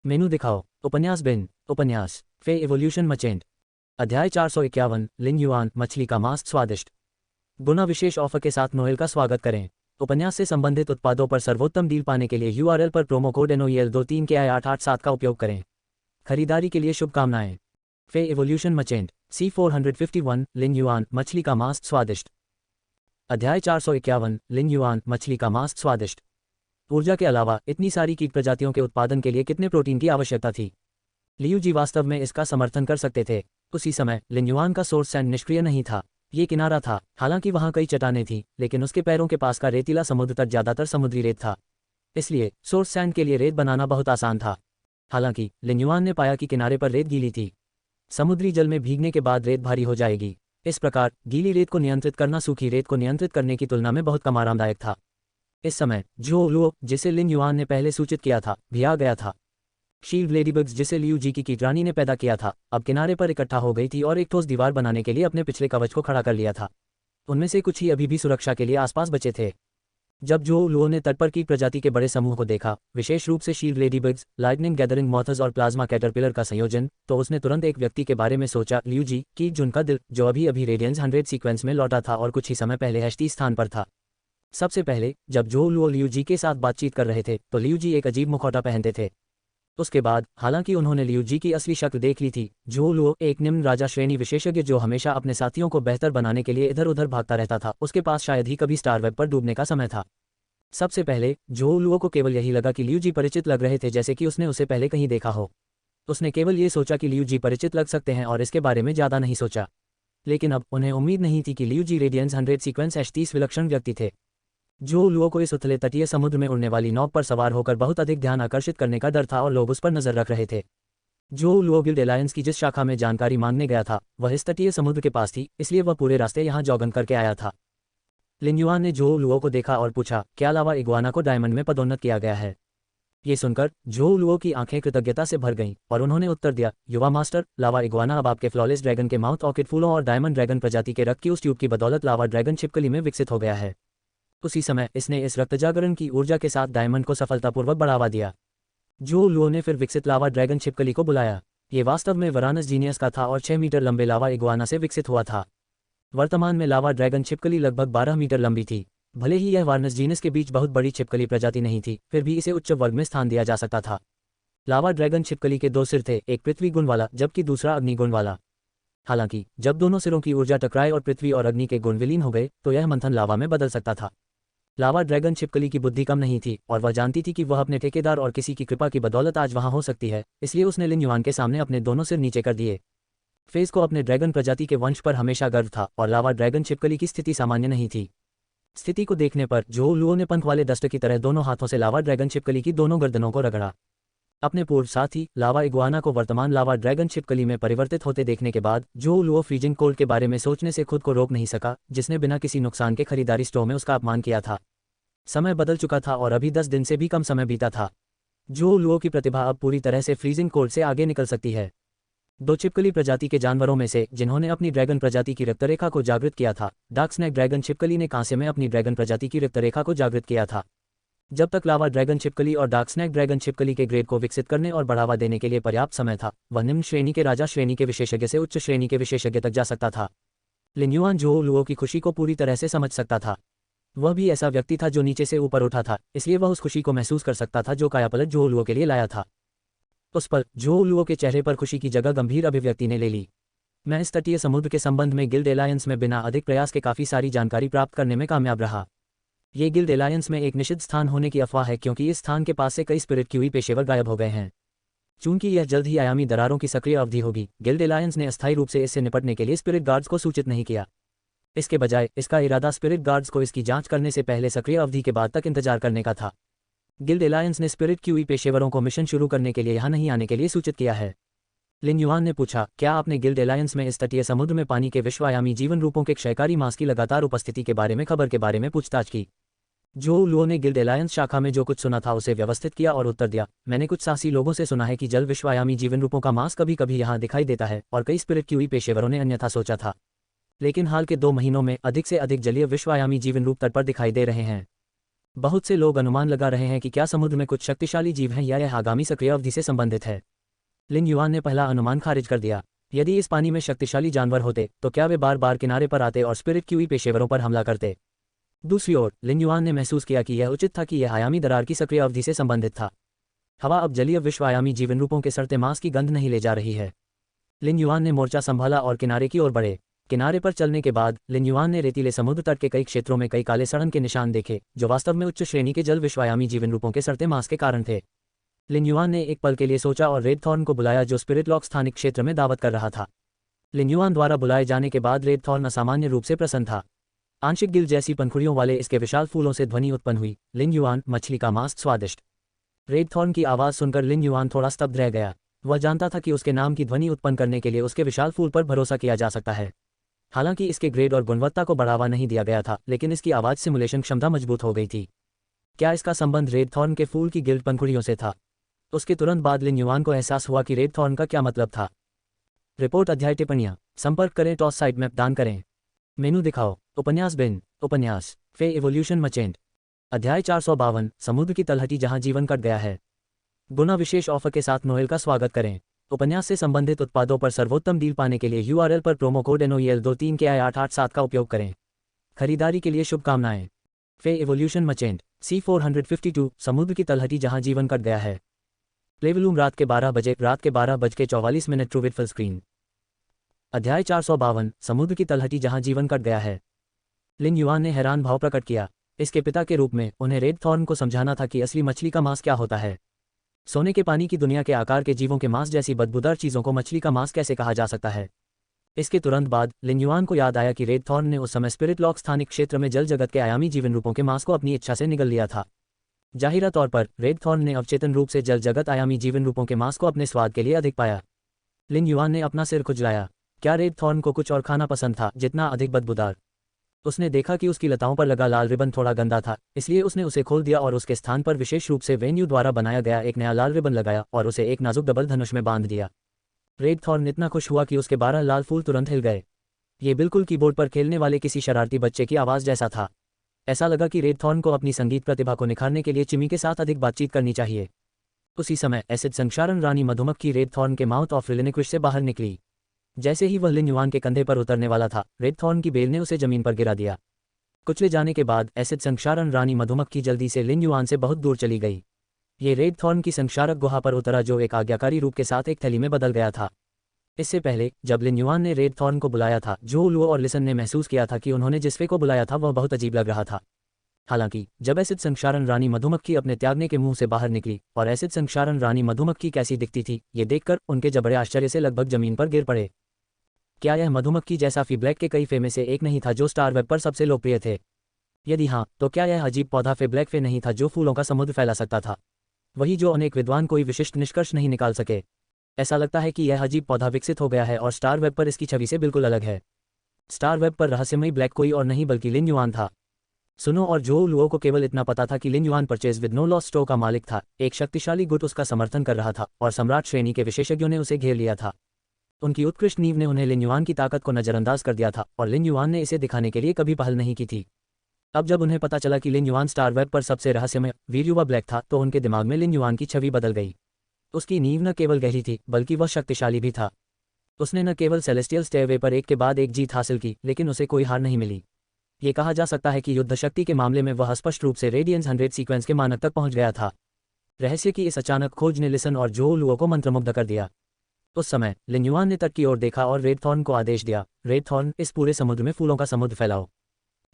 मेनू दिखाओ। उपन्यास बिन। उपन्यास फे इवोल्यूशन मचेंट। अध्याय 451 लिन युआन मछली का मांस स्वादिष्ट। गुना विशेष ऑफर के साथ नोएल का स्वागत करें। उपन्यास से संबंधित उत्पादों पर सर्वोत्तम डील पाने के लिए यूआरएल पर प्रोमो कोड NOEL23 के I887 का उपयोग करें। खरीदारी के लिए शुभकामनाएं। फे इवोल्यूशन मचेंट C451 लिन युआन मछली का मांस स्वादिष्ट। अध्याय 451 लिन युआन मछली का मांस स्वादिष्ट। ऊर्जा के अलावा इतनी सारी कीट प्रजातियों के उत्पादन के लिए कितने प्रोटीन की आवश्यकता थी? लियू जी वास्तव में इसका समर्थन कर सकते थे। उसी समय लिन युआन का सोर्स सैंड निष्क्रिय नहीं था। ये किनारा था, हालांकि वहां कई चट्टानें थीं, लेकिन उसके पैरों के पास का रेतीला समुद्र तट ज्यादातर समुद्री रेत था। इसलिए सोर्स सैंड के लिए रेत बनाना बहुत आसान था। हालांकि लिन युआन ने पाया कि किनारे पर रेत गीली थी। समुद्री जल में भीगने के बाद रेत भारी हो जाएगी। इस प्रकार गीली रेत को नियंत्रित करना सूखी रेत को नियंत्रित करने की तुलना में बहुत कम आरामदायक था। इस समय जो लुओ, जिसे लिन युआन ने पहले सूचित किया था, भी आ गया था। शील्ड लेडीबग्स, जिसे लियू जी की कीटरानी ने पैदा किया था, अब किनारे पर इकट्ठा हो गई थी और एक ठोस दीवार बनाने के लिए अपने पिछले कवच को खड़ा कर लिया था। उनमें से कुछ ही अभी भी सुरक्षा के लिए आसपास बचे थे। जब जो लुओ ने तट पर कीट प्रजाति के बड़े समूह को देखा, विशेष रूप से शील्ड लेडीबग्स, लाइटनिंग गैदरिंग मॉथर्स और प्लाज्मा कैटरपिलर का संयोजन, तो उसने तुरंत एक व्यक्ति के बारे में सोचा, लियू जी, कीट जुन का दिल, जो अभी अभी रेडियंस 100 सीक्वेंस में लौटा था और कुछ ही समय पहले HT स्थान पर था। सबसे पहले जब जो लुओ लियू जी के साथ बातचीत कर रहे थे तो लियू जी एक अजीब मुखौटा पहनते थे। उसके बाद हालांकि उन्होंने लियू जी की असली शक्ल देख ली थी। जो लुओ एक निम्न राजा श्रेणी विशेषज्ञ जो हमेशा अपने साथियों को बेहतर बनाने के लिए इधर उधर भागता रहता था, उसके पास शायद ही कभी स्टार वेब पर डूबने का समय था। सबसे पहले जो लुओ को केवल यही लगा कि लियू जी परिचित लग रहे थे, जैसे कि उसने उसे पहले कहीं देखा हो। उसने केवल ये सोचा कि लियू जी परिचित लग सकते हैं और इसके बारे में ज़्यादा नहीं सोचा। लेकिन अब उन्हें उम्मीद नहीं थी कि लियू जी रेडियंस 100 सीक्वेंस HT विलक्षण व्यक्ति थे। जो लुओ को इस उथले तटीय समुद्र में उड़ने वाली नौक पर सवार होकर बहुत अधिक ध्यान आकर्षित करने का डर था और लोग उस पर नजर रख रहे थे। जो लुओ गिल्ड एलायंस की जिस शाखा में जानकारी मांगने गया था, वह इस तटीय समुद्र के पास थी, इसलिए वह पूरे रास्ते यहाँ जॉगिंग करके आया था। लिन युआन ने जो लुओ को देखा और पूछा, क्या लावा इग्वाना को डायमंड में पदोन्नत किया गया है? ये सुनकर जो लुओ की आंखें कृतज्ञता से भर गईं और उन्होंने उत्तर दिया, युवा मास्टर, लावा इग्वाना अब आपके फ्लॉलेस ड्रैगन के माउथ ऑर्किड फूलों और डायमंड ड्रैगन प्रजाति के रक्त की उस ट्यूब की बदौलत लावा ड्रैगन छिपकली में विकसित हो गया है। उसी समय इसने इस रक्त जागरण की ऊर्जा के साथ डायमंड को सफलतापूर्वक बढ़ावा दिया। जो लुओ ने फिर विकसित लावा ड्रैगन छिपकली को बुलाया। ये वास्तव में वरानस जीनियस का था और 6 मीटर लंबे लावा इग्वाना से विकसित हुआ था। वर्तमान में लावा ड्रैगन छिपकली लगभग 12 मीटर लंबी थी। भले ही यह वारनस जीनस के बीच बहुत बड़ी छिपकली प्रजाति नहीं थी, फिर भी इसे उच्च वर्ग में स्थान दिया जा सकता था। लावा ड्रैगन छिपकली के 2 सिर थे, एक पृथ्वी गुण वाला जबकि दूसरा अग्नि गुण वाला। हालांकि जब दोनों सिरों की ऊर्जा टकराए और पृथ्वी और अग्नि के गुण विलीन हो गए तो यह मंथन लावा में बदल सकता था। लावा ड्रैगन छिपकली की बुद्धि कम नहीं थी और वह जानती थी कि वह अपने ठेकेदार और किसी की कृपा की बदौलत आज वहां हो सकती है, इसलिए उसने लिन युआन के सामने अपने दोनों सिर नीचे कर दिए। फेज को अपने ड्रैगन प्रजाति के वंश पर हमेशा गर्व था और लावा ड्रैगन छिपकली की स्थिति सामान्य नहीं थी। स्थिति को देखने पर जो लुओ ने पंख वाले डस्ट की तरह दोनों हाथों से लावा ड्रैगन छिपकली की दोनों गर्दनों को रगड़ा। अपने पूर्व साथी लावा इग्वाना को वर्तमान लावा ड्रैगन छिपकली में परिवर्तित होते देखने के बाद जो लुओ फ्रीजिंग कोल्ड के बारे में सोचने से खुद को रोक नहीं सका, जिसने बिना किसी नुकसान के खरीदारी स्टोर में उसका अपमान किया था। समय बदल चुका था और अभी 10 दिन से भी कम समय बीता था। जो लुओ की प्रतिभा अब पूरी तरह से फ्रीजिंग कोल्ड से आगे निकल सकती है। 2 छिपकली प्रजाति के जानवरों में से जिन्होंने अपनी ड्रैगन प्रजाति की रक्तरेखा को जागृत किया था, डार्क स्नैक ड्रैगन छिपकली ने कांसे में अपनी ड्रैगन प्रजाति की रक्तरेखा को जागृत किया था। जब तक लावा ड्रैगन छिपकली और डार्क स्नैक ड्रैगन छिपकली के ग्रेड को विकसित करने और बढ़ावा देने के लिए पर्याप्त समय था, वह निम्न श्रेणी के राजा श्रेणी के विशेषज्ञ से उच्च श्रेणी के विशेषज्ञ तक जा सकता था। लिन युआन जो लुओ की खुशी को पूरी तरह से समझ सकता था। वह भी ऐसा व्यक्ति था जो नीचे से ऊपर उठा था, इसलिए वह उस खुशी को महसूस कर सकता था जो कायापलट जो लुओ के लिए लाया था। उस पर जो लुओ के चेहरे पर खुशी की जगह गंभीर अभिव्यक्ति ने ले ली। मैं इस तटीय समुद्र के संबंध में गिल्ड एलायंस में बिना अधिक प्रयास के काफ़ी सारी जानकारी प्राप्त करने में कामयाब रहा। ये गिल्ड एलायंस में एक निषिद्ध स्थान होने की अफवाह है क्योंकि इस स्थान के पास से कई स्पिरिट क्यूई पेशेवर गायब हो गए हैं। चूंकि यह जल्द ही आयामी दरारों की सक्रिय अवधि होगी, गिल्ड एलायंस ने अस्थायी रूप से इससे निपटने के लिए स्पिरिट गार्ड्स को सूचित नहीं किया। इसके बजाय इसका इरादा स्पिरिट गार्ड्स को इसकी जांच करने से पहले सक्रिय अवधि के बाद तक इंतजार करने का था। गिल्ड एलायंस ने स्पिरिट क्यूई पेशेवरों को मिशन शुरू करने के लिए यहाँ नहीं आने के लिए सूचित किया है। लिन युआन ने पूछा, क्या आपने गिल्ड एलायंस में इस तटीय समुद्र में पानी के विश्वायामी जीवन रूपों के क्षयकारी मांस की लगातार उपस्थिति के बारे में खबर के बारे में पूछताछ की? जो लुओ ने गिल्ड एलायंस शाखा में जो कुछ सुना था उसे व्यवस्थित किया और उत्तर दिया, मैंने कुछ साहसी लोगों से सुना है कि जल विश्वायामी जीवन रूपों का मांस कभी कभी यहाँ दिखाई देता है और कई स्पिरिट क्यूई पेशेवरों ने अन्यथा सोचा था। लेकिन हाल के 2 महीनों में अधिक से अधिक जलीय विश्वायामी जीवन रूप तट पर दिखाई दे रहे हैं। बहुत से लोग अनुमान लगा रहे हैं कि क्या समुद्र में कुछ शक्तिशाली जीव हैं या यह आगामी सक्रिय अवधि से संबंधित है। लिन युआन ने पहला अनुमान खारिज कर दिया। यदि इस पानी में शक्तिशाली जानवर होते तो क्या वे बार बार किनारे पर आते और स्पिरिट क्यूई पेशेवरों पर हमला करते। दूसरी ओर लिन युआन ने महसूस किया कि यह उचित था कि यह आयामी दरार की सक्रिय अवधि से संबंधित था। हवा अब जलीय विश्व आयामी जीवन रूपों के सड़ते मांस की गंध नहीं ले जा रही है। लिन युआन ने मोर्चा संभाला और किनारे की ओर बढ़े। किनारे पर चलने के बाद लिन युआन ने रेतीले समुद्र तट के कई क्षेत्रों में कई काले सड़न के निशान देखे, जो वास्तव में उच्च श्रेणी के जल विश्वायामी जीवन रूपों के सड़ते मांस के कारण थे। लिन युआन ने एक पल के लिए सोचा और रेड थॉर्न को बुलाया, जो स्पिरिट लॉक स्थानिक क्षेत्र में दावत कर रहा था। लिन युआन द्वारा बुलाए जाने के बाद रेड थॉर्न असामान्य रूप से प्रसन्न था। आंशिक गिल जैसी पंखुड़ियों वाले इसके विशाल फूलों से ध्वनि उत्पन्न हुई, लिन युआन, मछली का मांस स्वादिष्ट। रेड थॉर्न की आवाज़ सुनकर लिन युआन थोड़ा स्तब्ध रह गया। वह जानता था कि उसके नाम की ध्वनि उत्पन्न करने के लिए उसके विशाल फूल पर भरोसा किया जा सकता है। हालांकि इसके ग्रेड और गुणवत्ता को बढ़ावा नहीं दिया गया था, लेकिन इसकी आवाज़ सिमुलेशन क्षमता मजबूत हो गई थी। क्या इसका संबंध रेड थॉर्न के फूल की गिल्ड पंखुड़ियों से था? उसके तुरंत बाद लिन युआन को एहसास हुआ कि रेड थॉर्न का क्या मतलब था। रिपोर्ट अध्याय टिप्पणियां संपर्क करें, टॉस साइट मैप दान करें, मेनू दिखाओ। उपन्यास बिन उपन्यास फे इवोल्यूशन मचेंट। अध्याय 452 समुद्र की तलहटी जहां जीवन कट गया है। गुना विशेष ऑफर के साथ नोएल का स्वागत करें। उपन्यास से संबंधित उत्पादों पर सर्वोत्तम डील पाने के लिए URL पर प्रोमो कोड NOEL23KI887 का उपयोग करें। खरीदारी के लिए शुभकामनाएं। फे इवोल्यूशन मचेंट C452 समुद्र की तलहटी जहां जीवन कट गया है। प्लेवलूम रात के 12:44 ट्रू विथ फुल स्क्रीन। अध्याय 452 समुद्र की तलहटी जहां जीवन कट गया है। लिन युआन ने हैरान भाव प्रकट किया। इसके पिता के रूप में उन्हें रेड थॉर्न को समझाना था कि असली मछली का मांस क्या होता है। सोने के पानी की दुनिया के आकार के जीवों के मांस जैसी बदबूदार चीज़ों को मछली का मांस कैसे कहा जा सकता है। इसके तुरंत बाद लिन युआन को याद आया कि रेड थॉर्न ने उस समय स्पिरिट लॉक स्थानिक क्षेत्र में जल जगत के आयामी जीवन रूपों के मांस को अपनी इच्छा से निगल लिया था। जाहिरा तौर पर रेड थॉर्न ने अवचेतन रूप से जल जगत आयामी जीवन रूपों के मांस को अपने स्वाद के लिए अधिक पाया। लिन युआन ने अपना सिर खुजलाया। क्या रेड थॉर्न को कुछ और खाना पसंद था, जितना अधिक बदबूदार? उसने देखा कि उसकी लताओं पर लगा लाल रिबन थोड़ा गंदा था, इसलिए उसने उसे खोल दिया और उसके स्थान पर विशेष रूप से वेन्यू द्वारा बनाया गया एक नया लाल रिबन लगाया और उसे एक नाजुक डबल धनुष में बांध दिया। रेड थॉर्न इतना खुश हुआ कि उसके 12 लाल फूल तुरंत हिल गए। ये बिल्कुल कीबोर्ड पर खेलने वाले किसी शरारती बच्चे की आवाज़ जैसा था। ऐसा लगा कि रेड थॉर्न को अपनी संगीत प्रतिभा को निखारने के लिए चिमी के साथ अधिक बातचीत करनी चाहिए। उसी समय एसिड संक्षारण रानी मधुमक्खी रेड थॉर्न के माउथ ऑफ रिलिक्विश से बाहर निकली। जैसे ही वह लिन युआन के कंधे पर उतरने वाला था, रेड थॉर्न की बेल ने उसे जमीन पर गिरा दिया। कुचले जाने के बाद एसिड संक्षारण रानी मधुमक्खी जल्दी से लिन युआन से बहुत दूर चली गई। ये रेड थॉर्न की संक्षारक गुहा पर उतरा, जो एक आज्ञाकारी रूप के साथ एक थैली में बदल गया था। इससे पहले जब लिन युआन ने रेड थॉर्न को बुलाया था, जो लुओ और लिसन ने महसूस किया था कि उन्होंने जिस फे को बुलाया था वह बहुत अजीब लग रहा था। हालांकि जब एसिड संक्षारण रानी मधुमक्खी अपने त्यागने के मुंह से बाहर निकली और एसिड संक्षारण रानी मधुमक्खी कैसी दिखती थी, ये देखकर उनके जबड़े आश्चर्य से लगभग जमीन पर गिर पड़े। क्या यह मधुमक्खी जैसा फी ब्लैक के कई फे में से एक नहीं था जो स्टार वेब पर सबसे लोकप्रिय थे? यदि हाँ, तो क्या यह अजीब पौधा फे ब्लैक फे नहीं था जो फूलों का समुद्र फैला सकता था? वही जो अनेक विद्वान कोई विशिष्ट निष्कर्ष नहीं निकाल सके। ऐसा लगता है कि यह अजीब पौधा विकसित हो गया है और स्टार वेब पर इसकी छवि से बिल्कुल अलग है। स्टार वेब पर रहस्यमयी ब्लैक कोई और नहीं बल्कि लिन युआन था। सुनो और जो लुओ को केवल इतना पता था कि Lin Yuan purchase with no loss store का मालिक था। एक शक्तिशाली गुट उसका समर्थन कर रहा था और सम्राट श्रेणी के विशेषज्ञों ने उसे घेर लिया था। उनकी उत्कृष्ट नींव ने उन्हें लिन युआन की ताकत को नजरअंदाज कर दिया था और लिन युआन ने इसे दिखाने के लिए कभी पहल नहीं की थी। अब जब उन्हें पता चला कि लिन युआन स्टार वेब पर सबसे रहस्यमय वीर युवा ब्लैक था, तो उनके दिमाग में लिन युआन की छवि बदल गई। उसकी नींव न केवल गहरी थी, बल्कि वह शक्तिशाली भी था। उसने न केवल सेलेस्टियल स्टेयरवे पर एक के बाद एक जीत हासिल की, लेकिन उसे कोई हार नहीं मिली। ये कहा जा सकता है कि युद्ध शक्ति के मामले में वह स्पष्ट रूप से रेडियंस 100 सीक्वेंस के मानक तक पहुंच गया था। रहस्य की इस अचानक खोज ने लिसन और जो लुओ को मंत्रमुग्ध कर दिया। उस समय लिन युआन ने तट की ओर देखा और रेड थॉर्न को आदेश दिया, रेड थॉर्न, इस पूरे समुद्र में फूलों का समुद्र फैलाओ।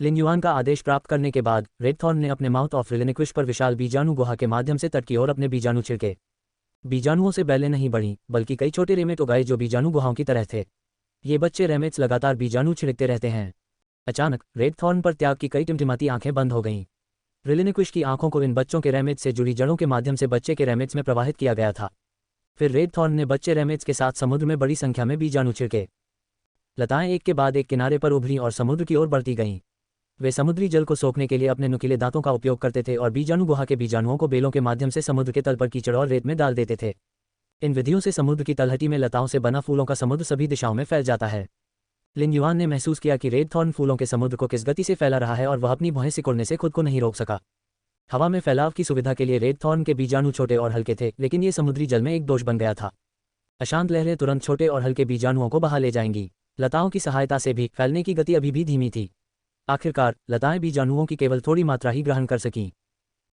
लिन युआन का आदेश प्राप्त करने के बाद रेड थॉर्न ने अपने माउथ ऑफ रिलिक्विश पर विशाल बीजाणु गुहा के माध्यम से तट की ओर अपने बीजाणु छिड़के। बीजाणुओं से बैलें नहीं बढ़ीं, बल्कि कई छोटे रेमेट उगाए जो बीजाणु गुहाओं की तरह थे। ये बच्चे रेमेट्स लगातार बीजाणु छिड़कते रहते हैं। अचानक रेड थॉर्न पर त्याग की कई टिमटिमाती आंखें बंद हो गईं। रिलिक्विश की आंखों को इन बच्चों के रेमेट्स से जुड़ी जड़ों के माध्यम से बच्चे के रेमेट्स में प्रवाहित किया गया था। फिर रेड थॉर्न ने बच्चे रेमेट्स के साथ समुद्र में बड़ी संख्या में बीजाणु छिड़के। लताएं एक के बाद एक किनारे पर उभरी और समुद्र की ओर बढ़ती गईं। वे समुद्री जल को सोखने के लिए अपने नुकीले दांतों का उपयोग करते थे और बीजाणु गुहा के बीजाणुओं को बेलों के माध्यम से समुद्र के तल पर कीचड़ और रेत में डाल देते थे। इन विधियों से समुद्र की तलहटी में लताओं से बना फूलों का समुद्र सभी दिशाओं में फैल जाता है। लिन युआन ने महसूस किया कि रेड थॉर्न फूलों के समुद्र को किस गति से फैला रहा है और वह अपनी भौहें सिकुड़ने से खुद को नहीं रोक सका। हवा में फैलाव की सुविधा के लिए रेड थॉर्न के बीजाणु छोटे और हल्के थे, लेकिन ये समुद्री जल में एक दोष बन गया था। अशांत लहरें तुरंत छोटे और हल्के बीजाणुओं को बहा ले जाएंगी। लताओं की सहायता से भी फैलने की गति अभी भी धीमी थी। आखिरकार लताएं बीजाणुओं की केवल थोड़ी मात्रा ही ग्रहण कर सकीं।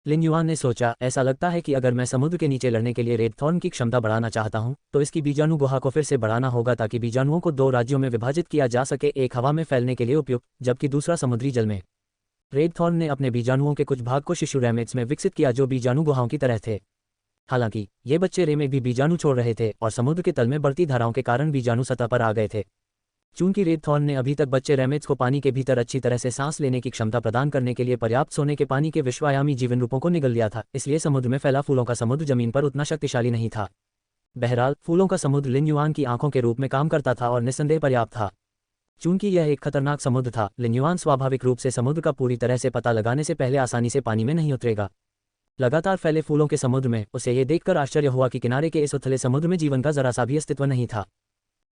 लिन युआन ने सोचा, ऐसा लगता है कि अगर मैं समुद्र के नीचे लड़ने के लिए रेड थॉर्न की क्षमता बढ़ाना चाहता हूं, तो इसकी बीजाणु गुहा को फिर से बढ़ाना होगा ताकि बीजाणुओं को 2 राज्यों में विभाजित किया जा सके, एक हवा में फैलने के लिए उपयुक्त जबकि दूसरा समुद्री जल में। रेड थॉर्न ने अपने बीजाणुओं के कुछ भाग को शिशु रैमेट्स में विकसित किया जो बीजाणु गुहाओं की तरह थे। हालांकि ये बच्चे रे में भी बीजाणु छोड़ रहे थे और समुद्र के तल में बढ़ती धाराओं के कारण बीजाणु सतह पर आ गए थे। चूंकि रेड थॉर्न ने अभी तक बच्चे रैमेट्स को पानी के भीतर अच्छी तरह से सांस लेने की क्षमता प्रदान करने के लिए पर्याप्त सोने के पानी के विश्वायामी जीवन रूपों को निगल लिया था, इसलिए समुद्र में फैला फूलों का समुद्र जमीन पर उतना शक्तिशाली नहीं था। बहरहाल फूलों का समुद्र लिन युआन की आंखों के रूप में काम करता था और निस्संदेह पर्याप्त था। चूंकि यह एक खतरनाक समुद्र था, लिन युआन स्वाभाविक रूप से समुद्र का पूरी तरह से पता लगाने से पहले आसानी से पानी में नहीं उतरेगा। लगातार फैले फूलों के समुद्र में उसे ये देखकर आश्चर्य हुआ कि किनारे के इस उथले समुद्र में जीवन का जरा सा भी अस्तित्व नहीं था।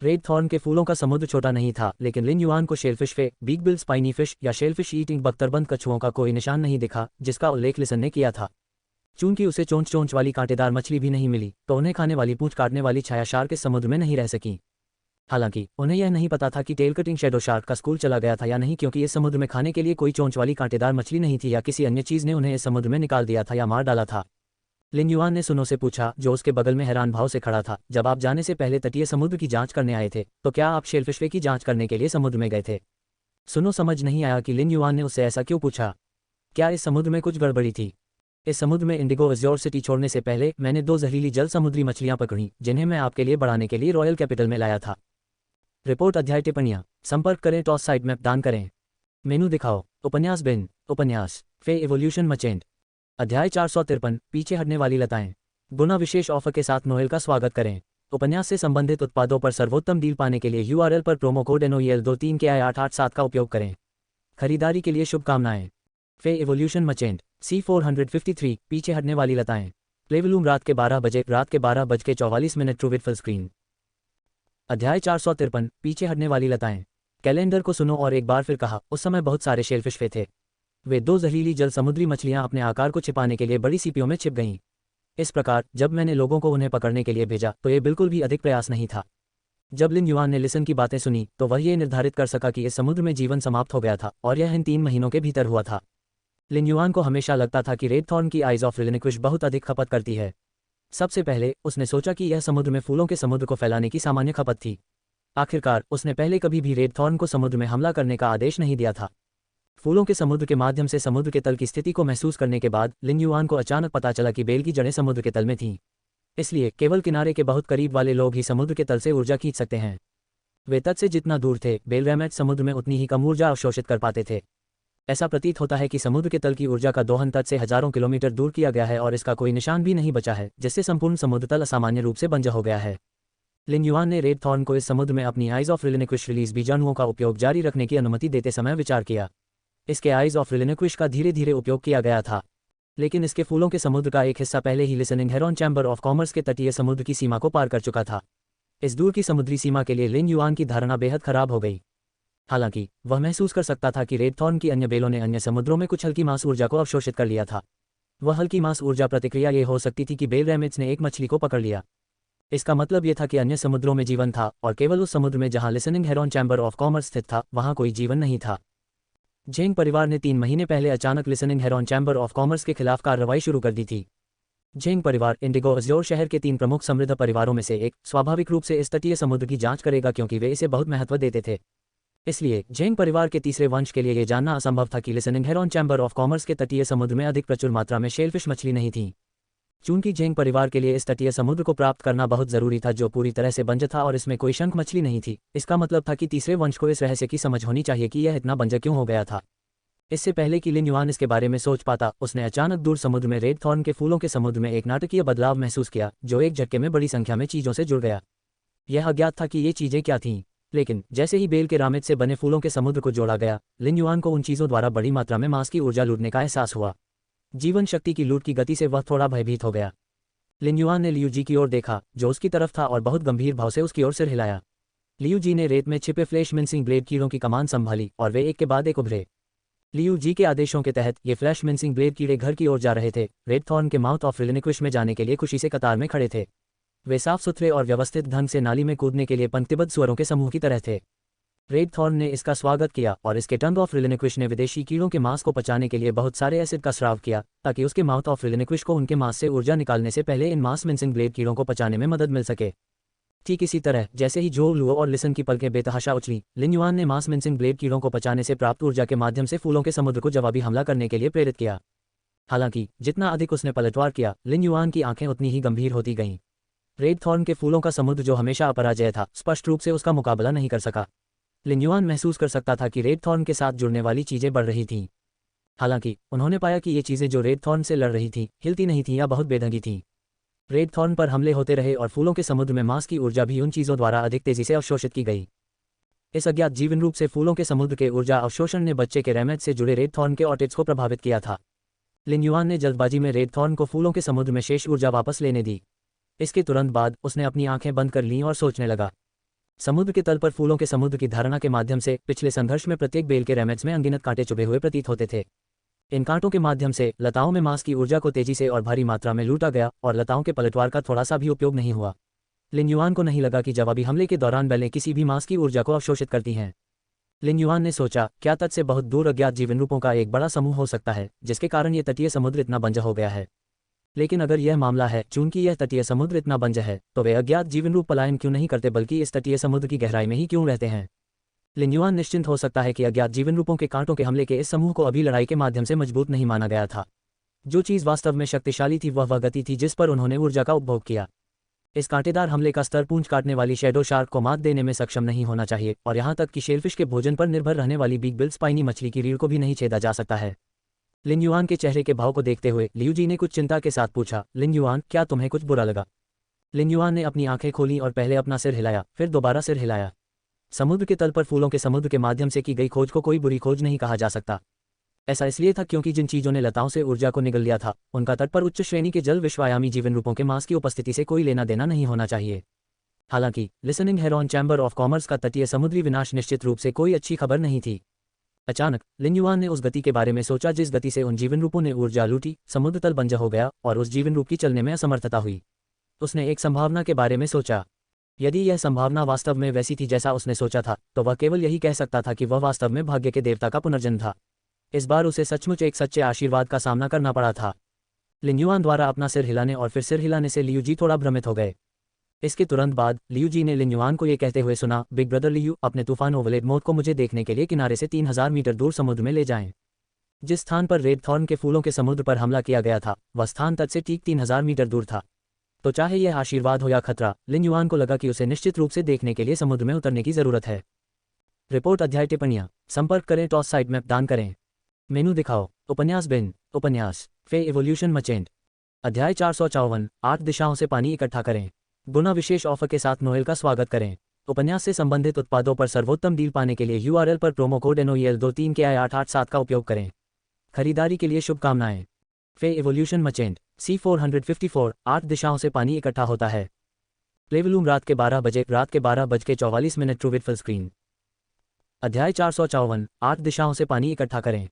रेड थॉर्न के फूलों का समुद्र छोटा नहीं था, लेकिन लिन युआन को शेलफिश फे, बिग बिल स्पाइनी फिश या शेलफिश ईटिंग बख्तरबंद कछुओं का कोई निशान नहीं दिखा जिसका उल्लेख लिसन ने किया था। चूंकि उसे चोंच चोंच वाली कांटेदार मछली भी नहीं मिली, तो उन्हें खाने वाली पूंछ काटने वाली छाया शार्क इस समुद्र में नहीं रह सकी। हालांकि उन्हें यह नहीं पता था कि टेल कटिंग शैडो शार्क का स्कूल चला गया था या नहीं, क्योंकि इस समुद्र में खाने के लिए कोई चोंच वाली कांटेदार मछली नहीं थी या किसी अन्य चीज ने उन्हें इस समुद्र में निकाल दिया था या मार डाला था। लिन युआन ने सुनो से पूछा, जो उसके बगल में हैरान भाव से खड़ा था, जब आप जाने से पहले तटीय समुद्र की जांच करने आए थे, तो क्या आप शेलफिश वे की जांच करने के लिए समुद्र में गए थे? सुनो समझ नहीं आया कि लिन युआन ने उससे ऐसा क्यों पूछा। क्या इस समुद्र में कुछ गड़बड़ी थी? इस समुद्र में इंडिगो अज्योर सिटी छोड़ने से पहले मैंने 2 जहरीली जल समुद्री मछलियां पकड़ी, जिन्हें मैं आपके लिए बढ़ाने के लिए रॉयल कैपिटल में लाया था। रिपोर्ट अध्याय टिप्पणियां संपर्क करें टॉस साइट मैप दान करें। मेनू दिखाओ। उपन्यास बिन उपन्यास फे इवोल्यूशन मचेंट अध्याय 453 पीछे हटने वाली लताएं। गुना विशेष ऑफर के साथ नोएल का स्वागत करें। उपन्यास से संबंधित उत्पादों पर सर्वोत्तम डील पाने के लिए URL पर प्रोमो कोड NOEL23 के I887 का उपयोग करें। खरीदारी के लिए शुभकामनाएं। फे इवोल्यूशन मचेंट C453 पीछे हटने वाली लताएं। प्लेवलूम रात के 12 बजे रात के 12:44 ट्रू विद फुल स्क्रीन। अध्याय 453 पीछे हटने वाली लताएं। कैलेंडर को सुनो और एक बार फिर कहा, उस समय बहुत सारे शेलफिश वे थे। वे 2 जहरीली जल समुद्री मछलियां अपने आकार को छिपाने के लिए बड़ी सीपियों में छिप गईं। इस प्रकार जब मैंने लोगों को उन्हें पकड़ने के लिए भेजा तो ये बिल्कुल भी अधिक प्रयास नहीं था। जब लिन युआन ने लिसन की बातें सुनी तो वह ये निर्धारित कर सका कि इस समुद्र में जीवन समाप्त हो गया था और यह इन 3 महीनों के भीतर हुआ था। लिन युआन को हमेशा लगता था कि रेड थॉर्न की आइज ऑफ रिलिक्विश बहुत अधिक खपत करती है। सबसे पहले उसने सोचा कि यह समुद्र में फूलों के समुद्र को फैलाने की सामान्य खपत थी। आखिरकार उसने पहले कभी भी रेड थॉर्न को समुद्र में हमला करने का आदेश नहीं दिया था। फूलों के समुद्र के माध्यम से समुद्र के तल की स्थिति को महसूस करने के बाद लिन युआन को अचानक पता चला कि बेल की जड़ें समुद्र के तल में थीं। इसलिए केवल किनारे के बहुत करीब वाले लोग ही समुद्र के तल से ऊर्जा खींच सकते हैं। वे तट से जितना दूर थे, बेल रैमेट समुद्र में उतनी ही कम ऊर्जा अवशोषित कर पाते थे। ऐसा प्रतीत होता है कि समुद्र के तल की ऊर्जा का दोहन तट से हजारों किलोमीटर दूर किया गया है और इसका कोई निशान भी नहीं बचा है, जिससे संपूर्ण समुद्र तल असामान्य रूप से बंजर हो गया है। लिन युआन ने रेड थॉर्न को इस समुद्र में अपनी आइज ऑफ रिलिक्विश रिलीज बीजाणुओं का उपयोग जारी रखने की अनुमति देते समय विचार किया। इसके आइज ऑफ रिलिक्विश का धीरे धीरे उपयोग किया गया था, लेकिन इसके फूलों के समुद्र का एक हिस्सा पहले ही Listening Heron Chamber of Commerce के तटीय समुद्र की सीमा को पार कर चुका था। इस दूर की समुद्री सीमा के लिए लिन युआन की धारणा बेहद खराब हो गई। हालांकि वह महसूस कर सकता था कि रेड थॉर्न की अन्य बेलों ने अन्य समुद्रों में कुछ हल्की मांस ऊर्जा को अवशोषित कर लिया था। वह हल्की मांस ऊर्जा प्रतिक्रिया ये हो सकती थी कि बेल रैमेट्स ने एक मछली को पकड़ लिया। इसका मतलब यह था कि अन्य समुद्रों में जीवन था और केवल उस समुद्र में जहां listening Heron Chamber of commerce स्थित था वहां कोई जीवन नहीं था। झेंग परिवार ने 3 महीने पहले अचानक listening Heron Chamber of Commerce के खिलाफ कार्रवाई शुरू कर दी थी। झेंग परिवार इंडिगो अज्योर शहर के 3 प्रमुख समृद्ध परिवारों में से एक स्वाभाविक रूप से इस तटीय समुद्र की जांच करेगा क्योंकि वे इसे बहुत महत्व देते थे। इसलिए झेंग परिवार के तीसरे वंश के लिए यह जानना असंभव था कि listening Heron Chamber of Commerce के तटीय समुद्र में अधिक प्रचुर मात्रा में शेलफिश मछली नहीं थी। चूंकि झेंग परिवार के लिए इस तटीय समुद्र को प्राप्त करना बहुत जरूरी था जो पूरी तरह से बंजर था और इसमें कोई शंख मछली नहीं थी, इसका मतलब था कि तीसरे वंश को इस रहस्य की समझ होनी चाहिए कि यह इतना बंजर क्यों हो गया था। इससे पहले कि लिन युआन इसके बारे में सोच पाता, उसने अचानक दूर समुद्र में रेड थॉर्न के फूलों के समुद्र में एक नाटकीय बदलाव महसूस किया जो एक झटके में बड़ी संख्या में चीजों से जुड़ गया। यह अज्ञात था कि ये चीजें क्या थीं, लेकिन जैसे ही बेल के रामेट से बने फूलों के समुद्र को जोड़ा गया, लिन युआन को उन चीजों द्वारा बड़ी मात्रा में मांस की ऊर्जा लूटने का एहसास हुआ। जीवन शक्ति की लूट की गति से वह थोड़ा भयभीत हो गया। लिन युआन ने लियू जी की ओर देखा जो उसकी तरफ था और बहुत गंभीर भाव से उसकी ओर सिर हिलाया। लियू जी ने रेत में छिपे फ्लैश मिंसिंग ब्लेड कीड़ों की कमान संभाली और वे एक के बाद एक उभरे। लियू जी के आदेशों के तहत ये फ्लैश मिंसिंग ब्लेड कीड़े घर की ओर जा रहे थे। रेड थॉर्न के माउथ ऑफ रिलिक्विश में जाने के लिए खुशी से कतार में खड़े थे। वे साफ सुथरे और व्यवस्थित ढंग से नाली में कूदने के लिए पंक्तिबद्ध सुअरों के समूह की तरह थे। रेड थॉर्न ने इसका स्वागत किया और इसके टंग ऑफ रिलिक्विश ने विदेशी कीड़ों के मांस को पचाने के लिए बहुत सारे एसिड का स्राव किया, ताकि उसके माउथ ऑफ रिलिक्विश को उनके मांस से ऊर्जा निकालने से पहले इन मांस मिंसिंग ब्लेड कीड़ों को पचाने में मदद मिल सके। ठीक इसी तरह जैसे ही जो लुओ और लिसन की पलकें बेतहाशा उछली, लिन युआन ने मांस मिंसिंग ब्लेड कीड़ों को पचाने से प्राप्त ऊर्जा के माध्यम से फूलों के समुद्र को जवाबी हमला करने के लिए प्रेरित किया। हालांकि जितना अधिक उसने पलटवार किया, लिन युआन की आंखें उतनी ही गंभीर होती गईं। रेड थॉर्न के फूलों का समुद्र, जो हमेशा अपराजय था, स्पष्ट रूप से उसका मुकाबला नहीं कर सका। लिन युआन महसूस कर सकता था कि रेड थॉर्न के साथ जुड़ने वाली चीजें बढ़ रही थीं। हालांकि उन्होंने पाया कि ये चीजें जो रेड थॉर्न से लड़ रही थीं, हिलती नहीं थीं या बहुत बेढंगी थीं। रेड थॉर्न पर हमले होते रहे और फूलों के समुद्र में मांस की ऊर्जा भी उन चीजों द्वारा अधिक तेजी से अवशोषित की गई। इस अज्ञात जीवन रूप से फूलों के समुद्र के ऊर्जा अवशोषण ने बच्चे के रैमेज से जुड़े रेड थॉर्न के ऑर्टिड्स को प्रभावित किया था। लिन युआन ने जल्दबाजी में रेड थॉर्न को फूलों के समुद्र में शेष ऊर्जा वापस लेने दी। इसके तुरंत बाद उसने अपनी आंखें बंद कर लीं और सोचने लगा। समुद्र के तल पर फूलों के समुद्र की धारणा के माध्यम से पिछले संघर्ष में प्रत्येक बेल के रैमेज में अनगिनत कांटे चुभे हुए प्रतीत होते थे। इन कांटों के माध्यम से लताओं में मांस की ऊर्जा को तेजी से और भारी मात्रा में लूटा गया और लताओं के पलटवार का थोड़ा सा भी उपयोग नहीं हुआ। लिन युआन को नहीं लगा कि जवाबी हमले के दौरान बेलें किसी भी मांस की ऊर्जा को अवशोषित करती हैं। लिन युआन ने सोचा, क्या तट से बहुत दूर अज्ञात जीवन रूपों का एक बड़ा समूह हो सकता है, जिसके कारण ये तटीय समुद्र इतना बंजर हो गया है। लेकिन अगर यह मामला है, चूंकि यह तटीय समुद्र इतना बंजर है, तो वे अज्ञात जीवन रूप पलायन क्यों नहीं करते, बल्कि इस तटीय समुद्र की गहराई में ही क्यों रहते हैं। लिन युआन निश्चिंत हो सकता है कि अज्ञात जीवन रूपों के कांटों के हमले के इस समूह को अभी लड़ाई के माध्यम से मजबूत नहीं माना गया था। जो चीज़ वास्तव में शक्तिशाली थी वह गति थी जिस पर उन्होंने ऊर्जा का उपभोग किया। इस कांटेदार हमले का स्तर पूंछ काटने वाली शैडो शार्क को मात देने में सक्षम नहीं होना चाहिए, और यहाँ तक कि शेलफिश के भोजन पर निर्भर रहने वाली बिग बिल स्पाइनी मछली की रीढ़ को भी नहीं छेदा जा सकता है। लिन युआन के चेहरे के भाव को देखते हुए लियू जी ने कुछ चिंता के साथ पूछा, लिन युआन, क्या तुम्हें कुछ बुरा लगा? लिन युआन ने अपनी आंखें खोलीं और पहले अपना सिर हिलाया, फिर दोबारा सिर हिलाया। समुद्र के तल पर फूलों के समुद्र के माध्यम से की गई खोज को कोई बुरी खोज नहीं कहा जा सकता। ऐसा इसलिए था क्योंकि जिन चीजों ने लताओं से ऊर्जा को निगल लिया था, उनका तट पर उच्च श्रेणी के जल विश्वायामी जीवन रूपों के मांस की उपस्थिति से कोई लेना देना नहीं होना चाहिए। हालांकि listening Heron Chamber of commerce का तटीय समुद्री विनाश निश्चित रूप से कोई अच्छी खबर नहीं थी। अचानक लिन युआन ने उस गति के बारे में सोचा जिस गति से उन जीवन रूपों ने ऊर्जा लूटी, समुद्र तल बंजर हो गया और उस जीवन रूप की चलने में असमर्थता हुई। उसने एक संभावना के बारे में सोचा। यदि यह संभावना वास्तव में वैसी थी जैसा उसने सोचा था, तो वह केवल यही कह सकता था कि वह वास्तव में भाग्य के देवता का पुनर्जन्म था। इस बार उसे सचमुच एक सच्चे आशीर्वाद का सामना करना पड़ा था। लिन युआन द्वारा अपना सिर हिलाने और फिर सिर हिलाने से लियू जी थोड़ा भ्रमित हो गए। इसके तुरंत बाद लियू जी ने लिन युआन को यह कहते हुए सुना, बिग ब्रदर लियू, अपने तूफान ओवलेट मौत को मुझे देखने के लिए किनारे से 3000 मीटर दूर समुद्र में ले जाएं। जिस स्थान पर रेड थॉर्न के फूलों के समुद्र पर हमला किया गया था, वह स्थान तट से ठीक 3000 मीटर दूर था। तो चाहे यह आशीर्वाद हो या खतरा, लिन युआन को लगा कि उसे निश्चित रूप से देखने के लिए समुद्र में उतरने की जरूरत है। रिपोर्ट अध्याय टिप्पणियां संपर्क करें, टॉस साइड मैप दान करें, मेनू दिखाओ, उपन्यास बिन, उपन्यास फे एवोल्यूशन मचेंट, अध्याय 454, 8 दिशाओं से पानी इकट्ठा करें, गुना विशेष ऑफर के साथ नोएल का स्वागत करें। उपन्यास से संबंधित उत्पादों पर सर्वोत्तम डील पाने के लिए URL पर प्रोमो कोड NOEL23 के I887 का उपयोग करें। खरीदारी के लिए शुभकामनाएं। फे एवोल्यूशन मचेंट C454, 8 दिशाओं से पानी इकट्ठा होता है। प्लेवलूम रात के 12 बजे, रात के 12:44 ट्रू विथ फुल स्क्रीन। अध्याय 454, 8 दिशाओं से पानी इकट्ठा करें।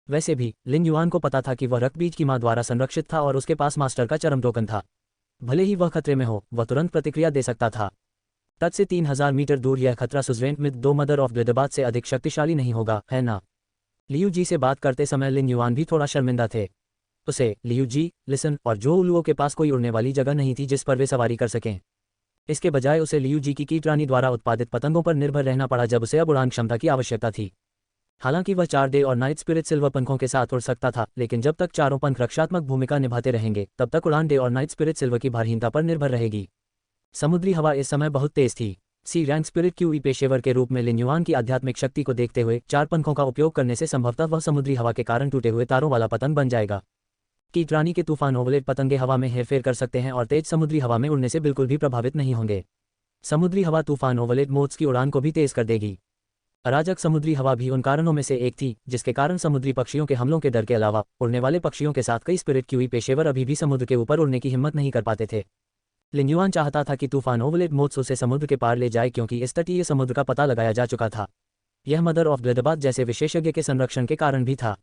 वैसे भी लिन युआन को पता था कि वह रक्तबीज की मां द्वारा संरक्षित था और उसके पास मास्टर का चरम टोकन था। भले ही वह खतरे में हो, वह तुरंत प्रतिक्रिया दे सकता था। तट से 3000 मीटर दूर यह खतरा सुजवेंट मिथ 2 मदर ऑफ ग्लिदाबाद से अधिक शक्तिशाली नहीं होगा, है ना? लियू जी से बात करते समय लिन युआन भी थोड़ा शर्मिंदा थे। उसे, लियू जी, लिसन और जो उलुओं के पास कोई उड़ने वाली जगह नहीं थी जिस पर वे सवारी कर सकें। इसके बजाय उसे लियू जी की कीटरानी द्वारा उत्पादित पतंगों पर निर्भर रहना पड़ा जब उसे अब उड़ान क्षमता की आवश्यकता थी। हालांकि वह 4 डे और नाइट स्पिरिट सिल्वर पंखों के साथ उड़ सकता था, लेकिन जब तक चारों पंख रक्षात्मक भूमिका निभाते रहेंगे, तब तक उड़ान डे और नाइट स्पिरिट सिल्वर की भारहीनता पर निर्भर रहेगी। समुद्री हवा इस समय बहुत तेज थी। सी रैंक स्पिरिट क्यूई पेशेवर के रूप में लिन युआन की आध्यात्मिक शक्ति को देखते हुए 4 पंखों का उपयोग करने से संभवतः वह समुद्री हवा के कारण टूटे हुए तारों वाला पतंग बन जाएगा। कीटरानी के तूफान ओवलेट पतंगे हवा में हेरफेर कर सकते हैं और तेज समुद्री हवा में उड़ने से बिल्कुल भी प्रभावित नहीं होंगे। समुद्री हवा तूफान ओवलेट मोड्स की उड़ान को भी तेज कर देगी। अराजक समुद्री हवा भी उन कारणों में से एक थी जिसके कारण समुद्री पक्षियों के हमलों के डर के अलावा उड़ने वाले पक्षियों के साथ कई स्पिरिट क्यूई पेशेवर अभी भी समुद्र के ऊपर उड़ने की हिम्मत नहीं कर पाते थे। लिन युआन चाहता था कि तूफान ओवलेट मोड्स उसे समुद्र के पार ले जाए क्योंकि इस तटीय समुद्र का पता लगाया जा चुका था। यह मदर ऑफ ब्लडबाथ जैसे विशेषज्ञ के संरक्षण के कारण भी था।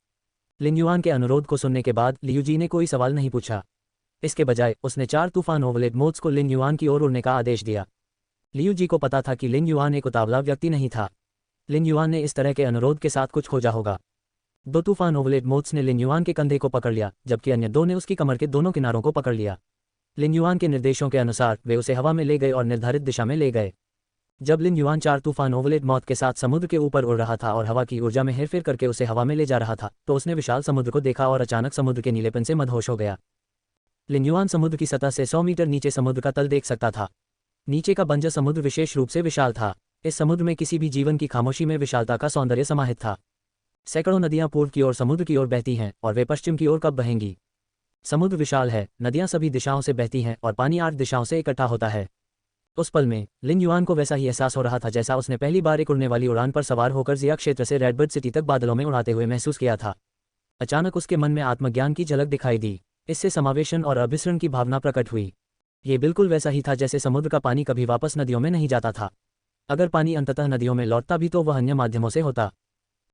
लिन युआन के अनुरोध को सुनने के बाद लियू जी ने कोई सवाल नहीं पूछा। इसके बजाय उसने 4 तूफान ओवलेट मोथ्स को लिन युआन की ओर उड़ने का आदेश दिया। लियू जी को पता था कि लिन युआन एक उतावला व्यक्ति नहीं था। लिन युआन ने इस तरह के अनुरोध के साथ कुछ खोजा होगा। 2 तूफान ओवलेट मोथ्स ने लिन युआन के कंधे को पकड़ लिया, जबकि अन्य 2 ने उसकी कमर के दोनों किनारों को पकड़ लिया। लिन युआन के निर्देशों के अनुसार वे उसे हवा में ले गए और निर्धारित दिशा में ले गए। जब लिन युआन 4 तूफान ओवलेट मौत के साथ समुद्र के ऊपर उड़ रहा था और हवा की ऊर्जा में हेरफेर करके उसे हवा में ले जा रहा था, तो उसने विशाल समुद्र को देखा और अचानक समुद्र के नीलेपन से मदहोश हो गया। लिन युआन समुद्र की सतह से 100 मीटर नीचे समुद्र का तल देख सकता था। नीचे का बंजर समुद्र विशेष रूप से विशाल था। इस समुद्र में किसी भी जीवन की खामोशी में विशालता का सौंदर्य समाहित था। सैकड़ों नदियां पूर्व की ओर समुद्र की ओर बहती हैं और वे पश्चिम की ओर कब बहेंगी। समुद्र विशाल है, नदियां सभी दिशाओं से बहती हैं और पानी 8 दिशाओं से इकट्ठा होता है। उस पल में लिन युआन को वैसा ही एहसास हो रहा था जैसा उसने पहली बार एक उड़ने वाली उड़ान पर सवार होकर जिया क्षेत्र से रेडबर्ड सिटी तक बादलों में उड़ाते हुए महसूस किया था। अचानक उसके मन में आत्मज्ञान की झलक दिखाई दी। इससे समावेशन और अभिसरण की भावना प्रकट हुई। ये बिल्कुल वैसा ही था जैसे समुद्र का पानी कभी वापस नदियों में नहीं जाता था। अगर पानी अंततः नदियों में लौटता भी तो वह अन्य माध्यमों से होता।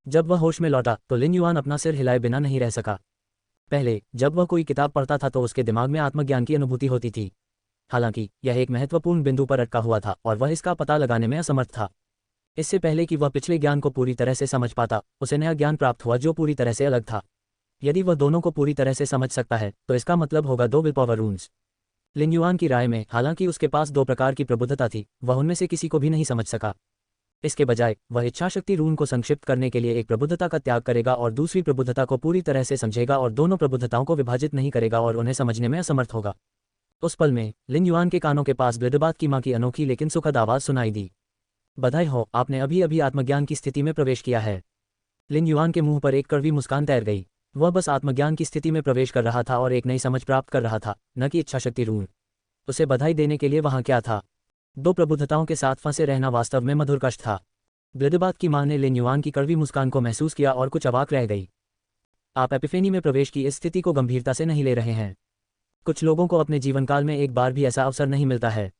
जब वह होश में लौटा तो लिन युआन अपना सिर हिलाए बिना नहीं रह सका। पहले जब वह कोई किताब पढ़ता था तो उसके दिमाग में आत्मज्ञान की अनुभूति होती थी। हालांकि यह एक महत्वपूर्ण बिंदु पर अटका हुआ था और वह इसका पता लगाने में असमर्थ था। इससे पहले कि वह पिछले ज्ञान को पूरी तरह से समझ पाता, उसे नया ज्ञान प्राप्त हुआ जो पूरी तरह से अलग था। यदि वह दोनों को पूरी तरह से समझ सकता है तो इसका मतलब होगा 2 will power runes. Lin Yuan की राय में हालांकि उसके पास 2 प्रकार की प्रबुद्धता थी, वह उनमें से किसी को भी नहीं समझ सका। इसके बजाय वह इच्छाशक्ति रून को संक्षिप्त करने के लिए एक प्रबुद्धता का त्याग करेगा और दूसरी प्रबुद्धता को पूरी तरह से समझेगा और दोनों प्रबुद्धताओं को विभाजित नहीं करेगा और उन्हें समझने में असमर्थ होगा। उस पल में लिन युआन के कानों के पास ब्लडबाथ की मां की अनोखी लेकिन सुखद आवाज सुनाई दी। बधाई हो, आपने अभी अभी आत्मज्ञान की स्थिति में प्रवेश किया है। लिन युआन के मुंह पर एक कड़वी मुस्कान तैर गई। वह बस आत्मज्ञान की स्थिति में प्रवेश कर रहा था और एक नई समझ प्राप्त कर रहा था, न कि इच्छाशक्ति रून। उसे बधाई देने के लिए वहां क्या था। 2 प्रबुद्धताओं के साथ फंसे रहना वास्तव में मधुर कष्ट था। ब्लडबाथ की मां ने लिन युआन की कड़वी मुस्कान को महसूस किया और कुछ अवाक रह गई। आप एपिफेनी में प्रवेश की इस स्थिति को गंभीरता से नहीं ले रहे हैं। कुछ लोगों को अपने जीवनकाल में एक बार भी ऐसा अवसर नहीं मिलता है।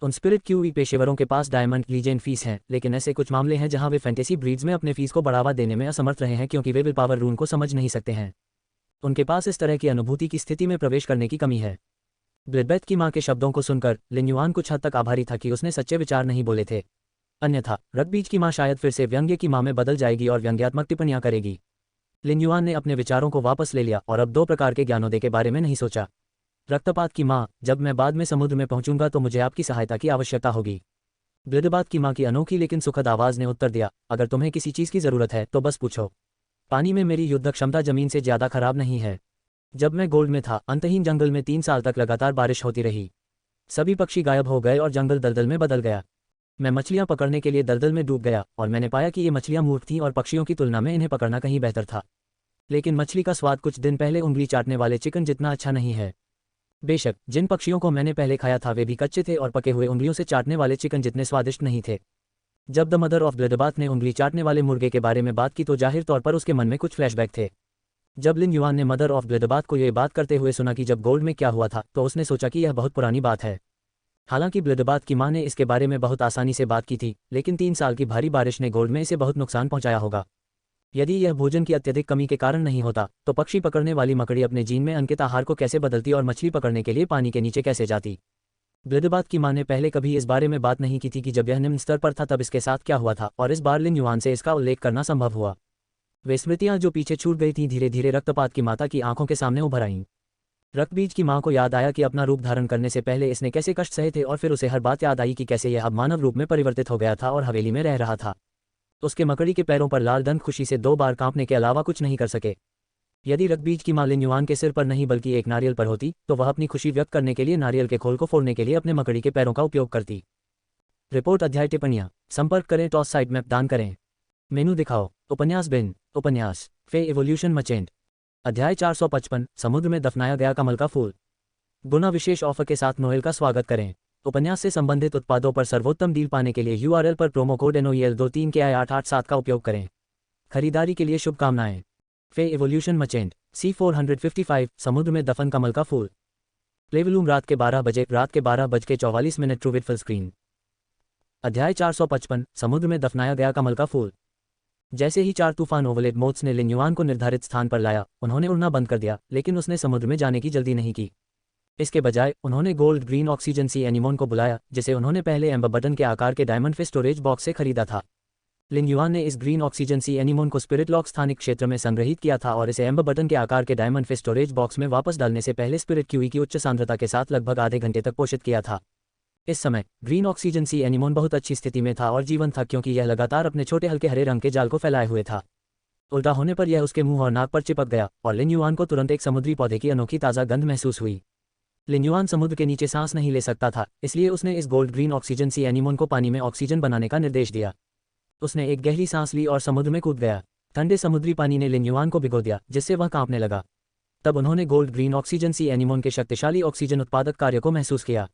उन स्पिरिट क्यूई पेशेवरों के पास डायमंड लीजेंड फीस हैं, लेकिन ऐसे कुछ मामले हैं जहां वे फैंटेसी ब्रीड्स में अपने फीस को बढ़ावा देने में असमर्थ रहे हैं क्योंकि वे विल पावर रून को समझ नहीं सकते हैं। उनके पास इस तरह की अनुभूति की स्थिति में प्रवेश करने की कमी है। ब्लडबैथ की मां के शब्दों को सुनकर लिन युआन कुछ हद तक आभारी था कि उसने सच्चे विचार नहीं बोले थे। अन्यथा रगबीज की मां शायद फिर से व्यंग्य की मां में बदल जाएगी और व्यंग्यात्मक टिप्पणियां करेगी। लिन युआन ने अपने विचारों को वापस ले लिया और अब 2 प्रकार के ज्ञानोदय के बारे में नहीं सोचा। रक्तपात की मां, जब मैं बाद में समुद्र में पहुंचूंगा तो मुझे आपकी सहायता की आवश्यकता होगी। ब्लडबाथ की मां की अनोखी लेकिन सुखद आवाज ने उत्तर दिया, अगर तुम्हें किसी चीज की जरूरत है तो बस पूछो। पानी में मेरी युद्ध क्षमता जमीन से ज्यादा खराब नहीं है। जब मैं गोल्ड में था, अंतहीन जंगल में 3 साल तक लगातार बारिश होती रही। सभी पक्षी गायब हो गए और जंगल दलदल में बदल गया। मैं मछलियां पकड़ने के लिए दलदल में डूब गया और मैंने पाया कि ये मछलियां मूर्ख थीं और पक्षियों की तुलना में इन्हें पकड़ना कहीं बेहतर था। लेकिन मछली का स्वाद कुछ दिन पहले उंगली चाटने वाले चिकन जितना अच्छा नहीं है। बेशक जिन पक्षियों को मैंने पहले खाया था वे भी कच्चे थे और पके हुए उंगलियों से चाटने वाले चिकन जितने स्वादिष्ट नहीं थे। जब द मदर ऑफ ब्लडबाथ ने उंगली चाटने वाले मुर्गे के बारे में बात की तो जाहिर तौर पर उसके मन में कुछ फ्लैशबैक थे। जब लिन युआन ने मदर ऑफ ब्लडबाथ को ये बात करते हुए सुना कि जब गोल्ड में क्या हुआ था, तो उसने सोचा कि यह बहुत पुरानी बात है। हालांकि ब्लडबाथ की मां ने इसके बारे में बहुत आसानी से बात की थी, लेकिन 3 साल की भारी बारिश ने गोल्ड में इसे बहुत नुकसान पहुंचाया होगा। यदि यह भोजन की अत्यधिक कमी के कारण नहीं होता तो पक्षी पकड़ने वाली मकड़ी अपने जीन में अंकित आहार को कैसे बदलती और मछली पकड़ने के लिए पानी के नीचे कैसे जाती। ब्लडबाथ की मां ने पहले कभी इस बारे में बात नहीं की थी कि जब यह निम्न स्तर पर था तब इसके साथ क्या हुआ था, और इस बार लिन युआन से इसका उल्लेख करना संभव हुआ। वे स्मृतियां जो पीछे छूट गई थीं धीरे धीरे रक्तपात की माता की आंखों के सामने उभर आईं। रक्तबीज की मां को याद आया कि अपना रूप धारण करने से पहले इसने कैसे कष्ट सहे थे और फिर उसे हर बात याद आई कि कैसे यह अब मानव रूप में परिवर्तित हो गया था और हवेली में रह रहा था। उसके मकड़ी के पैरों पर लाल दंत खुशी से 2 बार कांपने के अलावा कुछ नहीं कर सके। यदि रक्तबीज की मां लिन युआन के सिर पर नहीं बल्कि एक नारियल पर होती तो वह अपनी खुशी व्यक्त करने के लिए नारियल के खोल को फोड़ने के लिए अपने मकड़ी के पैरों का उपयोग करती। रिपोर्ट अध्याय टिप्पणियां संपर्क करें टॉस साइड मैप दान करें मेनू दिखाओ उपन्यास बिन उपन्यास फे इवोल्यूशन मचेंट अध्याय 455 समुद्र में दफनाया गया कमल का फूल गुना विशेष ऑफर के साथ नोएल का स्वागत करें। उपन्यास से संबंधित उत्पादों पर सर्वोत्तम डील पाने के लिए URL पर प्रोमो कोड NOEL23 के I887 का उपयोग करें। खरीदारी के लिए शुभकामनाएं। फे इवोल्यूशन मचेंट C455 समुद्र में दफन कमल का फूल प्लेवलूम रात के 12:44 ट्रू विथ फुल स्क्रीन। अध्याय 455 समुद्र में दफनाया गया कमल का फूल। जैसे ही 4 तूफान ओवलेट मोथ्स ने लिन युआन को निर्धारित स्थान पर लाया, उन्होंने उड़ना बंद कर दिया, लेकिन उसने समुद्र में जाने की जल्दी नहीं की। इसके बजाय उन्होंने gold green oxygen C anemone को बुलाया, जिसे उन्होंने पहले एम्बर बटन के आकार के डायमंड फिश स्टोरेज बॉक्स से खरीदा था। लिन युआन ने इस ग्रीन ऑक्सीजन सी एनीमोन को स्पिरिट लॉक स्थानिक क्षेत्र में संग्रहित किया था और इसे एम्बर बटन के आकार के डायमंड फिश स्टोरेज बॉक्स में वापस डालने से पहले स्पिरिट क्यूई की उच्च सांद्रता के साथ लगभग आधे घंटे तक पोषित किया था। इस समय ग्रीन ऑक्सीजन सी एनीमोन बहुत अच्छी स्थिति में था और जीवन था, क्योंकि यह लगातार अपने छोटे हल्के हरे रंग के जाल को फैलाए हुए था। उल्टा होने पर यह उसके मुंह और नाक पर चिपक गया और लिन युआन को तुरंत एक समुद्री पौधे की अनोखी ताज़ा गंध महसूस हुई। लिन युआन समुद्र के नीचे सांस नहीं ले सकता था, इसलिए उसने इस gold green oxygen C anemone को पानी में ऑक्सीजन बनाने का निर्देश दिया। उसने एक गहरी सांस ली और समुद्र में कूद गया। ठंडे समुद्री पानी ने लिन युआन को भिगो दिया, जिससे वह कांपने लगा। तब उन्होंने gold green oxygen C anemone के शक्तिशाली ऑक्सीजन उत्पादक कार्य को महसूस किया।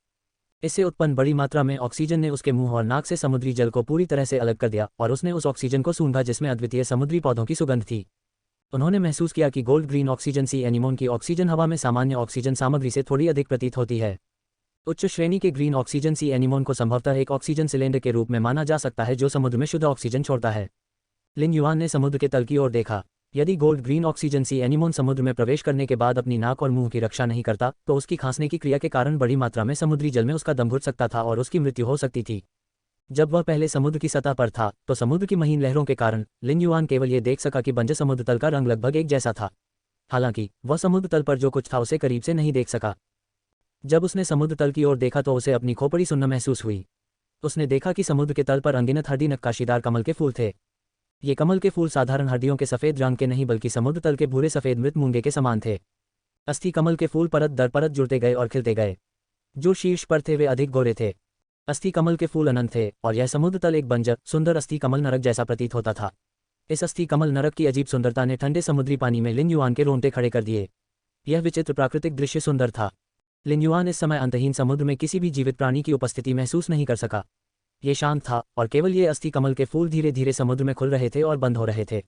इससे उत्पन्न बड़ी मात्रा में ऑक्सीजन ने उसके मुंह और नाक से समुद्री जल को पूरी तरह से अलग कर दिया और उसने उस ऑक्सीजन को सूंघा जिसमें अद्वितीय समुद्री पौधों की सुगंध थी। उन्होंने महसूस किया कि gold green oxygen C anemone की ऑक्सीजन हवा में सामान्य ऑक्सीजन सामग्री से थोड़ी अधिक प्रतीत होती है। उच्च श्रेणी के ग्रीन ऑक्सीजन सी एनीमोन को संभवतः एक ऑक्सीजन सिलेंडर के रूप में माना जा सकता है जो समुद्र में शुद्ध ऑक्सीजन छोड़ता है। लिन युआन ने समुद्र के तल की ओर देखा। यदि gold green oxygen C anemone समुद्र में प्रवेश करने के बाद अपनी नाक और मुंह की रक्षा नहीं करता, तो उसकी खांसने की क्रिया के कारण बड़ी मात्रा में समुद्री जल में उसका दम घुट सकता था और उसकी मृत्यु हो सकती थी। जब वह पहले समुद्र की सतह पर था, तो समुद्र की महीन लहरों के कारण लिन युआन केवल ये देख सका कि बंजर समुद्र तल का रंग लगभग एक जैसा था। हालांकि वह समुद्र तल पर जो कुछ था उसे करीब से नहीं देख सका। जब उसने समुद्र तल की ओर देखा तो उसे अपनी खोपड़ी सुन्न महसूस हुई। उसने देखा कि समुद्र के तल पर अनगिनत हड्डी नक्काशीदार कमल के फूल थे। ये कमल के फूल साधारण हड्डियों के सफ़ेद रंग के नहीं बल्कि समुद्र तल के भूरे सफ़ेद मृत मूंगे के समान थे। अस्थि कमल के फूल परत दर परत जुड़ते गए और खिलते गए। जो शीर्ष पर थे वे अधिक गोरे थे। अस्थि कमल के फूल अनंत थे और यह समुद्र तल एक बंजर सुंदर अस्थि कमल नरक जैसा प्रतीत होता था। इस अस्थि कमल नरक की अजीब सुंदरता ने ठंडे समुद्री पानी में लिन युआन के रोंगटे खड़े कर दिए। यह विचित्र प्राकृतिक दृश्य सुंदर था। लिन युआन इस समय अंतहीन समुद्र में किसी भी जीवित प्राणी की उपस्थिति महसूस नहीं कर सका। ये शांत था और केवल ये अस्थि कमल के फूल धीरे धीरे समुद्र में खुल रहे थे और बंद हो रहे थे।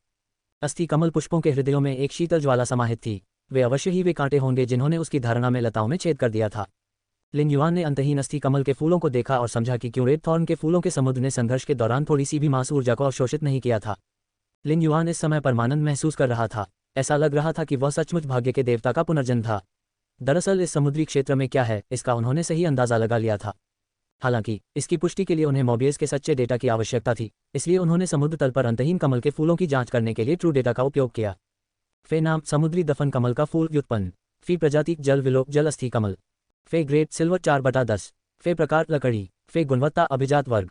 अस्थि कमल पुष्पों के हृदयों में एक शीतल ज्वाला समाहित थी। वे अवश्य ही वे कांटे होंगे जिन्होंने उसकी धारणा में लताओं में छेद कर दिया था। लिन युआन ने अंतहीन अस्थि कमल के फूलों को देखा और समझा कि क्यों रेड थॉर्न के फूलों के समुद्र ने संघर्ष के दौरान थोड़ी सी भी मांस ऊर्जा को अवशोषित नहीं किया था। लिन युआन इस समय परमानंद महसूस कर रहा था। ऐसा लग रहा था कि वह सचमुच भाग्य के देवता का पुनर्जन्म था। दरअसल इस समुद्री क्षेत्र में क्या है, इसका उन्होंने सही अंदाजा लगा लिया था। हालांकि इसकी पुष्टि के लिए उन्हें मोबियस के सच्चे डेटा की आवश्यकता थी, इसलिए उन्होंने समुद्र तल पर अंतहीन कमल के फूलों की जांच करने के लिए ट्रू डेटा का उपयोग किया। फे नाम समुद्री दफन कमल का फूल व्युत्पन्न। फी प्रजाति जल विलोप जल अस्थि कमल। फे ग्रेड सिल्वर 4/10। फे प्रकार लकड़ी। फे गुणवत्ता अभिजात वर्ग।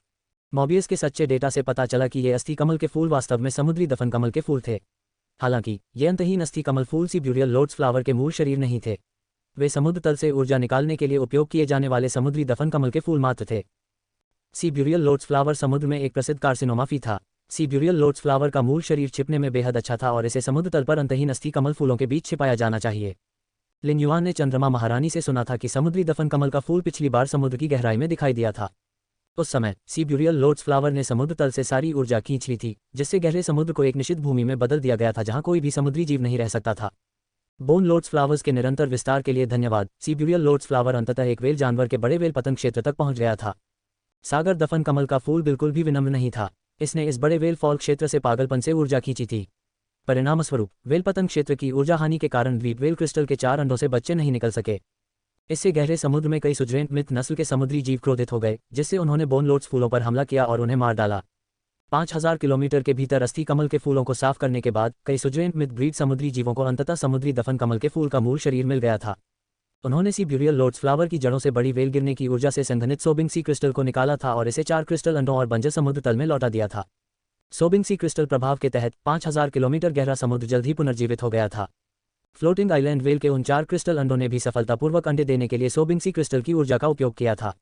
मोबियस के सच्चे डेटा से पता चला कि ये अस्थि कमल के फूल वास्तव में समुद्री दफन कमल के फूल थे। हालांकि ये अंतहीन अस्थि कमल फूल सिब्यूरियल लोटस फ्लावर के मूल शरीर नहीं थे। वे समुद्र तल से ऊर्जा निकालने के लिए उपयोग किए जाने वाले समुद्री दफन कमल के फूल मात्र थे। सिब्यूरियल लोटस फ्लावर समुद्र में एक प्रसिद्ध कार्सिनोमा फी था। सिब्यूरियल लोटस फ्लावर का मूल शरीर छिपने में बेहद अच्छा था और इसे समुद्र तल पर अंतहीन अस्थि कमल फूलों के बीच छिपाया जाना चाहिए। लिन युआन ने चंद्रमा महारानी से सुना था कि समुद्री दफन कमल का फूल पिछली बार समुद्र की गहराई में दिखाई दिया था। उस समय सिब्यूरियल लोटस फ्लावर ने समुद्र तल से सारी ऊर्जा खींच ली थी, जिससे गहरे समुद्र को एक निषिद्ध भूमि में बदल दिया गया था जहां कोई भी समुद्री जीव नहीं रह सकता था। बोन लोटस फ्लावर्स के निरंतर विस्तार के लिए धन्यवाद। सिब्यूरियल लोटस फ्लावर अंततः एक वेल जानवर के बड़े वेल पतंग क्षेत्र तक पहुंच गया था। सागर दफन कमल का फूल बिल्कुल भी विनम्र नहीं था। इसने इस बड़े वेल फॉल क्षेत्र से पागलपन से ऊर्जा खींची थी। परिणामस्वरूप वेल पतंग क्षेत्र की ऊर्जा हानि के कारण द्वीप वेल क्रिस्टल के 4 अंडों से बच्चे नहीं निकल सके। इससे गहरे समुद्र में कई सुजरेंट मिथ नस्ल के समुद्री जीव क्रोधित हो गए, जिससे उन्होंने बोन लोटस फूलों पर हमला किया और उन्हें मार डाला। 5000 किलोमीटर के भीतर अस्थि कमल के फूलों को साफ करने के बाद कई सुजरेंट मिथ ब्रीड समुद्री जीवों को अंततः समुद्री दफन कमल के फूल का मूल शरीर मिल गया था। उन्होंने सिब्यूरियल लोटस फ्लावर की जड़ों से बड़ी वेल गिरने की ऊर्जा से संघनित सोबिंग सी क्रिस्टल को निकाला था और इसे 4 क्रिस्टल अंडों और बंजर समुद्र तल में लौटा दिया था। सोबिंग सी क्रिस्टल प्रभाव के तहत 5000 किलोमीटर गहरा समुद्र जल्द ही पुनर्जीवित हो गया था। फ्लोटिंग आइलैंड वेल के उन 4 क्रिस्टल अंडों ने भी सफलतापूर्वक अंडे देने के लिए सोबिंग सी क्रिस्टल की ऊर्जा का उपयोग किया था।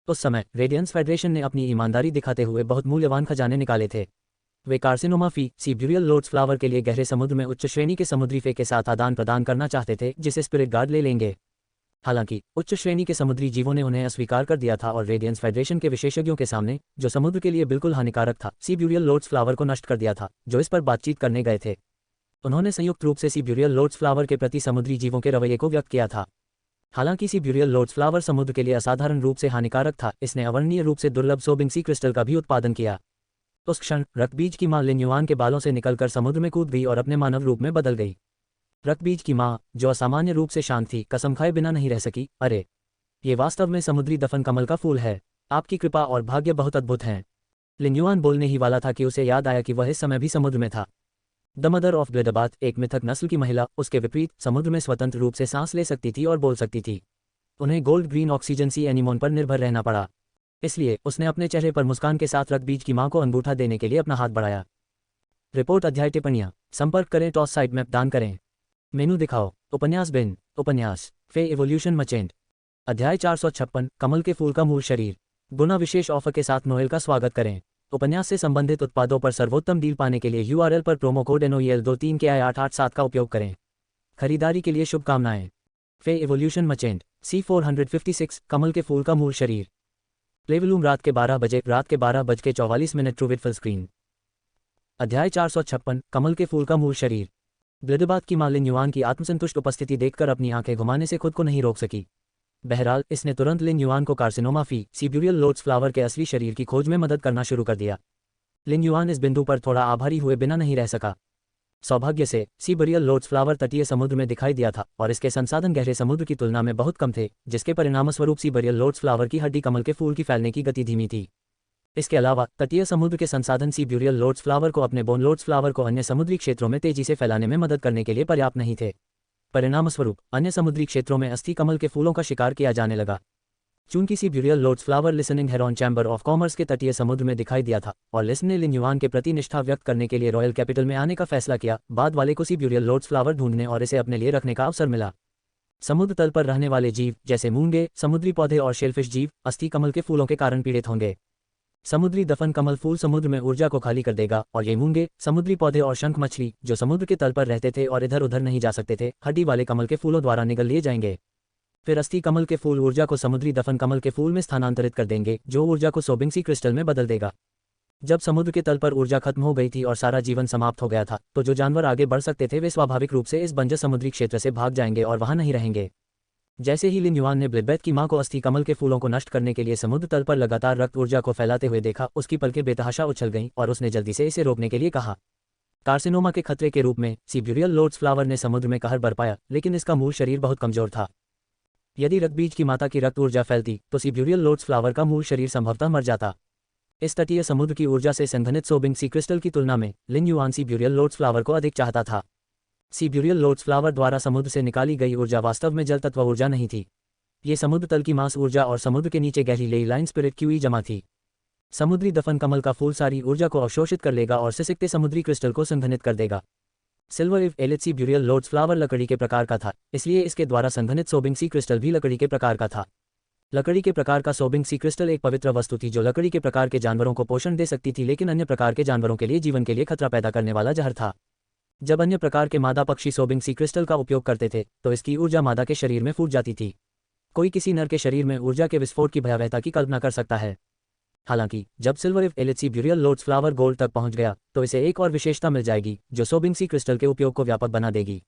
उस समय रेडियंस फेडरेशन ने अपनी ईमानदारी दिखाते हुए बहुत मूल्यवान खजाने निकाले थे। वे कार्सिनोमा फी सिब्यूरियल लोटस फ्लावर के लिए गहरे समुद्र में उच्च श्रेणी के समुद्री फे के साथ आदान प्रदान करना चाहते थे, जिसे स्पिरिट गार्ड ले लेंगे। हालांकि उच्च श्रेणी के समुद्री जीवों ने उन्हें अस्वीकार कर दिया था और रेडियंस फेडरेशन के विशेषज्ञों के सामने, जो समुद्र के लिए बिल्कुल हानिकारक था, सिब्यूरियल लोटस फ्लावर को नष्ट कर दिया था, जो इस पर बातचीत करने गए थे। उन्होंने संयुक्त रूप से सिब्यूरियल लोटस फ्लावर के प्रति समुद्री जीवों के रवैये को व्यक्त किया था। हालांकि सिब्यूरियल लोटस फ्लावर समुद्र के लिए असाधारण रूप से हानिकारक था, इसने अवर्णनीय रूप से दुर्लभ सोबिंग सी क्रिस्टल का भी उत्पादन किया। उस क्षण रक्तबीज की मां लिन युआन के बालों से निकलकर समुद्र में कूद गई और अपने मानव रूप में बदल गई। रक्तबीज की मां, जो असामान्य रूप से शांत थी, कसम खाए बिना नहीं रह सकी, अरे, ये वास्तव में समुद्री दफन कमल का फूल है। आपकी कृपा और भाग्य बहुत अद्भुत हैं। लिन युआन बोलने ही वाला था कि उसे याद आया कि वह इस समय भी समुद्र में था। द मदर ऑफ ग्लेडबाथ, एक मिथक नस्ल की महिला, उसके विपरीत समुद्र में स्वतंत्र रूप से सांस ले सकती थी और बोल सकती थी। उन्हें gold green oxygen C anemone पर निर्भर रहना पड़ा। इसलिए उसने अपने चेहरे पर मुस्कान के साथ रक्तबीज की मां को अंगूठा देने के लिए अपना हाथ बढ़ाया। रिपोर्ट अध्याय टिप्पणियां। संपर्क करें, टॉस साइड मैप दान करें। मेनू दिखाओ। उपन्यास बिन। उपन्यास फे इवोल्यूशन मचेंट। अध्याय 456, कमल के फूल का मूल शरीर। गुना विशेष ऑफर के साथ नोएल का स्वागत करें। उपन्यास से संबंधित उत्पादों पर सर्वोत्तम डील पाने के लिए URL पर प्रोमो कोड NOEL23 के I887 का उपयोग करें। खरीदारी के लिए शुभकामनाएं। फे इवोल्यूशन मचेंट C456, कमल के फूल का मूल शरीर। प्लेवलूम रात के 12 बजे, रात के 12:44 ट्रूविट फुल स्क्रीन। अध्याय 456, कमल के फूल का मूल शरीर। ग्लेडबाथ की मां लिन युआन की आत्मसंतुष्ट उपस्थिति देखकर अपनी आंखें घुमाने से खुद को नहीं रोक सकी। बहरहाल इसने तुरंत लिन युआन को कार्सिनोमा फी सीब्यूरियल लोट्स फ्लावर के असली शरीर की खोज में मदद करना शुरू कर दिया। लिन युआन इस बिंदु पर थोड़ा आभारी हुए बिना नहीं रह सका। सौभाग्य से सीबरियल लोट्स फ्लावर तटीय समुद्र में दिखाई दिया था और इसके संसाधन गहरे समुद्र की तुलना में बहुत कम थे, जिसके परिणामस्वरूप सीबरियल लोट्स फ्लावर की हड्डी कमल के फूल की फैलने की गति धीमी थी। इसके अलावा तटीय समुद्र के संसाधन सीब्यूरियल लोट्स फ्लावर को अपने बोन लोट्स फ्लावर को अन्य समुद्री क्षेत्रों में तेजी से फैलाने में मदद करने के लिए पर्याप्त नहीं थे। परिणामस्वरूप अन्य समुद्री क्षेत्रों में अस्थि कमल के फूलों का शिकार किया जाने लगा। चूंकि sea burial lotus flower Listening Heron Chamber of Commerce के तटीय समुद्र में दिखाई दिया था और लिसन ने लिन युआन के प्रति निष्ठा व्यक्त करने के लिए रॉयल कैपिटल में आने का फैसला किया, बाद वाले को सीब्यूरियल लोट्स फ्लावर ढूंढने और इसे अपने लिए रखने का अवसर मिला। समुद्र तल पर रहने वाले जीव जैसे मूंगे, समुद्री पौधे और शेलफिश जीव अस्थि कमल के फूलों के कारण पीड़ित होंगे। समुद्री दफन कमल फूल समुद्र में ऊर्जा को खाली कर देगा और ये मूंगे, समुद्री पौधे और शंख मछली, जो समुद्र के तल पर रहते थे और इधर उधर नहीं जा सकते थे, हड्डी वाले कमल के फूलों द्वारा निगल लिए जाएंगे। फिर अस्थि कमल के फूल ऊर्जा को समुद्री दफन कमल के फूल में स्थानांतरित कर देंगे, जो ऊर्जा को सोबिंग सी क्रिस्टल में बदल देगा। जब समुद्र के तल पर ऊर्जा खत्म हो गई थी और सारा जीवन समाप्त हो गया था, तो जो जानवर आगे बढ़ सकते थे वे स्वाभाविक रूप से इस बंजर समुद्री क्षेत्र से भाग जाएंगे और वहां नहीं रहेंगे। जैसे ही लिन युआन ने ब्लिडबैथ की मां को अस्थि कमल के फूलों को नष्ट करने के लिए समुद्र तल पर लगातार रक्त ऊर्जा को फैलाते हुए देखा, उसकी पलकें बेतहाशा उछल गईं और उसने जल्दी से इसे रोकने के लिए कहा। कार्सिनोमा के खतरे के रूप में सीब्यूरियल लोट्स फ्लावर ने समुद्र में कहर बरपाया, लेकिन इसका मूल शरीर बहुत कमजोर था। यदि रक्तबीज की माता की रक्त ऊर्जा फैलती तो सीब्यूरियल लोट्स फ्लावर का मूल शरीर संभवतः मर जाता। इस तटीय समुद्र की ऊर्जा से संघनित सोबिंग सी क्रिस्टल की तुलना में लिन युआन सीब्यूरियल लोट्स फ्लावर को अधिक चाहता था। सीब्यूरियल लोट्स फ्लावर द्वारा समुद्र से निकाली गई ऊर्जा वास्तव में जल तत्व ऊर्जा नहीं थी। ये समुद्र तल की मास ऊर्जा और समुद्र के नीचे गहरी लेई लाइन स्पिरिट क्यूई जमा थी। समुद्री दफन कमल का फूल सारी ऊर्जा को अवशोषित कर लेगा और सिसकते समुद्री क्रिस्टल को संघनित कर देगा। सिल्वर इव एलिट सीब्यूरियल लोट्स फ्लावर लकड़ी के प्रकार का था, इसलिए इसके द्वारा संघनित सोबिंग सी क्रिस्टल भी लकड़ी के प्रकार का था। लकड़ी के प्रकार का सोबिंग सी क्रिस्टल एक पवित्र वस्तु थी जो लकड़ी के प्रकार के जानवरों को पोषण दे सकती थी, लेकिन अन्य प्रकार के जानवरों के लिए जीवन के लिए खतरा पैदा करने वाला जहर था। जब अन्य प्रकार के मादा पक्षी सोबिंग सी क्रिस्टल का उपयोग करते थे तो इसकी ऊर्जा मादा के शरीर में फूट जाती थी। कोई किसी नर के शरीर में ऊर्जा के विस्फोट की भयावहता की कल्पना कर सकता है। हालांकि जब सिल्वर इव एलिट सीब्यूरियल लोट्स फ्लावर गोल्ड तक पहुंच गया तो इसे एक और विशेषता मिल जाएगी जो सोबिंग सी क्रिस्टल के उपयोग को व्यापक बना देगी।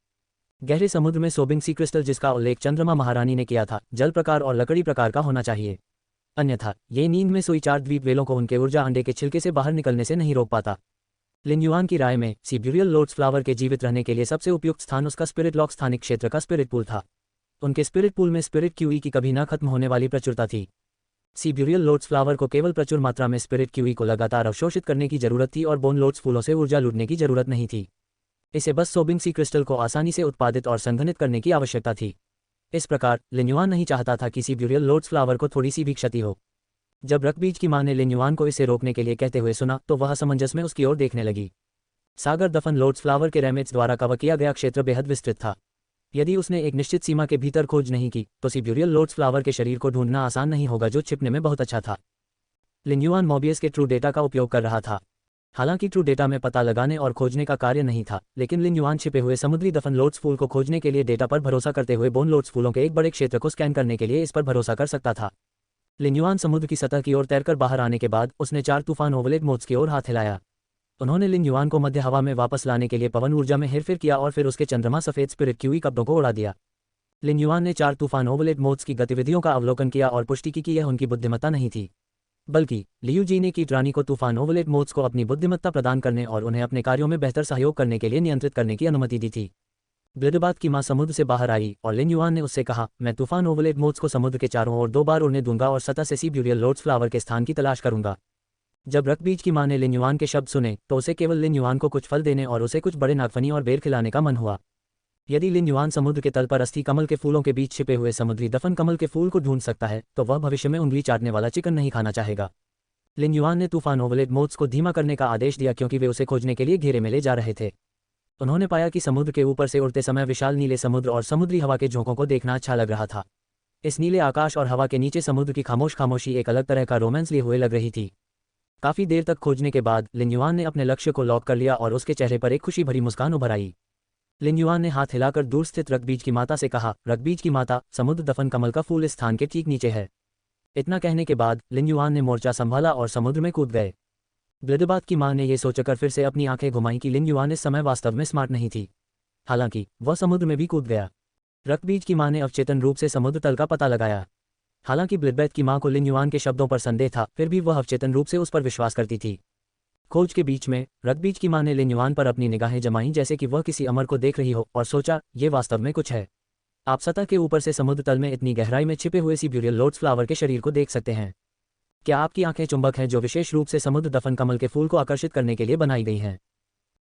गहरे समुद्र में सोबिंग सी क्रिस्टल, जिसका उल्लेख चंद्रमा महारानी ने किया था, जल प्रकार और लकड़ी प्रकार का होना चाहिए, अन्यथा ये नींद में सोई 4 द्वीप वेलों को उनके ऊर्जा अंडे के छिलके से बाहर निकलने से नहीं रोक पाता। लिन युआन की राय में सीब्यूरियल लोट्स फ्लावर के जीवित रहने के लिए सबसे उपयुक्त स्थान उसका स्पिरिट लॉक स्थानिक क्षेत्र का स्पिरिट पूल था। उनके स्पिरिट पूल में स्पिरिट क्यूई की कभी न खत्म होने वाली प्रचुरता थी। सीब्यूरियल लोट्स फ्लावर को केवल प्रचुर मात्रा में स्पिरिट क्यूई को लगातार अवशोषित करने की जरूरत थी और बोन लोट्स फूलों से ऊर्जा लूटने की जरूरत नहीं थी। इसे बस सोबिंग सी क्रिस्टल को आसानी से उत्पादित और संघनित करने की आवश्यकता थी। इस प्रकार लिन युआन नहीं चाहता था कि सीब्यूरियल लोट्स फ्लावर को थोड़ी सी भी क्षति हो। जब रक्तबीज की मां ने लिन युआन को इसे रोकने के लिए कहते हुए सुना तो वह असमंजस में उसकी ओर देखने लगी। सागर दफन लोट्स फ्लावर के रेमेट्स द्वारा कवर किया गया क्षेत्र बेहद विस्तृत था। यदि उसने एक निश्चित सीमा के भीतर खोज नहीं की तो सीब्यूरियल लोट्स फ्लावर के शरीर को ढूंढना आसान नहीं होगा, जो छिपने में बहुत अच्छा था। लिन युआन मोबियस के ट्रू डेटा का उपयोग कर रहा था। हालांकि ट्रू डेटा में पता लगाने और खोजने का कार्य नहीं था, लेकिन लिन युआन छिपे हुए समुद्री दफन लोट्स फूल को खोजने के लिए डेटा पर भरोसा करते हुए बोन लोट्स फूलों के एक बड़े क्षेत्र को स्कैन करने के लिए इस पर भरोसा कर सकता था। लिन युआन समुद्र की सतह की ओर तैरकर बाहर आने के बाद उसने 4 तूफान ओवलेट मोड्स की ओर हाथ हिलाया। उन्होंने लिन युआन को मध्य हवा में वापस लाने के लिए पवन ऊर्जा में हेरफेर किया और फिर उसके चंद्रमा सफेद स्पिरिट क्यूई कपड़ों को उड़ा दिया। लिन युआन ने 4 तूफान ओवलेट मोड्स की गतिविधियों का अवलोकन किया और पुष्टि की कि यह उनकी बुद्धिमत्ता नहीं थी, बल्कि लियू जी ने कीट रानी को तूफान ओवलेट मोड्स को अपनी बुद्धिमत्ता प्रदान करने और उन्हें अपने कार्यों में बेहतर सहयोग करने के लिए नियंत्रित करने की अनुमति दी थी। ब्लिडबात की मां समुद्र से बाहर आई और लिन युआन ने उससे कहा, मैं तूफान ओवलेट मोड्स को समुद्र के चारों ओर 2 बार उड़ने दूंगा और सतह से सी ब्यूरियल लोड्स फ्लावर के स्थान की तलाश करूंगा। जब रकबीज की मां ने लिन युआन के शब्द सुने तो उसे केवल लिन युआन को कुछ फल देने और उसे कुछ बड़े नागफनी और बेर खिलाने का मन हुआ। यदि लिन युआन समुद्र के तल पर अस्थि कमल के फूलों के बीच छिपे हुए समुद्री दफन कमल के फूल को ढूंढ सकता है तो वह भविष्य में उंगली चाटने वाला चिकन नहीं खाना चाहेगा। लिन युआन ने तूफान ओवलेट मोड्स को धीमा करने का आदेश दिया क्योंकि वे उसे खोजने के लिए घेरे में ले जा रहे थे। उन्होंने पाया कि समुद्र के ऊपर से उड़ते समय विशाल नीले समुद्र और समुद्री हवा के झोंकों को देखना अच्छा लग रहा था। इस नीले आकाश और हवा के नीचे समुद्र की खामोशी एक अलग तरह का रोमांस लिए हुए लग रही थी। काफी देर तक खोजने के बाद लिन युआन ने अपने लक्ष्य को लॉक कर लिया और उसके चेहरे पर एक खुशी भरी मुस्कान उभर आई। लिन युआन ने हाथ हिलाकर दूर स्थित रकबीज की माता से कहा, रकबीज की माता, समुद्र दफन कमल का फूल इस स्थान के ठीक नीचे है। इतना कहने के बाद लिन युआन ने मोर्चा संभाला और समुद्र में कूद गए। ब्लिडबात की मां ने यह सोचकर फिर से अपनी आंखें घुमाई कि लिन युआन इस समय वास्तव में स्मार्ट नहीं थी। हालांकि वह समुद्र में भी कूद गया। रकबीज की मां ने अवचेतन रूप से समुद्र तल का पता लगाया। हालांकि ब्लिडबैत की मां को लिन युआन के शब्दों पर संदेह था, फिर भी वह अवचेतन रूप से उस पर विश्वास करती थी। खोज के बीच में रकबीज की मां ने लिन युआन पर अपनी निगाहें जमाईं जैसे कि वह किसी अमर को देख रही हो और सोचा, ये वास्तव में कुछ है। आप सतह के ऊपर से समुद्र तल में इतनी गहराई में छिपे हुए सी ब्यूरियल लोड्स फ्लावर के शरीर को देख सकते हैं। क्या आपकी आंखें चुंबक हैं जो विशेष रूप से समुद्र दफन कमल के फूल को आकर्षित करने के लिए बनाई गई हैं?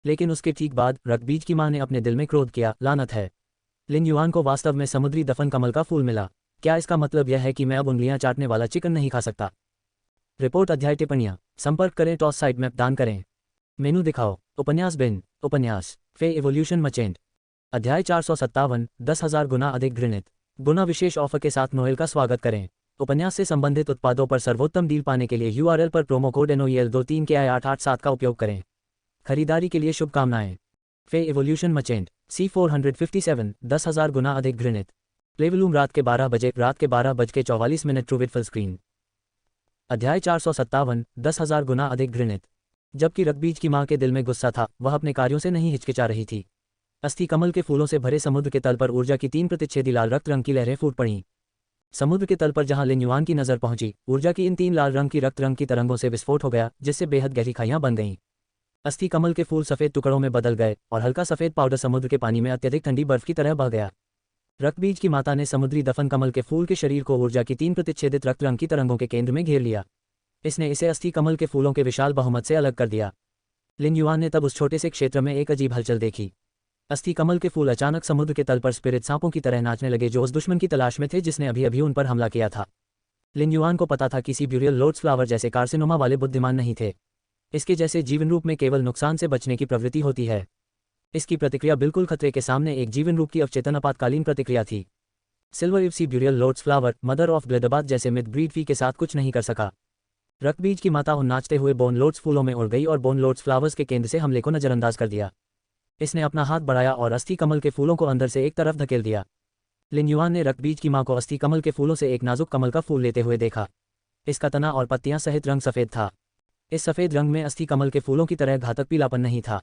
लेकिन उसके ठीक बाद रकबीज की मां ने अपने दिल में क्रोध किया, लानत है। लिन युआन को वास्तव में समुद्री दफन कमल का फूल मिला। क्या इसका मतलब यह है कि मैं अब उंगलियां चाटने वाला चिकन नहीं खा सकता? रिपोर्ट अध्याय टिप्पणियां संपर्क करें टॉस साइट मैप दान करें मेनू दिखाओ उपन्यास बिन उपन्यास फे इवोल्यूशन मचेंट अध्याय 457 10,000 गुना अधिक घृणित गुना विशेष ऑफर के साथ नोएल का स्वागत करें। उपन्यास से संबंधित उत्पादों पर सर्वोत्तम डील पाने के लिए URL पर प्रोमो कोड NOEL23 के I887 का उपयोग करें। खरीदारी के लिए शुभकामनाएं। फे इवोल्यूशन मचेंट C457 10,000 गुना अधिक घृणित प्लेवलूम रात के 12 बजे रात के 12:44 ट्रूविट फुल स्क्रीन अध्याय 457 10,000 गुना अधिक घृणित। जबकि रकबीज की मां के दिल में गुस्सा था, वह अपने कार्यों से नहीं हिचकिचा रही थी। अस्थि कमल के फूलों से भरे समुद्र के तल पर ऊर्जा की 3 प्रतिच्छेदी लाल रक्त रंग की लहरें फूट पड़ीं। समुद्र के तल पर जहां लिन युआन की नजर पहुंची, ऊर्जा की इन 3 लाल रंग की रक्त रंग की तरंगों से विस्फोट हो गया, जिससे बेहद गहरी खाइयां बन गईं। अस्थि कमल के फूल सफेद टुकड़ों में बदल गए और हल्का सफेद पाउडर समुद्र के पानी में अत्यधिक ठंडी बर्फ की तरह बह गया। रकबीज की माता ने समुद्री दफन कमल के फूल के शरीर को ऊर्जा की 3 प्रतिच्छेदित रक्त रंग की तरंगों के केंद्र में घेर लिया। इसने इसे अस्थि कमल के फूलों के विशाल बहुमत से अलग कर दिया। लिन युआन ने तब उस छोटे से क्षेत्र में एक अजीब हलचल देखी। अस्थि कमल के फूल अचानक समुद्र के तल पर स्पिरिट सांपों की तरह नाचने लगे जो उस दुश्मन की तलाश में थे जिसने अभी अभी उन पर हमला किया था। लिन युआन को पता था कि सी ब्यूरियल लोड्स फ्लावर जैसे कार्सिनोमा वाले बुद्धिमान नहीं थे। इसके जैसे जीवन रूप में केवल नुकसान से बचने की प्रवृत्ति होती है। इसकी प्रतिक्रिया बिल्कुल खतरे के सामने एक जीवन रूप की अवचेतन आपातकालीन प्रतिक्रिया थी। Silver eve sea burial lotus flower mother of bloodbath जैसे मिथ ब्रीड फी के साथ कुछ नहीं कर सका। रकबीज की माता उन नाचते हुए बोन लोड्स फूलों में उड़ गई और बोन लोड्स फ्लावर्स के केंद्र से हमले को नजरअंदाज कर दिया। इसने अपना हाथ बढ़ाया और अस्थि कमल के फूलों को अंदर से एक तरफ धकेल दिया। लिन युआन ने रकबीज की मां को अस्थि कमल के फूलों से एक नाजुक कमल का फूल लेते हुए देखा। इसका तना और पत्तियां सहित रंग सफेद था। इस सफेद रंग में अस्थि कमल के फूलों की तरह घातक पीलापन नहीं था,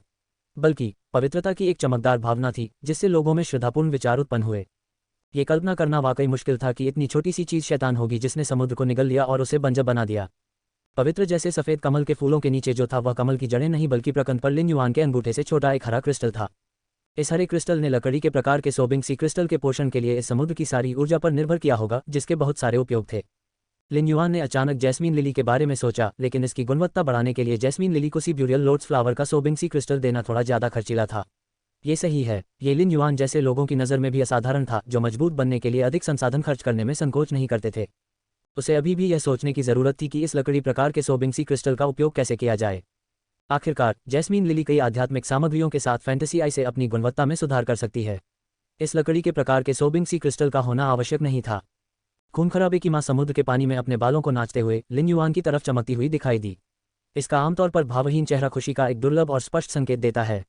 बल्कि पवित्रता की एक चमकदार भावना थी जिससे लोगों में श्रद्धापूर्ण विचार उत्पन्न हुए। ये कल्पना करना वाकई मुश्किल था कि इतनी छोटी सी चीज शैतान होगी जिसने समुद्र को निगल लिया और उसे बंजर बना दिया। पवित्र जैसे सफेद कमल के फूलों के नीचे जो था वह कमल की जड़ें नहीं बल्कि प्रकंद पर लिन युआन के अंगूठे से छोटा एक हरा क्रिस्टल था। इस हरे क्रिस्टल ने लकड़ी के प्रकार के सोबिंग सी क्रिस्टल के पोषण के लिए इस समुद्र की सारी ऊर्जा पर निर्भर किया होगा, जिसके बहुत सारे उपयोग थे। लिन युआन ने अचानक जैस्मीन लिली के बारे में सोचा, लेकिन इसकी गुणवत्ता बढ़ाने के लिए जैस्मीन लिली को सी ब्यूरियल लोड्स फ्लावर का सोबिंग सी क्रिस्टल देना थोड़ा ज्यादा खर्चीला था। ये सही है, ये लिन युआन जैसे लोगों की नज़र में भी असाधारण था जो मजबूत बनने के लिए अधिक संसाधन खर्च करने में संकोच नहीं करते थे। उसे अभी भी यह सोचने की जरूरत थी कि इस लकड़ी प्रकार के सोबिंग सी क्रिस्टल का उपयोग कैसे किया जाए। आखिरकार जैस्मीन लिली कई आध्यात्मिक सामग्रियों के साथ फैंटेसी आई से अपनी गुणवत्ता में सुधार कर सकती है। इस लकड़ी के प्रकार के सोबिंग सी क्रिस्टल का होना आवश्यक नहीं था। खून खराबे की मां समुद्र के पानी में अपने बालों को नाचते हुए लिन युआन की तरफ चमकती हुई दिखाई दी। इसका आमतौर पर भावहीन चेहरा खुशी का एक दुर्लभ और स्पष्ट संकेत देता है।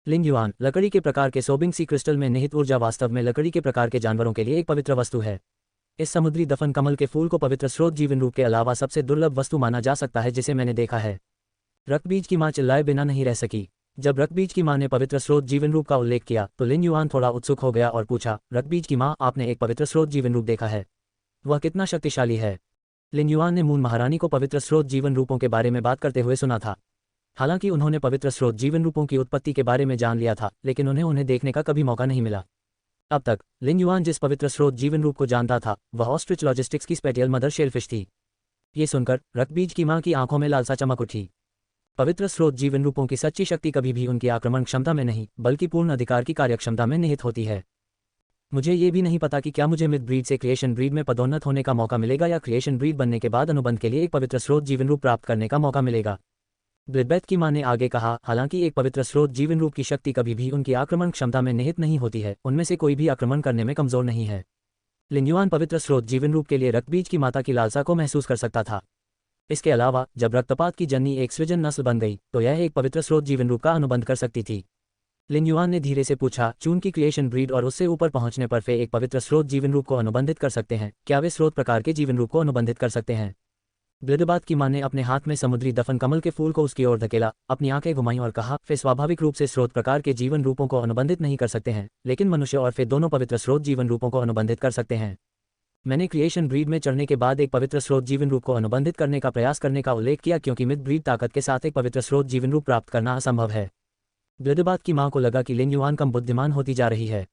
लिन युआन, लकड़ी के प्रकार के सोबिंग सी क्रिस्टल में निहित ऊर्जा वास्तव में लकड़ी के प्रकार के जानवरों के लिए एक पवित्र वस्तु है। इस समुद्री दफन कमल के फूल को पवित्र स्रोत जीवन रूप के अलावा सबसे दुर्लभ वस्तु माना जा सकता है जिसे मैंने देखा है। रकबीज की मां चिल्लाए बिना नहीं रह सकी। जब रकबीज की मां ने पवित्र स्रोत जीवन रूप का उल्लेख किया तो लिन युआन थोड़ा उत्सुक हो गया और पूछा, रकबीज की मां, आपने एक पवित्र स्रोत जीवन रूप देखा है? वह कितना शक्तिशाली है? लिन युआन ने मून महारानी को पवित्र स्रोत जीवन रूपों के बारे में बात करते हुए सुना था। हालांकि उन्होंने पवित्र स्रोत जीवन रूपों की उत्पत्ति के बारे में जान लिया था, लेकिन उन्हें देखने का कभी मौका नहीं मिला। अब तक लिन युआन जिस पवित्र स्रोत जीवन रूप को जानता था वह ऑस्ट्रिच लॉजिस्टिक्स की स्पेटियल मदर शेलफिश थी। ये सुनकर रक्तबीज की मां की आंखों में लालसा चमक उठी। पवित्र स्रोत जीवन रूपों की सच्ची शक्ति कभी भी उनकी आक्रमण क्षमता में नहीं बल्कि पूर्ण अधिकार की कार्यक्षमता में निहित होती है। मुझे ये भी नहीं पता कि क्या मुझे मिथ ब्रीड से क्रिएशन ब्रीड में पदोन्नत होने का मौका मिलेगा या क्रिएशन ब्रीड बनने के बाद अनुबंध के लिए एक पवित्र स्रोत जीवन रूप प्राप्त करने का मौका मिलेगा। ब्लिडबेथ की मां ने आगे कहा, हालांकि एक पवित्र स्रोत जीवन रूप की शक्ति कभी भी उनकी आक्रमण क्षमता में निहित नहीं होती है, उनमें से कोई भी आक्रमण करने में कमजोर नहीं है। लिन युआन पवित्र स्रोत जीवन रूप के लिए रक्तबीज की माता की लालसा को महसूस कर सकता था। इसके अलावा जब रक्तपात की जननी एक सृजन नस्ल बन गई तो यह एक पवित्र स्रोत जीवन रूप का अनुबंध कर सकती थी। लिन युआन ने धीरे से पूछा, चून की क्रिएशन ब्रीड और उससे ऊपर पहुंचने पर वे एक पवित्र स्रोत जीवन रूप को अनुबंधित कर सकते हैं, क्या वे स्रोत प्रकार के जीवन रूप को अनुबंधित कर सकते हैं? ब्लिडबाथ की मां ने अपने हाथ में समुद्री दफन कमल के फूल को उसकी ओर धकेला, अपनी आंखें घुमाईं और कहा, वे स्वाभाविक रूप से स्रोत प्रकार के जीवन रूपों को अनुबंधित नहीं कर सकते हैं, लेकिन मनुष्य और वे दोनों पवित्र स्रोत जीवन रूपों को अनुबंधित कर सकते हैं। मैंने क्रिएशन ब्रीड में चढ़ने के बाद एक पवित्र स्रोत जीवन रूप को अनुबंधित करने का प्रयास करने का उल्लेख किया क्योंकि मिथ ब्रीड ताकत के साथ एक पवित्र स्रोत जीवन रूप प्राप्त करना असंभव है। ब्लिडबाथ की मां को लगा कि लिन युआन कम बुद्धिमान होती जा रही है।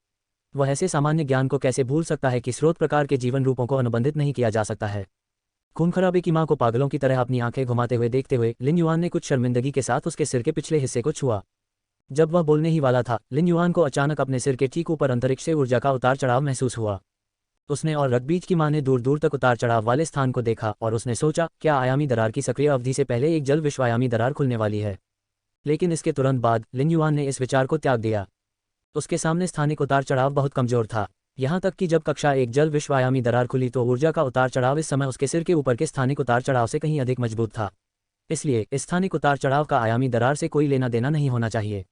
वह ऐसे सामान्य ज्ञान को कैसे भूल सकता है कि स्रोत प्रकार के जीवन रूपों को अनुबंधित नहीं किया जा सकता है। खून खराबे की मां को पागलों की तरह अपनी आंखें घुमाते हुए देखते हुए लिन युआन ने कुछ शर्मिंदगी के साथ उसके सिर के पिछले हिस्से को छुआ। जब वह बोलने ही वाला था, लिन युआन को अचानक अपने सिर के ठीक ऊपर अंतरिक्ष से ऊर्जा का उतार चढ़ाव महसूस हुआ। उसने और रक्तबीज की मां ने दूर दूर तक उतार चढ़ाव वाले स्थान को देखा और उसने सोचा, क्या आयामी दरार की सक्रिय अवधि से पहले एक जल विश्वायामी दरार खुलने वाली है? लेकिन इसके तुरंत बाद लिन युआन ने इस विचार को त्याग दिया। उसके सामने स्थानिक उतार चढ़ाव बहुत कमजोर था, यहाँ तक कि जब कक्षा एक जल विश्वायामी दरार खुली तो ऊर्जा का उतार चढ़ाव इस समय उसके सिर के ऊपर के स्थानिक उतार चढ़ाव से कहीं अधिक मजबूत था। इसलिए इस स्थानिक उतार चढ़ाव का आयामी दरार से कोई लेना देना नहीं होना चाहिए।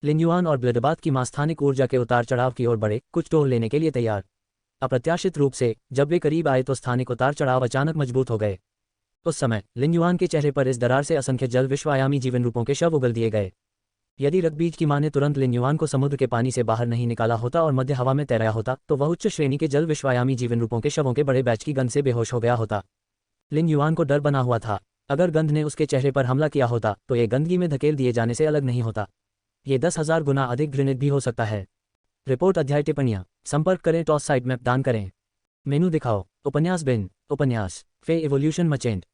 लिन युआन और ब्लिडबाथ की मां स्थानिक ऊर्जा के उतार चढ़ाव की ओर बढ़े, कुछ टोल लेने के लिए तैयार। अप्रत्याशित रूप से जब वे करीब आए तो स्थानिक उतार चढ़ाव अचानक मजबूत हो गए। उस समय लिन युआन के चेहरे पर इस दरार से असंख्य जल विश्वायामी जीवन रूपों के शव उगल दिए गए। यदि रक्तबीज की मां ने तुरंत लिन युआन को समुद्र के पानी से बाहर नहीं निकाला होता और मध्य हवा में तैराया होता तो वह उच्च श्रेणी के जल विश्वायामी जीवन रूपों के शवों के बड़े बैच की गंध से बेहोश हो गया होता। लिन युआन को डर बना हुआ था, अगर गंध ने उसके चेहरे पर हमला किया होता तो ये गंदगी में धकेल दिए जाने से अलग नहीं होता। ये 10,000 गुना अधिक घृणित भी हो सकता है। रिपोर्ट अध्याय टिप्पणियां संपर्क करें, टॉस साइट मैप दान करें, मेनू दिखाओ, उपन्यास बिन, उपन्यास फे एवोल्यूशन मचेंट,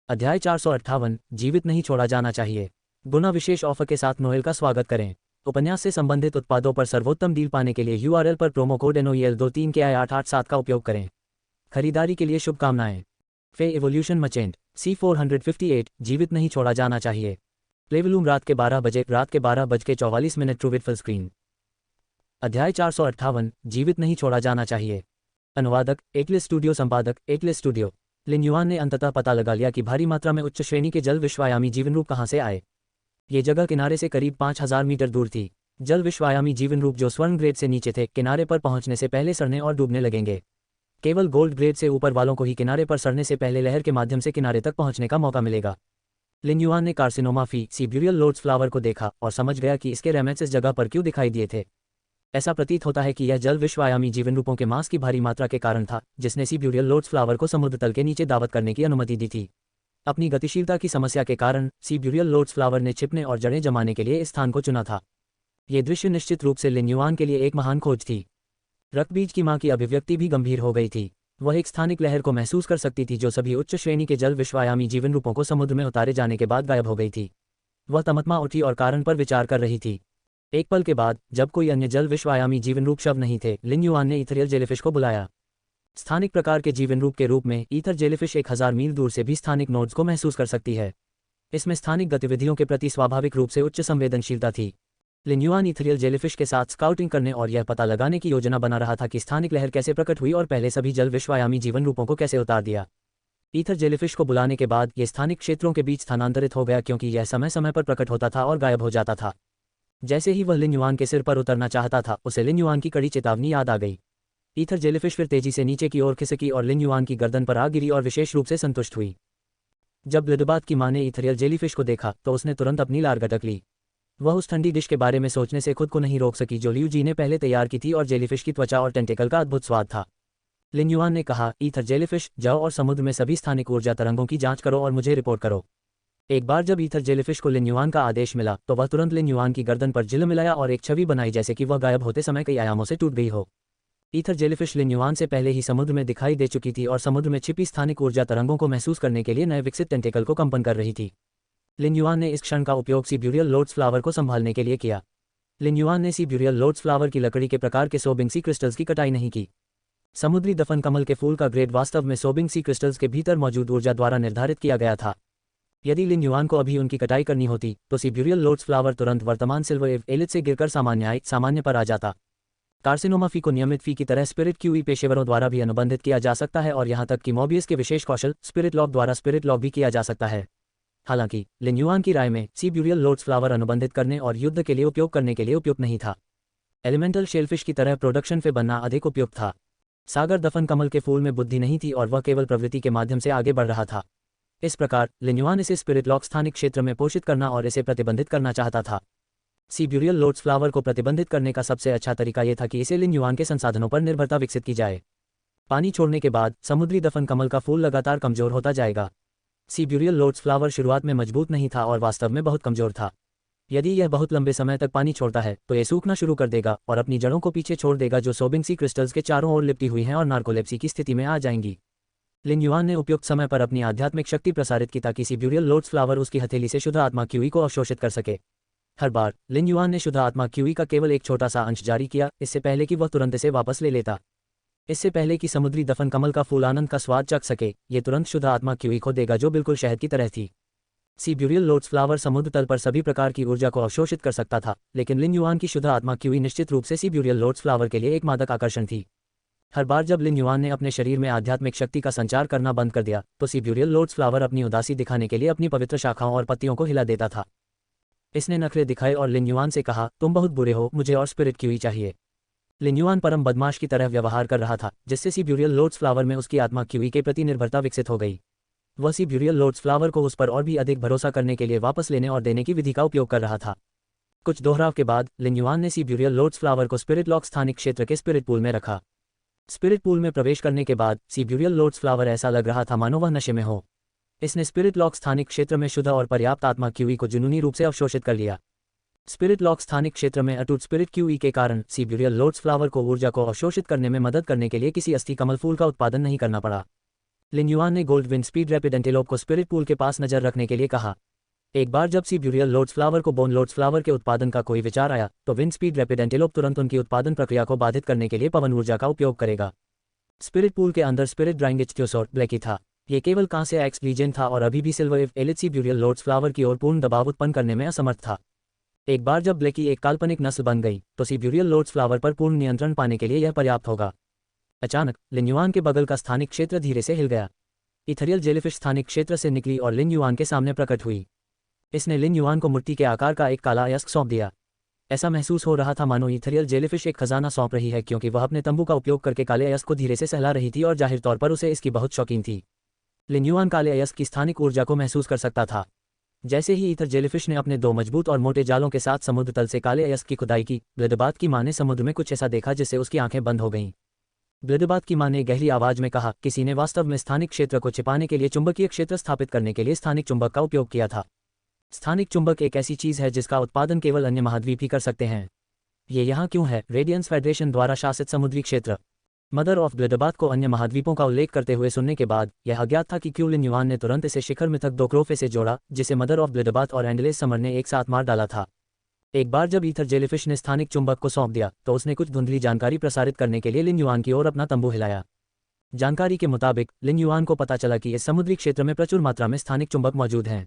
अध्याय 458, जीवित नहीं छोड़ा जाना चाहिए। गुना विशेष ऑफर के साथ नोएल का स्वागत करें। उपन्यास से संबंधित उत्पादों पर सर्वोत्तम डील पाने के लिए URL पर प्रोमो कोड NOEL23 के I887 का उपयोग करें। खरीदारी के लिए शुभकामनाएं। फे एवोल्यूशन मचेंट C458, जीवित नहीं छोड़ा जाना चाहिए। प्लेवलूम रात के 12:44 ट्रू विथ फुल स्क्रीन। अध्याय 458, जीवित नहीं छोड़ा जाना चाहिए। अनुवादक एटलिस स्टूडियो, संपादक एटलिस स्टूडियो। लिन युआन ने अंततः पता लगा लिया कि भारी मात्रा में उच्च श्रेणी के जल विश्वायामी जीवन रूप कहां से आए। ये जगह किनारे से करीब 5000 मीटर दूर थी। जल विश्वायामी जीवन रूप जो स्वर्ण ग्रेड से नीचे थे, किनारे पर पहुंचने से पहले सड़ने और डूबने लगेंगे। केवल गोल्ड ग्रेड से ऊपर वालों को ही किनारे पर सड़ने से पहले लहर के माध्यम से किनारे तक पहुंचने का मौका मिलेगा। लिन युआन ने कार्सिनोमा फी सीब्यूरियल लोड्स फ्लावर को देखा और समझ गया कि इसके रेमेट्स इस जगह पर क्यों दिखाई दिए थे। ऐसा प्रतीत होता है कि यह जल विश्वायामी जीवन रूपों के मांस की भारी मात्रा के कारण था, जिसने सीब्यूरियल लोड्स फ्लावर को समुद्र तल के नीचे दावत करने की अनुमति दी थी। अपनी गतिशीलता की समस्या के कारण सीब्यूरियल लोड्स फ्लावर ने छिपने और जड़ें जमाने के लिए इस स्थान को चुना था। ये दृश्य निश्चित रूप से लिन युआन के लिए एक महान खोज थी। रक्तबीज की मां की अभिव्यक्ति भी गंभीर हो गई थी। वह एक स्थानिक लहर को महसूस कर सकती थी जो सभी उच्च श्रेणी के जल विश्वायामी जीवन रूपों को समुद्र में उतारे जाने के बाद गायब हो गई थी। वह तमतमा उठी और कारण पर विचार कर रही थी। एक पल के बाद, जब कोई अन्य जल विश्वायामी जीवन रूप शव नहीं थे, लिन युआन ने इथरियल जेलीफिश को बुलाया। स्थानिक प्रकार के जीवन रूप के रूप में ईथर जेलीफिश 1000 मील दूर से भी स्थानिक नोड्स को महसूस कर सकती है। इसमें स्थानिक गतिविधियों के प्रति स्वाभाविक रूप से उच्च संवेदनशीलता थी। लिन युआन इथरियल जेलीफिश के साथ स्काउटिंग करने और यह पता लगाने की योजना बना रहा था कि स्थानिक लहर कैसे प्रकट हुई और पहले सभी जल विश्वायामी जीवन रूपों को कैसे उतार दिया। ईथर जेलीफिश को बुलाने के बाद यह स्थानिक क्षेत्रों के बीच स्थानांतरित हो गया क्योंकि यह समय समय पर प्रकट होता था और गायब हो जाता था। जैसे ही वह लिन युआन के सिर पर उतरना चाहता था, उसे लिन युआन की कड़ी चेतावनी याद आ गई। ईथर जेलीफिश फिर तेजी से नीचे की ओर खिसकी और लिन युआन की गर्दन पर आ गिरी और विशेष रूप से संतुष्ट हुई। जब ब्लिडबाथ की मां ने इथरियल जेलीफिश को देखा तो उसने तुरंत अपनी लार गटक ली। वह उस ठंडी डिश के बारे में सोचने से खुद को नहीं रोक सकी जो लियू जी ने पहले तैयार की थी और जेलीफिश की त्वचा और टेंटेकल का अद्भुत स्वाद था। लिन युआन ने कहा, ईथर जेलीफिश, जाओ और समुद्र में सभी स्थानिक ऊर्जा तरंगों की जांच करो और मुझे रिपोर्ट करो। एक बार जब ईथर जेलीफिश को लिन युआन का आदेश मिला तो वह तुरंत लिन युआन की गर्दन पर जिल मिलाया और एक छवि बनाई जैसे कि वह गायब होते समय कई आयामों से टूट गई हो। ईथर जेलीफिश लिन युआन से पहले ही समुद्र में दिखाई दे चुकी थी और समुद्र में छिपी स्थानिक ऊर्जा तरंगों को महसूस करने के लिए नए विकसित टेंटेकल को कंपन कर रही थी। लिन युआन ने इस क्षण का उपयोग सी ब्यूरियल लोटस फ्लावर को संभालने के लिए किया। लिन युआन ने सी ब्यूरियल लोटस फ्लावर की लकड़ी के प्रकार के सोबिंग सी क्रिस्टल्स की कटाई नहीं की। समुद्री दफन कमल के फूल का ग्रेड वास्तव में सोबिंग सी क्रिस्टल्स के भीतर मौजूद ऊर्जा द्वारा निर्धारित किया गया था। यदि लिन युआन को अभी उनकी कटाई करनी होती तो सी ब्यूरियल लोटस फ्लावर तुरंत वर्तमान सिल्वर एलिट से गिरकर सामान्य पर आ जाता। कार्सिनोमा फी को नियमित फी की तरह स्पिरिट क्यूई पेशेवरों द्वारा भी अनुबंधित किया जा सकता है और यहां तक कि मोबियस के विशेष कौशल स्पिरिट लॉक द्वारा स्पिरिट लॉक भी किया जा सकता है। हालांकि लिन युआन की राय में सी ब्यूरियल लोटस फ्लावर अनुबंधित करने और युद्ध के लिए उपयोग करने के लिए उपयुक्त नहीं था। एलिमेंटल शेलफिश की तरह प्रोडक्शन पे बनना अधिक उपयुक्त था। सागर दफन कमल के फूल में बुद्धि नहीं थी और वह केवल प्रवृत्ति के माध्यम से आगे बढ़ रहा था। इस प्रकार लिन युआन इसे स्पिरिट लॉक स्थानिक क्षेत्र में पोषित करना और इसे प्रतिबंधित करना चाहता था। सी ब्यूरियल लोटस फ्लावर को प्रतिबंधित करने का सबसे अच्छा तरीका यह था कि इसे लिन युआन के संसाधनों पर निर्भरता विकसित की जाए। पानी छोड़ने के बाद समुद्री दफन कमल का फूल लगातार कमजोर होता जाएगा। सी ब्यूरियल लोटस फ्लावर शुरुआत में मजबूत नहीं था और वास्तव में बहुत कमजोर था। यदि यह बहुत लंबे समय तक पानी छोड़ता है तो यह सूखना शुरू कर देगा और अपनी जड़ों को पीछे छोड़ देगा जो सोबिंग सी क्रिस्टल्स के चारों ओर लिपटी हुई हैं और नार्कोलेप्सी की स्थिति में आ जाएंगी। लिन युआन ने उपयुक्त समय पर अपनी आध्यात्मिक शक्ति प्रसारित की ताकि सी ब्यूरियल लोटस फ्लावर उसकी हथेली से शुद्ध आत्मा क्यूई को अवशोषित कर सके। हर बार लिन युआन ने शुद्ध आत्मा क्यूई का केवल एक छोटा सा अंश जारी किया, इससे पहले कि वह तुरंत इसे वापस ले लेता। इससे पहले कि समुद्री दफन कमल का फूल आनंद का स्वाद चख सके, ये तुरंत शुद्ध आत्मा क्यूई खो देगा जो बिल्कुल शहद की तरह थी। सी ब्यूरियल लोटस फ्लावर समुद्र तल पर सभी प्रकार की ऊर्जा को अवशोषित कर सकता था, लेकिन लिन युआन की शुद्ध आत्मा क्यूई निश्चित रूप से सी ब्यूरियल लोटस फ्लावर के लिए एक मादक आकर्षण थी। हर बार जब लिन युआन ने अपने शरीर में आध्यात्मिक शक्ति का संचार करना बंद कर दिया तो सी ब्यूरियल लोटस फ्लावर अपनी उदासी दिखाने के लिए अपनी पवित्र शाखाओं और पत्तियों को हिला देता था। इसने नखरे दिखाए और लिन युआन से कहा, तुम बहुत बुरे हो, मुझे और स्पिरिट क्यूई चाहिए। लिन युआन परम बदमाश की तरह व्यवहार कर रहा था, जिससे सी ब्यूरियल लोटस फ्लावर में उसकी आत्मा क्यूई के प्रति निर्भरता विकसित हो गई। वह सी ब्यूरियल लोटस फ्लावर को उस पर और भी अधिक भरोसा करने के लिए वापस लेने और देने की विधि का उपयोग कर रहा था। कुछ दोहराव के बाद लिन युआन ने सी ब्यूरियल लोटस फ्लावर को स्पिरिट लॉक स्थानिक क्षेत्र के स्पिरिट पूल में रखा। स्पिरिट पूल में प्रवेश करने के बाद सी ब्यूरियल लोटस फ्लावर ऐसा लग रहा था मानो वह नशे में हो। इसने स्पिरिट लॉक स्थानिक क्षेत्र में शुद्ध और पर्याप्त आत्मा क्यूई को जुनूनी रूप से अवशोषित कर लिया। स्पिरिट लॉक स्थानिक क्षेत्र में अटूट स्पिरिट क्यूई के कारण सी ब्यूरियल लोटस फ्लावर को ऊर्जा को अवशोषित करने में मदद करने के लिए किसी अस्थि कमल फूल का उत्पादन नहीं करना पड़ा। लिन युआन ने gold wind speed rapid antelope को स्पिरिट पूल के पास नजर रखने के लिए कहा। एक बार जब सी ब्यूरियल लोटस फ्लावर को बोन लोटस फ्लावर के उत्पादन का कोई विचार आया तो विंड स्पीड रैपिड एंटेलोप तुरंत उनकी उत्पादन प्रक्रिया को बाधित करने के लिए पवन ऊर्जा का उपयोग करेगा। स्पिरिट पूल के अंदर स्पिरिट ड्राइंग इच्ट्योसोर ब्लैकी था। ये केवल कांस्य एक्स लीजेंड था और अभी भी सिल्वर एलिट सी ब्यूरियल लोटस फ्लावर की ओर पूर्ण दबाव उत्पन्न करने में असमर्थ था। एक बार जब ब्लैकी एक काल्पनिक नस्ल बन गई तो सी ब्यूरियल लोटस फ्लावर पर पूर्ण नियंत्रण पाने के लिए यह पर्याप्त होगा। अचानक लिन युआन के बगल का स्थानिक क्षेत्र धीरे से हिल गया। इथेरियल जेलीफिश स्थानिक क्षेत्र से निकली और लिन युआन के सामने प्रकट हुई। इसने लिन युआन को मिट्टी के आकार का एक काला अयस्क सौंप दिया। ऐसा महसूस हो रहा था मानो इथेरियल जेलीफिश एक खजाना सौंप रही है, क्योंकि वह अपने तंबू का उपयोग करके काले अयस्क को धीरे से सहला रही थी और जाहिर तौर पर उसे इसकी बहुत शौकीन थी। लिन युआन काले अयस्क की स्थानिक ऊर्जा को महसूस कर सकता था। जैसे ही ईथर जेलीफिश ने अपने दो मजबूत और मोटे जालों के साथ समुद्र तल से काले अयस्क की खुदाई की, ब्लिडबात की मां ने समुद्र में कुछ ऐसा देखा जिससे उसकी आंखें बंद हो गईं। ब्लिडबात की मां ने गहरी आवाज में कहा, किसी ने वास्तव में स्थानिक क्षेत्र को छिपाने के लिए चुंबकीय क्षेत्र स्थापित करने के लिए स्थानिक चुंबक का उपयोग किया था। स्थानिक चुंबक एक ऐसी चीज है जिसका उत्पादन केवल अन्य महाद्वीप ही कर सकते हैं। ये यहाँ क्यों है? रेडियंस फेडरेशन द्वारा शासित समुद्री क्षेत्र। मदर ऑफ ब्लिडबात को अन्य महाद्वीपों का उल्लेख करते हुए सुनने के बाद यह अज्ञात था कि क्यों लिन युआन ने तुरंत इसे शिखर मिथक दोक्रोफे से जोड़ा, जिसे मदर ऑफ ब्लिडबात और एंडलेस समर ने एक साथ मार डाला था। एक बार जब ईथर जेलीफिश ने स्थानिक चुंबक को सौंप दिया तो उसने कुछ धुंधली जानकारी प्रसारित करने के लिए लिन युआन की ओर अपना तंबू हिलाया। जानकारी के मुताबिक लिन युआन को पता चला कि इस समुद्री क्षेत्र में प्रचुर मात्रा में स्थानिक चुंबक मौजूद हैं।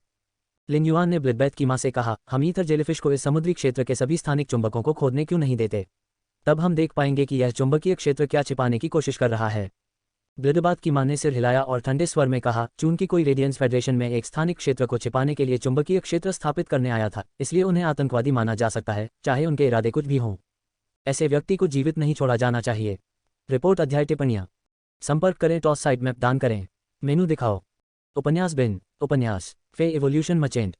लिन युआन ने ब्लिडबैथ की मां से कहा, हम ईथर जेलीफिश को इस समुद्री क्षेत्र के सभी स्थानिक चुंबकों को खोदने क्यों नहीं देते? तब हम देख पाएंगे कि यह चुंबकीय क्षेत्र क्या छिपाने की कोशिश कर रहा है। ब्लिडबात की मां ने सिर हिलाया और ठंडे स्वर में कहा, चूंकि कोई रेडियंस फेडरेशन में एक स्थानिक क्षेत्र को छिपाने के लिए चुंबकीय क्षेत्र स्थापित करने आया था, इसलिए उन्हें आतंकवादी माना जा सकता है, चाहे उनके इरादे कुछ भी हों। ऐसे व्यक्ति को जीवित नहीं छोड़ा जाना चाहिए। रिपोर्ट अध्याय टिप्पणियाँ। संपर्क करें, टॉस साइड मैप दान करें, मेनू दिखाओ। उपन्यास बिन उपन्यास फे एवोल्यूशन मचेंट।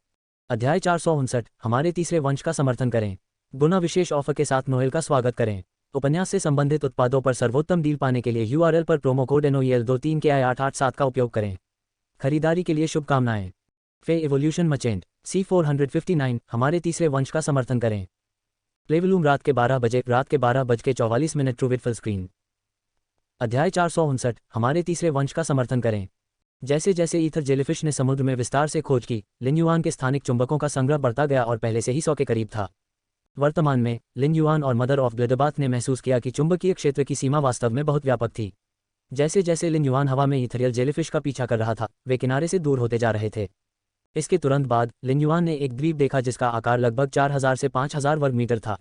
अध्याय 459। हमारे तीसरे वंश का समर्थन करें। गुना विशेष ऑफर के साथ नोएल का स्वागत करें। उपन्यास से संबंधित उत्पादों पर सर्वोत्तम डील पाने के लिए URL पर प्रोमो कोड NOEL23 के I887 का उपयोग करें। खरीदारी के लिए शुभकामनाएं। फे एवोल्यूशन मचेंट C459 हमारे तीसरे वंश का समर्थन करें। प्लेवलूम रात के 12:44 ट्रू विथ फुल स्क्रीन। अध्याय 459 हमारे तीसरे वंश का समर्थन करें। जैसे जैसे ईथर जेलीफिश ने समुद्र में विस्तार से खोज की, लिन युआन के स्थानिक चुंबकों का संग्रह बढ़ता गया और पहले से ही 100 के करीब था। वर्तमान में लिन युआन और मदर ऑफ ग्लिडबाथ ने महसूस किया कि चुंबकीय क्षेत्र की सीमा वास्तव में बहुत व्यापक थी। जैसे जैसे लिन युआन हवा में ईथरियल जेलीफिश का पीछा कर रहा था, वे किनारे से दूर होते जा रहे थे। इसके तुरंत बाद लिन युआन ने एक द्वीप देखा जिसका आकार लगभग 4000 से 5000 वर्ग मीटर था।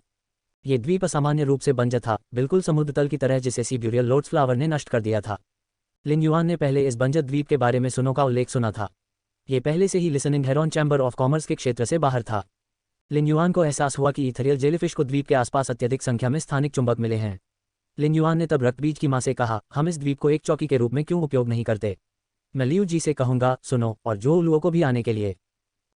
ये द्वीप असामान्य रूप से बंजर था, बिल्कुल समुद्र तल की तरह जिसे सीब्यूरियल लोट्स फ्लावर ने नष्ट कर दिया था। लिन युआन ने पहले इस बंजर द्वीप के बारे में सुनो का उल्लेख सुना था। ये पहले से ही Listening Heron Chamber of Commerce के क्षेत्र से बाहर था। लिन युआन को एहसास हुआ कि ईथरियल जेलीफिश को द्वीप के आसपास अत्यधिक संख्या में स्थानिक चुंबक मिले हैं। लिन युआन ने तब रक्तबीज की मां से कहा, हम इस द्वीप को एक चौकी के रूप में क्यों उपयोग नहीं करते? मैं लियू जी से कहूंगा, सुनो, और जो उलुओं को भी आने के लिए।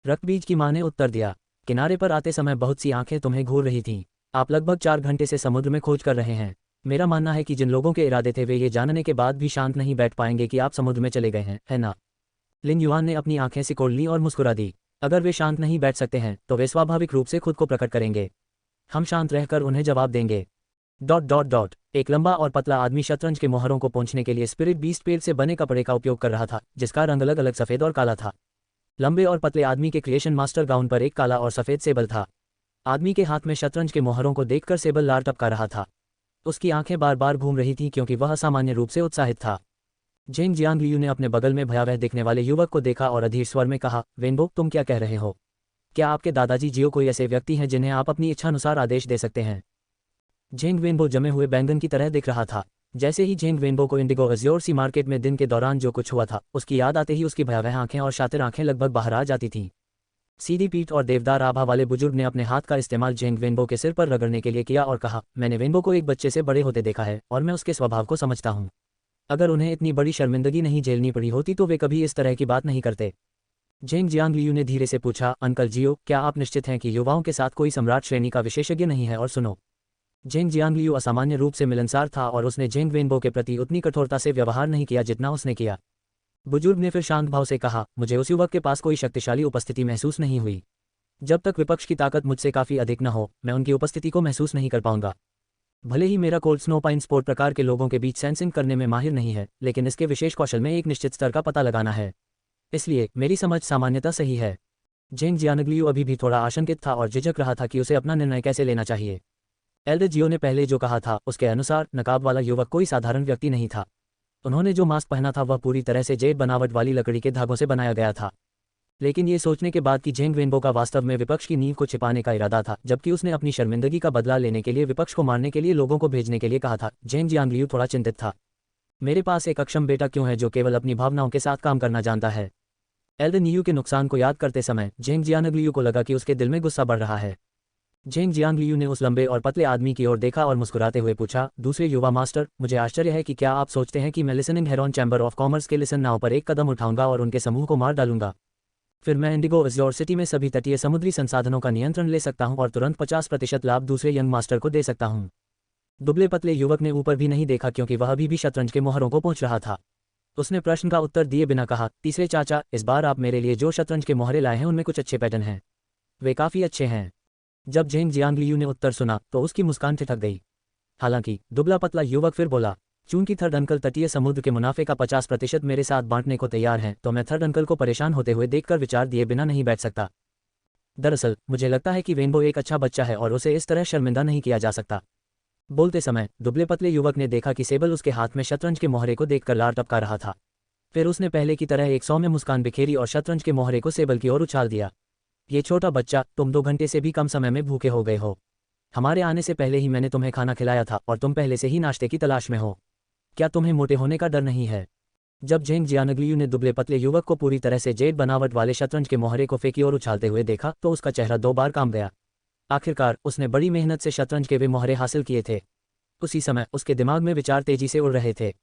रक्तबीज की मां ने उत्तर दिया, किनारे पर आते समय बहुत सी आंखें तुम्हें घूर रही थीं। आप लगभग 4 घंटे से समुद्र में खोज कर रहे हैं। मेरा मानना है कि जिन लोगों के इरादे थे वे ये जानने के बाद भी शांत नहीं बैठ पाएंगे कि आप समुद्र में चले गए हैं, है ना? लिन युआन ने अपनी आंखें सिकोड़ लीं और मुस्कुरा दी। अगर वे शांत नहीं बैठ सकते हैं तो वे स्वाभाविक रूप से खुद को प्रकट करेंगे। हम शांत रहकर उन्हें जवाब देंगे। ... एक लंबा और पतला आदमी शतरंज के मोहरों को पोंछने के लिए स्पिरिट बीस्ट पेड़ से बने कपड़े का उपयोग कर रहा था, जिसका रंग अलग अलग सफ़ेद और काला था। लंबे और पतले आदमी के क्रिएशन मास्टर गाउन पर एक काला और सफ़ेद सेबल था। आदमी के हाथ में शतरंज के मोहरों को देखकर सेबल लार टपका रहा था। उसकी आंखें बार बार घूम रही थीं क्योंकि वह असामान्य रूप से उत्साहित था। जेंग जियांगलियू ने अपने बगल में भयावह दिखने वाले युवक को देखा और अधीर स्वर में कहा, वेनबो, तुम क्या कह रहे हो? क्या आपके दादाजी जियो कोई ऐसे व्यक्ति हैं जिन्हें आप अपनी इच्छानुसार आदेश दे सकते हैं? जेंग वेनबो जमे हुए बैंगन की तरह दिख रहा था। जैसे ही जेंग वेनबो को इंडिगो अज्योर सी मार्केट में दिन के दौरान जो कुछ हुआ था, उसकी याद आते ही उसकी भयावह आंखें और शातिर आंखें लगभग बाहर आ जाती थीं। सीधी पीठ और देवदार आभा वाले बुजुर्ग ने अपने हाथ का इस्तेमाल जेंग वेनबो के सिर पर रगड़ने के लिए किया और कहा, मैंने वेनबो को एक बच्चे से बड़े होते देखा है और मैं उसके स्वभाव को समझता हूँ। अगर उन्हें इतनी बड़ी शर्मिंदगी नहीं झेलनी पड़ी होती तो वे कभी इस तरह की बात नहीं करते। जेंग जियांगलियू ने धीरे से पूछा, अंकल जियो, क्या आप निश्चित हैं कि युवाओं के साथ कोई सम्राट श्रेणी का विशेषज्ञ नहीं है? और सुनो, जेंग जियांगलियू असामान्य रूप से मिलनसार था और उसने जेंग वेनबो के प्रति उतनी कठोरता से व्यवहार नहीं किया जितना उसने किया। बुजुर्ग ने फिर शांत भाव से कहा, मुझे उस युवक के पास कोई शक्तिशाली उपस्थिति महसूस नहीं हुई। जब तक विपक्ष की ताकत मुझसे काफ़ी अधिक न हो, मैं उनकी उपस्थिति को महसूस नहीं कर पाऊंगा। भले ही मेरा कोल्ड स्नो पाइन स्पोर्ट प्रकार के लोगों के बीच सेंसिंग करने में माहिर नहीं है, लेकिन इसके विशेष कौशल में एक निश्चित स्तर का पता लगाना है। इसलिए मेरी समझ सामान्यतः सही है। जेंग जियांगलियू अभी भी थोड़ा आशंकित था और झिझक रहा था कि उसे अपना निर्णय कैसे लेना चाहिए। एल्डर जियो ने पहले जो कहा था उसके अनुसार नकाब वाला युवक कोई साधारण व्यक्ति नहीं था। उन्होंने जो मास्क पहना था वह पूरी तरह से जेड बनावट वाली लकड़ी के धागों से बनाया गया था। लेकिन ये सोचने के बाद कि जेंग वेनबो का वास्तव में विपक्ष की नींव को छिपाने का इरादा था, जबकि उसने अपनी शर्मिंदगी का बदला लेने के लिए विपक्ष को मारने के लिए लोगों को भेजने के लिए कहा था, जेंग जियांगलियू थोड़ा चिंतित था। मेरे पास एक अक्षम बेटा क्यों है जो केवल अपनी भावनाओं के साथ काम करना जानता है? एल्डर नियू के नुकसान को याद करते समय जेंग जियांगलियू को लगा कि उसके दिल में गुस्सा बढ़ रहा है। जेंग जियांगलियू ने उस लंबे और पतले आदमी की ओर देखा और मुस्कुराते हुए पूछा, दूसरे युवा मास्टर, मुझे आश्चर्य है कि क्या आप सोचते हैं कि मैं listening Heron Chamber of Commerce के लिसन नाव पर एक कदम उठाऊंगा और उनके समूह को मार डालूंगा? फिर मैं इंडिगो अज्योर सिटी में सभी तटीय समुद्री संसाधनों का नियंत्रण ले सकता हूं और तुरंत 50% लाभ दूसरे यंग मास्टर को दे सकता हूं। दुबले पतले युवक ने ऊपर भी नहीं देखा क्योंकि वह अभी भी शतरंज के मोहरों को पहुंच रहा था। उसने प्रश्न का उत्तर दिए बिना कहा, तीसरे चाचा, इस बार आप मेरे लिए जो शतरंज के मोहरे लाए हैं उनमें कुछ अच्छे पैटर्न हैं। वे काफ़ी अच्छे हैं। जब जेंग जियांगलियू ने उत्तर सुना तो उसकी मुस्कान ठिठक गई। हालांकि दुबला पतला युवक फिर बोला, चूंकि थर्ड अंकल तटीय समुद्र के मुनाफे का 50% मेरे साथ बांटने को तैयार हैं, तो मैं थर्ड अंकल को परेशान होते हुए देखकर विचार दिए बिना नहीं बैठ सकता। दरअसल मुझे लगता है कि वेनबो एक अच्छा बच्चा है और उसे इस तरह शर्मिंदा नहीं किया जा सकता। बोलते समय दुबले पतले युवक ने देखा कि सेबल उसके हाथ में शतरंज के मोहरे को देखकर लार टपका रहा था। फिर उसने पहले की तरह एक सौम्य मुस्कान बिखेरी और शतरंज के मोहरे को सेबल की ओर उछाल दिया। ये छोटा बच्चा, तुम 2 घंटे से भी कम समय में भूखे हो गए हो। हमारे आने से पहले ही मैंने तुम्हें खाना खिलाया था और तुम पहले से ही नाश्ते की तलाश में हो। क्या तुम्हें मोटे होने का डर नहीं है? जब जेंग जियांगलियू ने दुबले पतले युवक को पूरी तरह से जेड बनावट वाले शतरंज के मोहरे को फेंकी और उछालते हुए देखा तो उसका चेहरा 2 बार काम गया। आखिरकार उसने बड़ी मेहनत से शतरंज के वे मोहरे हासिल किए थे। उसी समय उसके दिमाग में विचार तेजी से उड़ रहे थे।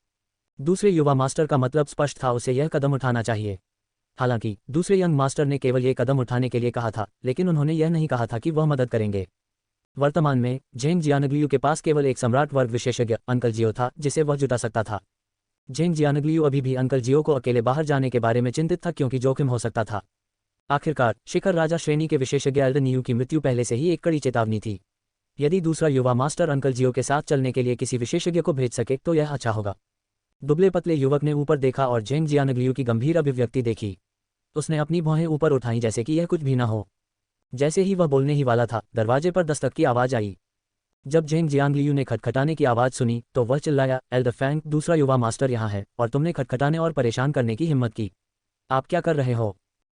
दूसरे युवा मास्टर का मतलब स्पष्ट था, उसे यह कदम उठाना चाहिए। हालांकि दूसरे यंग मास्टर ने केवल ये कदम उठाने के लिए कहा था, लेकिन उन्होंने यह नहीं कहा था कि वह मदद करेंगे। वर्तमान में जेंग जियानग्लियू के पास केवल एक सम्राट वर्ग विशेषज्ञ अंकल जियो था जिसे वह जुटा सकता था। जेंग जियानग्लियू अभी भी अंकल जियो को अकेले बाहर जाने के बारे में चिंतित था क्योंकि जोखिम हो सकता था। आखिरकार शिखर राजा श्रेणी के विशेषज्ञ एल्डन यू की मृत्यु पहले से ही एक कड़ी चेतावनी थी। यदि दूसरा युवा मास्टर अंकल जियो के साथ चलने के लिए किसी विशेषज्ञ को भेज सके तो यह अच्छा होगा। दुबले पतले युवक ने ऊपर देखा और जेंग जियानग्लियू की गंभीर अभिव्यक्ति देखी। उसने अपनी भौहें ऊपर उठाई जैसे कि यह कुछ भी न हो। जैसे ही वह बोलने ही वाला था, दरवाजे पर दस्तक की आवाज आई। जब जेंग जियानग्लियू ने खटखटाने की आवाज सुनी तो वह चिल्लाया, एल्डर फैंग, दूसरा युवा मास्टर यहाँ है और तुमने खटखटाने और परेशान करने की हिम्मत की। आप क्या कर रहे हो?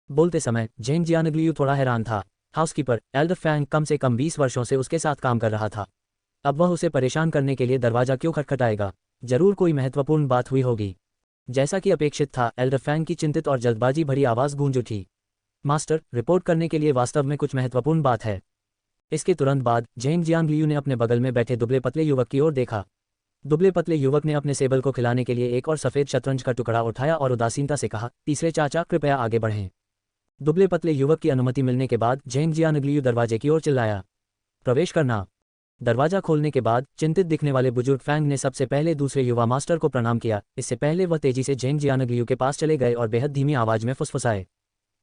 बोलते समय जेंग जियानग्लियू थोड़ा हैरान था। हाउसकीपर एल्डर फैंग कम से कम 20 वर्षों से उसके साथ काम कर रहा था। अब वह उसे परेशान करने के लिए दरवाजा क्यों खटखटाएगा? जरूर कोई महत्वपूर्ण बात हुई होगी। जैसा कि अपेक्षित था, एल्डर फैंग की चिंतित और जल्दबाजी भरी आवाज गूंज उठी। मास्टर, रिपोर्ट करने के लिए वास्तव में कुछ महत्वपूर्ण बात है। इसके तुरंत बाद जेंग जियानग्लियू ने अपने बगल में बैठे दुबले पतले युवक की ओर देखा। दुबले पतले युवक ने अपने सेबल को खिलाने के लिए एक और सफेद शतरंज का टुकड़ा उठाया और उदासीनता से कहा, तीसरे चाचा, कृपया आगे बढ़ें। दुबले पतले युवक की अनुमति मिलने के बाद जेंग जियानग्लियू दरवाजे की ओर चिल्लाया, प्रवेश करना। दरवाजा खोलने के बाद चिंतित दिखने वाले बुजुर्ग फैंग ने सबसे पहले दूसरे युवा मास्टर को प्रणाम किया। इससे पहले वह तेजी से जेंग जियानग्लियू के पास चले गए और बेहद धीमी आवाज में फुसफुसाए।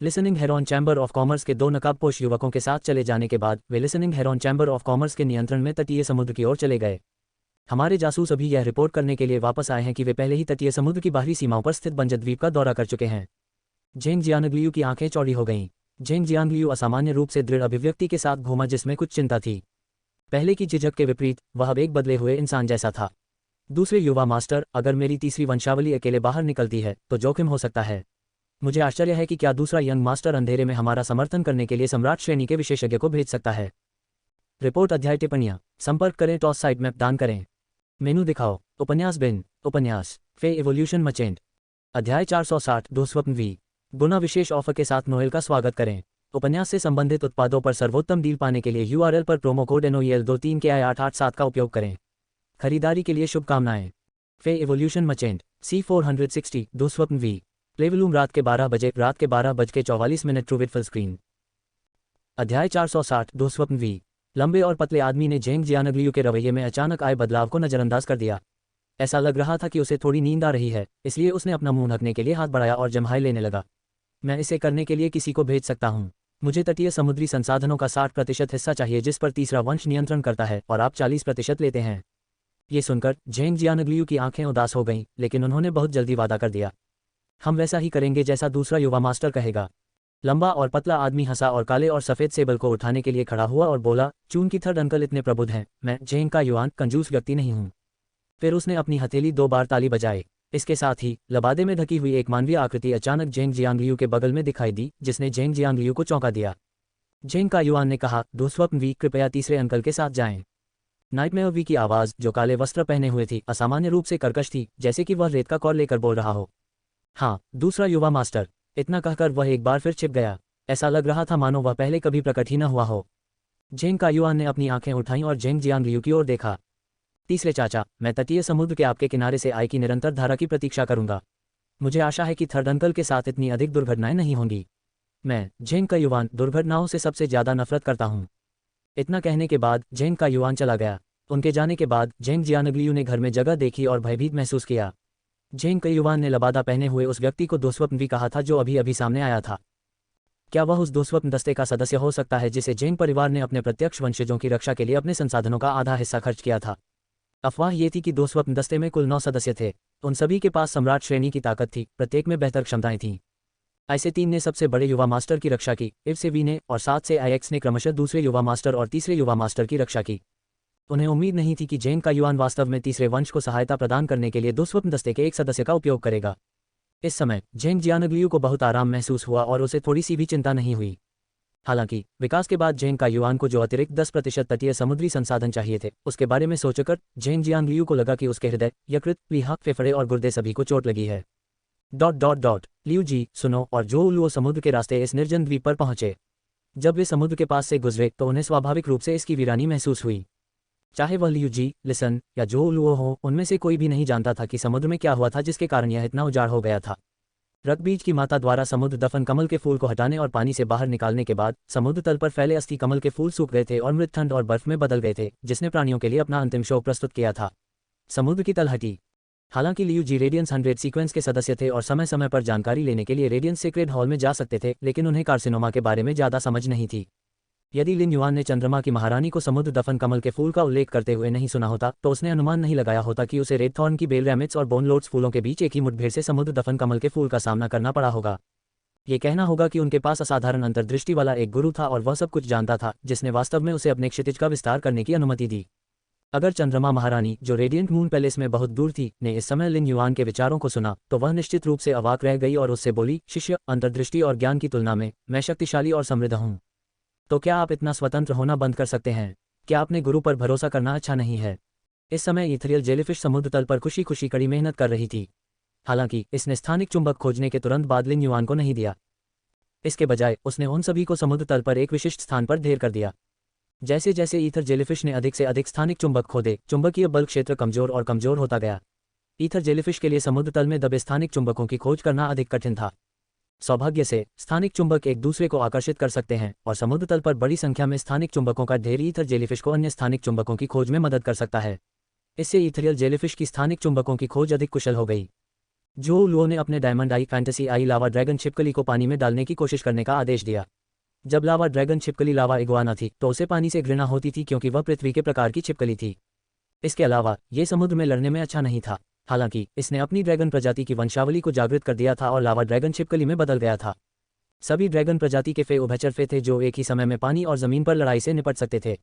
Listening Heron Chamber of Commerce के 2 नकाबपोश युवकों के साथ चले जाने के बाद वे Listening Heron Chamber of Commerce के नियंत्रण में तटीय समुद्र की ओर चले गए। हमारे जासूस अभी यह रिपोर्ट करने के लिए वापस आए हैं कि वे पहले ही तटीय समुद्र की बाहरी सीमाओं पर स्थित बंजर द्वीप का दौरा कर चुके हैं। जेंग जियानग्लियू की आंखें चौड़ी हो गईं। जेंग जियानग्लियू असामान्य रूप से दृढ़ अभिव्यक्ति के साथ घूमा जिसमें कुछ चिंता थी। पहले की झिझक के विपरीत वह अब एक बदले हुए इंसान जैसा था। दूसरे युवा मास्टर, अगर मेरी तीसरी वंशावली अकेले बाहर निकलती है तो जोखिम हो सकता है। मुझे आश्चर्य है कि क्या दूसरा यंग मास्टर अंधेरे में हमारा समर्थन करने के लिए सम्राट श्रेणी के विशेषज्ञ को भेज सकता है। रिपोर्ट अध्याय टिप्पणियां संपर्क करें, टॉस साइट मैप दान करें, मेनू दिखाओ, उपन्यास बिन, उपन्यास फे एवोल्यूशन मचेंट, अध्याय 460, दो स्वप्न वी गुना विशेष ऑफर के साथ नोएल का स्वागत करें। उपन्यास से संबंधित उत्पादों पर सर्वोत्तम डील पाने के लिए URL पर प्रोमो कोड NOEL23 के I887 का उपयोग करें। खरीदारी के लिए शुभकामनाएं। फे एवोल्यूशन मचेंट C460, दो स्वप्न वी प्लेवलूम रात के 12 बजे, रात के 12:44 ट्रू विथ फुल स्क्रीन। अध्याय 460, दो स्वप्न वी लंबे और पतले आदमी ने जेंग जियानग्लियू के रवैये में अचानक आए बदलाव को नजरअंदाज कर दिया। ऐसा लग रहा था कि उसे थोड़ी नींद आ रही है, इसलिए उसने अपना मुंह ढकने के लिए हाथ बढ़ाया और जम्हाई लेने लगा। मैं इसे करने के लिए किसी को भेज सकता हूँ। मुझे तटीय समुद्री संसाधनों का 60% हिस्सा चाहिए जिस पर तीसरा वंश नियंत्रण करता है और आप 40% लेते हैं। ये सुनकर जेंग जियानग्लियू की आंखें उदास हो गईं, लेकिन उन्होंने बहुत जल्दी वादा कर दिया। हम वैसा ही करेंगे जैसा दूसरा युवा मास्टर कहेगा। लंबा और पतला आदमी हंसा और काले और सफेद सेबल को उठाने के लिए खड़ा हुआ और बोला, चून की थर्ड अंकल इतने प्रबुद्ध हैं, मैं जेंग का युआन कंजूस व्यक्ति नहीं हूँ। फिर उसने अपनी हथेली 2 बार ताली बजाई। इसके साथ ही लबादे में ढकी हुई एक मानवीय आकृति अचानक जेंग जियांगलियू के बगल में दिखाई दी, जिसने जेंग जियांगलियू को चौंका दिया। जेंग का युआन ने कहा, दो स्वप्न वी, कृपया तीसरे अंकल के साथ जाएं। नाइटमेयर वी की आवाज़, जो काले वस्त्र पहने हुए थी, असामान्य रूप से कर्कश थी, जैसे कि वह रेत का कौर लेकर बोल रहा हो। हाँ, दूसरा युवा मास्टर। इतना कहकर वह एक बार फिर छिप गया। ऐसा लग रहा था मानो वह पहले कभी प्रकट ही न हुआ हो। जेंग का युआन ने अपनी आंखें उठाईं और जेंग जियांगलियू की ओर देखा। तीसरे चाचा, मैं तटीय समुद्र के आपके किनारे से आय की निरंतर धारा की प्रतीक्षा करूंगा। मुझे आशा है कि थर्ड अंकल के साथ इतनी अधिक दुर्घटनाएं नहीं होंगी। मैं, जेंग का युआन, दुर्घटनाओं से सबसे ज्यादा नफरत करता हूं। इतना कहने के बाद जेंग का युआन चला गया। उनके जाने के बाद जेंग जियानग्लियू ने घर में जगह देखी और भयभीत महसूस किया। जेंग का युआन ने लबादा पहने हुए उस व्यक्ति को दोस्वप्न भी कहा था जो अभी अभी सामने आया था। क्या वह उस दोस्वप्न दस्ते का सदस्य हो सकता है जिसे जेंग परिवार ने अपने प्रत्यक्ष वंशजों की रक्षा के लिए अपने संसाधनों का आधा हिस्सा खर्च किया था? अफवाह ये थी कि दोस्वप्न दस्ते में कुल 9 सदस्य थे। उन सभी के पास सम्राट श्रेणी की ताकत थी, प्रत्येक में बेहतर क्षमताएं थीं। ऐसे 3 ने सबसे बड़े युवा मास्टर की रक्षा की, इव से वी ने और 7 से IX ने क्रमशः दूसरे युवा मास्टर और तीसरे युवा मास्टर की रक्षा की। उन्हें उम्मीद नहीं थी कि जेंग का युआन वास्तव में तीसरे वंश को सहायता प्रदान करने के लिए दोस्वप्न दस्ते के एक सदस्य का उपयोग करेगा। इस समय जेंग जियानग्लियू को बहुत आराम महसूस हुआ और उसे थोड़ी सी भी चिंता नहीं हुई। हालांकि विकास के बाद जेंग का युआन को जो अतिरिक्त 10% तटीय समुद्री संसाधन चाहिए थे, उसके बारे में सोचकर जेंग जियांगलियू को लगा कि उसके हृदय, यकृत, प्लीहा, फेफड़े और गुर्दे सभी को चोट लगी है। ... लियू जी, सुनो, और जो उलुओ समुद्र के रास्ते इस निर्जन द्वीप पर पहुंचे। जब वे समुद्र के पास से गुजरे तो उन्हें स्वाभाविक रूप से इसकी वीरानी महसूस हुई। चाहे वह लियू जी, लिसन या जो उलुओ हो, उनमें से कोई भी नहीं जानता था कि समुद्र में क्या हुआ था जिसके कारण यह इतना उजाड़ हो गया था। रक्तबीज की माता द्वारा समुद्र दफन कमल के फूल को हटाने और पानी से बाहर निकालने के बाद समुद्र तल पर फैले अस्थि कमल के फूल सूख गए थे और मृत ठंड और बर्फ में बदल गए थे, जिसने प्राणियों के लिए अपना अंतिम शोक प्रस्तुत किया था। समुद्र की तलहटी। हालांकि लियू जी रेडियंस 100 सीक्वेंस के सदस्य थे और समय समय पर जानकारी लेने के लिए रेडियंस सीक्रेट हॉल में जा सकते थे, लेकिन उन्हें कार्सिनोमा के बारे में ज़्यादा समझ नहीं थी। यदि लिन युआन ने चंद्रमा की महारानी को समुद्र दफन कमल के फूल का उल्लेख करते हुए नहीं सुना होता तो उसने अनुमान नहीं लगाया होता कि उसे रेड थॉर्न की बेल रैमिट्स और बोन लोड्स फूलों के बीच एक ही मुठभेड़ से समुद्र दफन कमल के फूल का सामना करना पड़ा होगा। ये कहना होगा कि उनके पास असाधारण अंतर्दृष्टि वाला एक गुरु था और वह सब कुछ जानता था, जिसने वास्तव में उसे अपने क्षितिज का विस्तार करने की अनुमति दी। अगर चंद्रमा महारानी, जो रेडियंट मून पैलेस में बहुत दूर थी, ने इस समय लिन युआन के विचारों को सुना तो वह निश्चित रूप से अवाक रह गई और उससे बोली, शिष्य, अंतर्दृष्टि और ज्ञान की तुलना में मैं शक्तिशाली और समृद्ध हूँ। तो क्या आप इतना स्वतंत्र होना बंद कर सकते हैं? क्या अपने गुरु पर भरोसा करना अच्छा नहीं है? इस समय इथेरियल जेलीफिश समुद्र तल पर खुशी खुशी कड़ी मेहनत कर रही थी। हालांकि इसने स्थानिक चुंबक खोजने के तुरंत बाद लिन युआन को नहीं दिया। इसके बजाय उसने उन सभी को समुद्र तल पर एक विशिष्ट स्थान पर ढेर कर दिया। जैसे जैसे ईथर जेलीफिश ने अधिक से अधिक स्थानिक चुंबक खोदे, चुंबकीय बल क्षेत्र कमजोर और कमजोर होता गया। ईथर जेलीफिश के लिए समुद्र तल में दबे स्थानिक चुंबकों की खोज करना अधिक कठिन था। सौभाग्य से स्थानिक चुंबक एक दूसरे को आकर्षित कर सकते हैं और समुद्र तल पर बड़ी संख्या में स्थानिक चुंबकों का ढेर ईथर जेलीफिश को अन्य स्थानिक चुंबकों की खोज में मदद कर सकता है। इससे ईथरियल जेलीफिश की स्थानिक चुंबकों की खोज अधिक कुशल हो गई। जो लुओ ने अपने डायमंड आई फैंटेसी आई लावा ड्रैगन छिपकली को पानी में डालने की कोशिश करने का आदेश दिया। जब लावा ड्रैगन छिपकली लावा इगुआना थी तो उसे पानी से घृणा होती थी क्योंकि वह पृथ्वी के प्रकार की छिपकली थी। इसके अलावा ये समुद्र में लड़ने में अच्छा नहीं था। हालांकि इसने अपनी ड्रैगन प्रजाति की वंशावली को जागृत कर दिया था और लावा ड्रैगन छिपकली में बदल गया था। सभी ड्रैगन प्रजाति के फे उभयचर फे थे जो एक ही समय में पानी और जमीन पर लड़ाई से निपट सकते थे।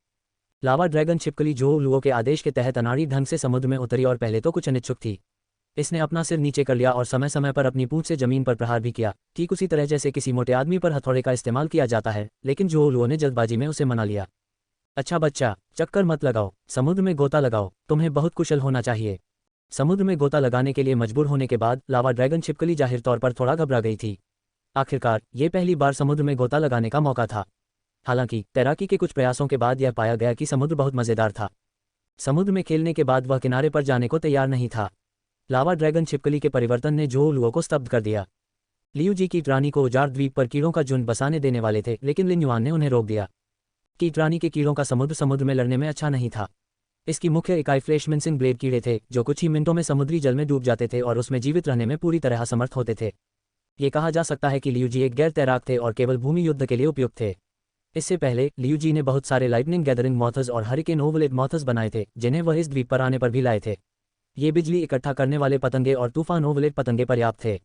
लावा ड्रैगन छिपकली जो लुओ के आदेश के तहत अनाड़ी ढंग से समुद्र में उतरी और पहले तो कुछ अनिच्छुक थी। इसने अपना सिर नीचे कर लिया और समय समय पर अपनी पूंछ से जमीन पर प्रहार भी किया, ठीक उसी तरह जैसे किसी मोटे आदमी पर हथौड़े का इस्तेमाल किया जाता है, लेकिन जो लुओ ने जल्दबाजी में उसे मना लिया। अच्छा बच्चा, चक्कर मत लगाओ, समुद्र में गोता लगाओ, तुम्हें बहुत कुशल होना चाहिए। समुद्र में गोता लगाने के लिए मजबूर होने के बाद लावा ड्रैगन छिपकली जाहिर तौर पर थोड़ा घबरा गई थी। आखिरकार ये पहली बार समुद्र में गोता लगाने का मौका था। हालांकि तैराकी के कुछ प्रयासों के बाद यह पाया गया कि समुद्र बहुत मज़ेदार था। समुद्र में खेलने के बाद वह किनारे पर जाने को तैयार नहीं था। लावा ड्रैगन छिपकली के परिवर्तन ने जो लुओ को स्तब्ध कर दिया। लियू जी कीट रानी को उजाड़ द्वीप पर कीड़ों का झुंड बसाने देने वाले थे, लेकिन लिन युआन ने उन्हें रोक दिया। कीट रानी के कीड़ों का समुद्र में लड़ने में अच्छा नहीं था। इसकी मुख्य इकाई फ्लेश मिंसिंग ब्लेड कीड़े थे जो कुछ ही मिनटों में समुद्री जल में डूब जाते थे और उसमें जीवित रहने में पूरी तरह असमर्थ होते थे। ये कहा जा सकता है कि लियू जी एक गैर तैराक थे और केवल भूमि युद्ध के लिए उपयुक्त थे। इससे पहले लियू जी ने बहुत सारे लाइटनिंग गैदरिंग मॉथर्स और हरिकेन ओवलेट मॉथर्स बनाए थे, जिन्हें वह इस द्वीप पर आने पर भी लाए थे। ये बिजली इकट्ठा करने वाले पतंगे और तूफान ओवलेट पतंगे पर्याप्त थे।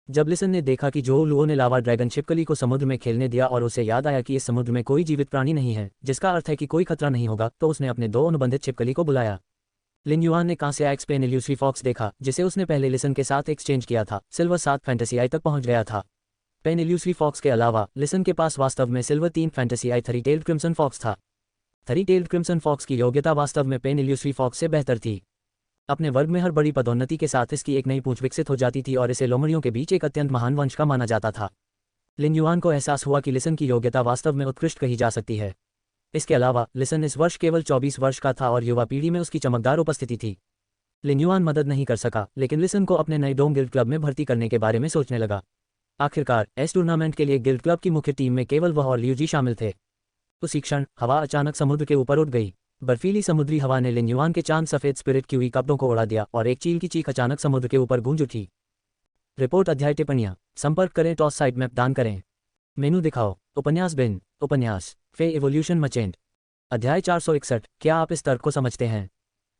जब लिसन ने देखा कि जो लुओ ने लावा ड्रैगन छिपकली को समुद्र में खेलने दिया और उसे याद आया कि इस समुद्र में कोई जीवित प्राणी नहीं है, जिसका अर्थ है कि कोई खतरा नहीं होगा, तो उसने अपने दो अनुबंधित छिपकली को बुलाया। लिन युआन ने कांस्य एक्स पेन इल्यूसरी फॉक्स देखा, जिसे उसने पहले लिसन के साथ एक्सचेंज किया था। सिल्वर 7 फैंटेसी आई तक पहुंच गया था। पेन इल्यूसरी फॉक्स के अलावा लिसन के पास वास्तव में silver 3 fantasy I three tailed crimson fox था। थरी टेल्ड क्रिम्सन फॉक्स की योग्यता वास्तव में पेन इल्यूसरी फॉक्स से बेहतर थी। अपने वर्ग में हर बड़ी पदोन्नति के साथ इसकी एक नई पूंछ विकसित हो जाती थी और इसे लोमड़ियों के बीच एक अत्यंत महान वंश का माना जाता था। लिन युआन को एहसास हुआ कि लिसन की योग्यता वास्तव में उत्कृष्ट कही जा सकती है। इसके अलावा लिसन इस वर्ष केवल 24 वर्ष का था और युवा पीढ़ी में उसकी चमकदार उपस्थिति थी। लिन युआन मदद नहीं कर सका, लेकिन लिसन को अपने नए डोम गिल्ड क्लब में भर्ती करने के बारे में सोचने लगा। आखिरकार इस टूर्नामेंट के लिए गिल्ड क्लब की मुख्य टीम में केवल वह और लियू जी शामिल थे। उसी क्षण हवा अचानक समुद्र के ऊपर उठ गई। बर्फीली समुद्री हवा ने लिन युआन के चांद सफेद स्पिरिट क्यूई कपड़ों को उड़ा दिया और एक चील की चीख अचानक समुद्र के ऊपर गूंज उठी। रिपोर्ट अध्याय टिप्पणियां संपर्क करें टॉस साइड मैप दान करें। मेनू दिखाओ। उपन्यास बिन उपन्यास फे इवोल्यूशन मचेंट अध्याय 461। क्या आप इस तर्क को समझते हैं?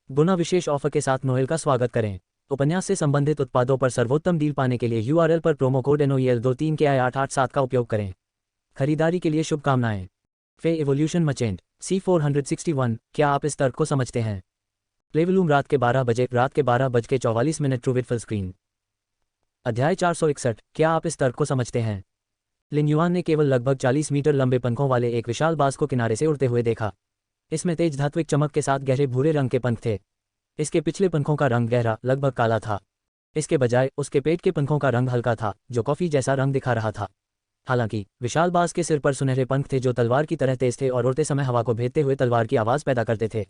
गुना विशेष ऑफर के साथ नोएल का स्वागत करें। उपन्यास से संबंधित उत्पादों पर सर्वोत्तम डील पाने के लिए URL पर प्रोमो कोड NOEL23 के I887 का उपयोग करें। खरीदारी के लिए शुभकामनाएं। फे इवोल्यूशन मचेंट C461। क्या आप इस तर्क को समझते हैं? प्लेवलूम रात के 12:44 ट्रूविट फुल स्क्रीन। अध्याय 461। क्या आप इस तर्क को समझते हैं? लिन युआन ने केवल लगभग 40 मीटर लंबे पंखों वाले एक विशाल बाज को किनारे से उड़ते हुए देखा। इसमें तेज धात्विक चमक के साथ गहरे भूरे रंग के पंख थे। इसके पिछले पंखों का रंग गहरा, लगभग काला था। इसके बजाय उसके पेट के पंखों का रंग हल्का था, जो कॉफी जैसा रंग दिखा रहा था। हालांकि विशाल बाज के सिर पर सुनहरे पंख थे जो तलवार की तरह तेज थे और उड़ते समय हवा को भेदते हुए तलवार की आवाज़ पैदा करते थे।